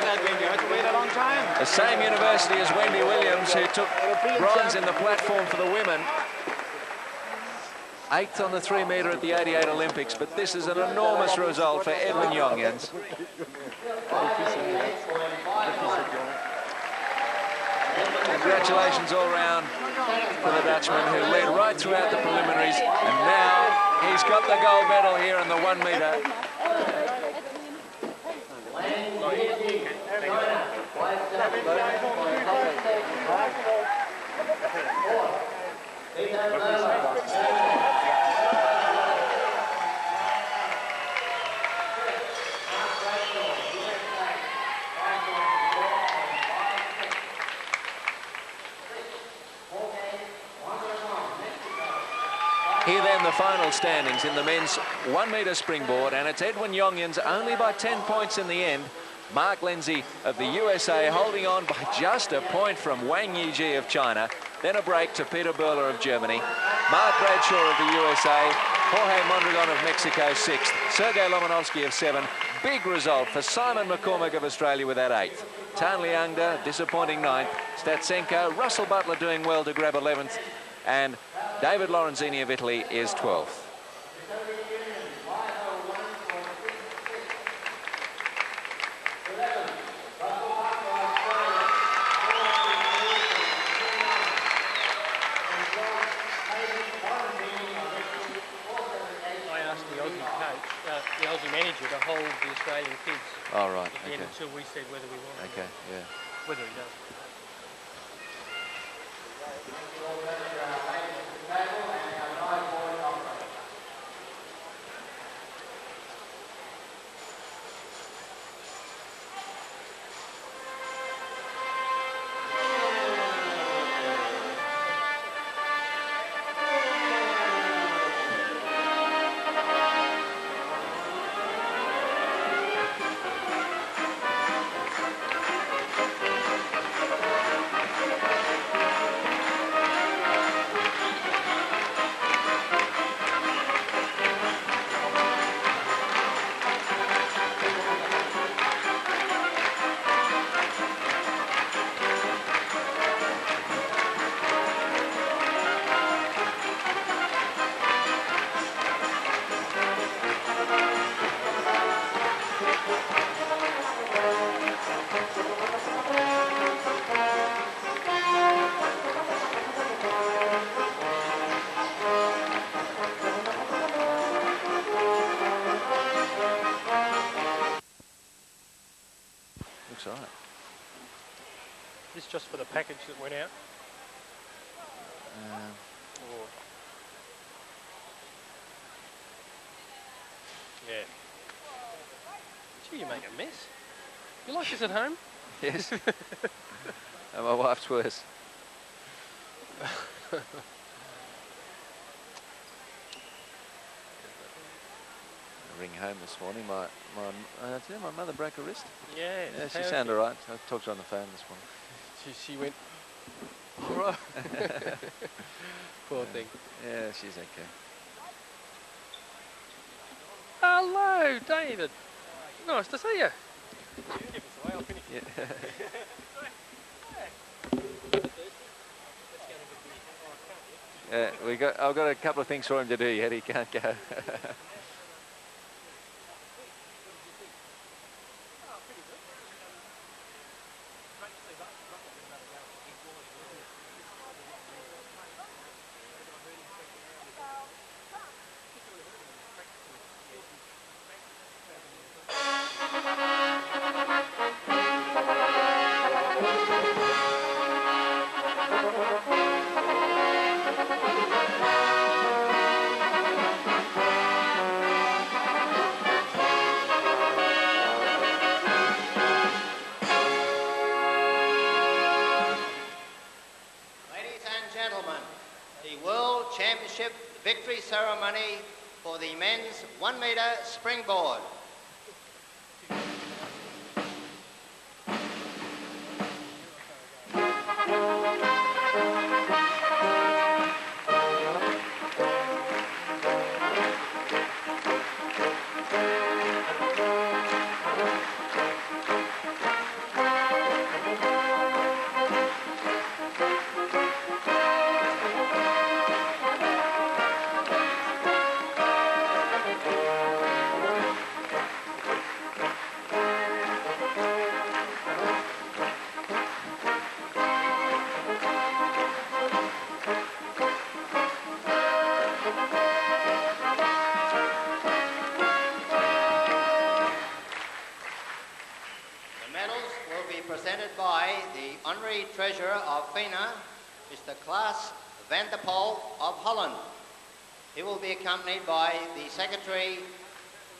The same university as Wendy Williams, who took bronze in the platform for the women. 8th on the 3 metre at the 88 Olympics, but this is an enormous result for Edwin Yongyans. Congratulations all round for the Dutchman, who led right throughout the preliminaries, and now he's got the gold medal here in the 1 metre. Here then the final standings in the men's 1 metre springboard, and it's Edwin Yongyans only by 10 points in the end. Mark Lindsay of the USA holding on by just a point from Wang Yiji of China. Then a break to Peter Berler of Germany. Mark Bradshaw of the USA. Jorge Mondragon of Mexico 6th. Sergei Lomonosky of 7. Big result for Simon McCormick of Australia with that 8th. Tan Liangde disappointing 9th. Statsenko, Russell Butler doing well to grab 11th. And David Lorenzini of Italy is 12th. The Aussie manager to hold the Australian kids. All right. Again, until we said whether we want. Okay. Yeah. Whether he does. Looks all right. This just for the package that went out. Or yeah. Gee, you make a mess. You like this at home? Yes. And my wife's worse. I ring home this morning. My mother broke her wrist. Yeah. Yeah, she sounded all right. I talked to her on the phone this morning. She went. All right. Poor thing. Yeah, she's okay. Hello, David. Nice to see you. Yeah. I've got a couple of things for him to do yet. He can't go. Championship victory ceremony for the men's 1 metre springboard. Presented by the Honorary Treasurer of FINA, Mr. Klaas van der Pol of Holland. He will be accompanied by the Secretary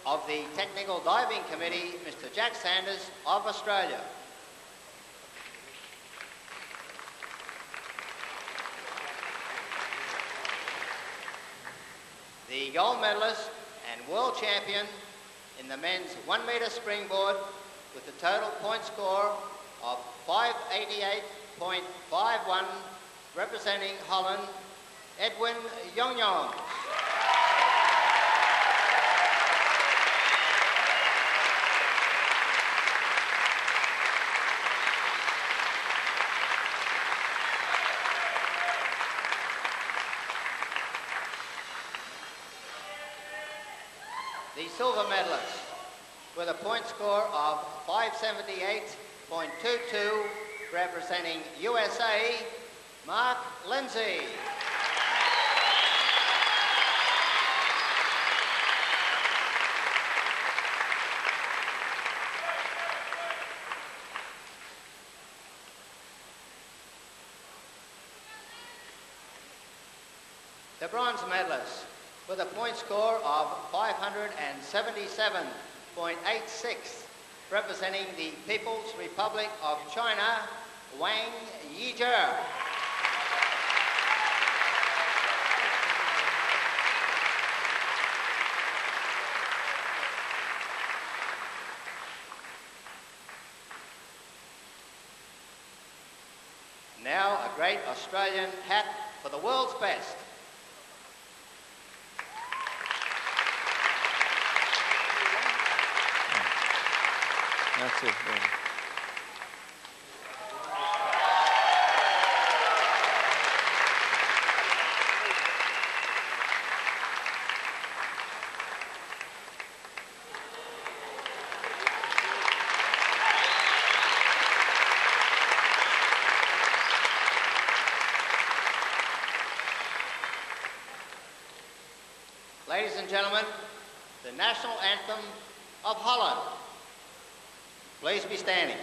of the Technical Diving Committee, Mr. Jack Sanders of Australia. The gold medalist and world champion in the men's 1 metre springboard with a total point score of 588.51, representing Holland, Edwin Jongjong. The silver medalist with a point score of 578.22, representing USA, Mark Lindsay. bronze medalist with a point score of 577.86, representing the People's Republic of China, Wang Yizhi. Now a great Australian hat for the world's best. That's it. Yeah. Ladies and gentlemen, the national anthem of Holland. Please be standing.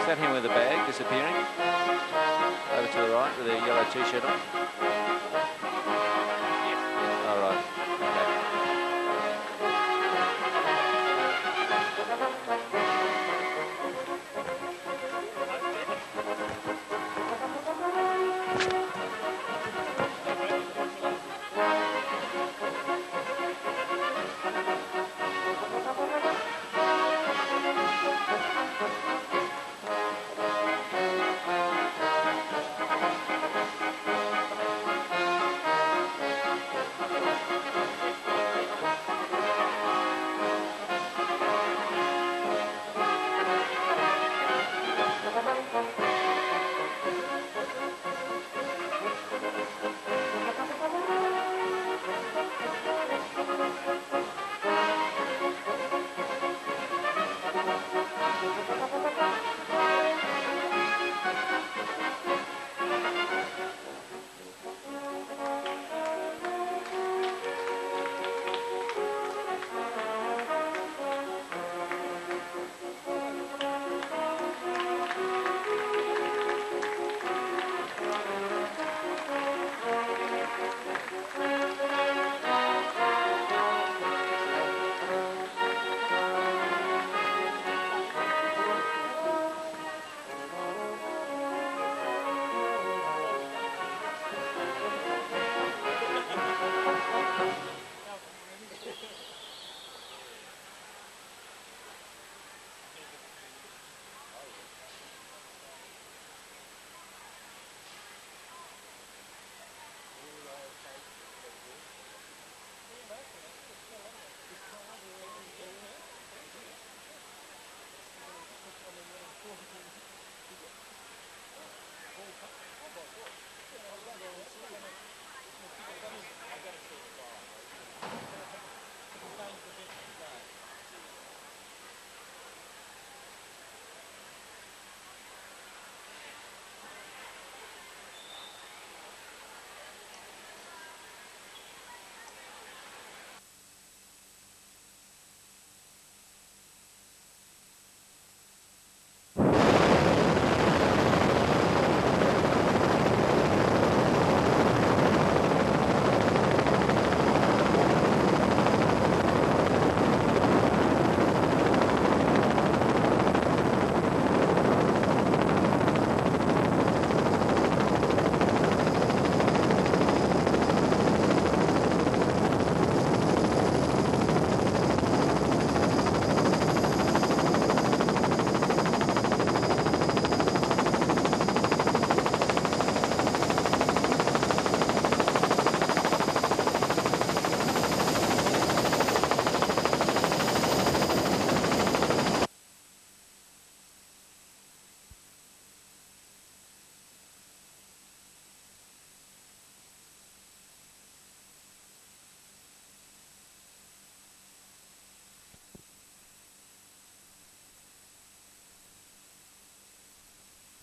Is that him with the bag disappearing? Over to the right with a yellow t-shirt on.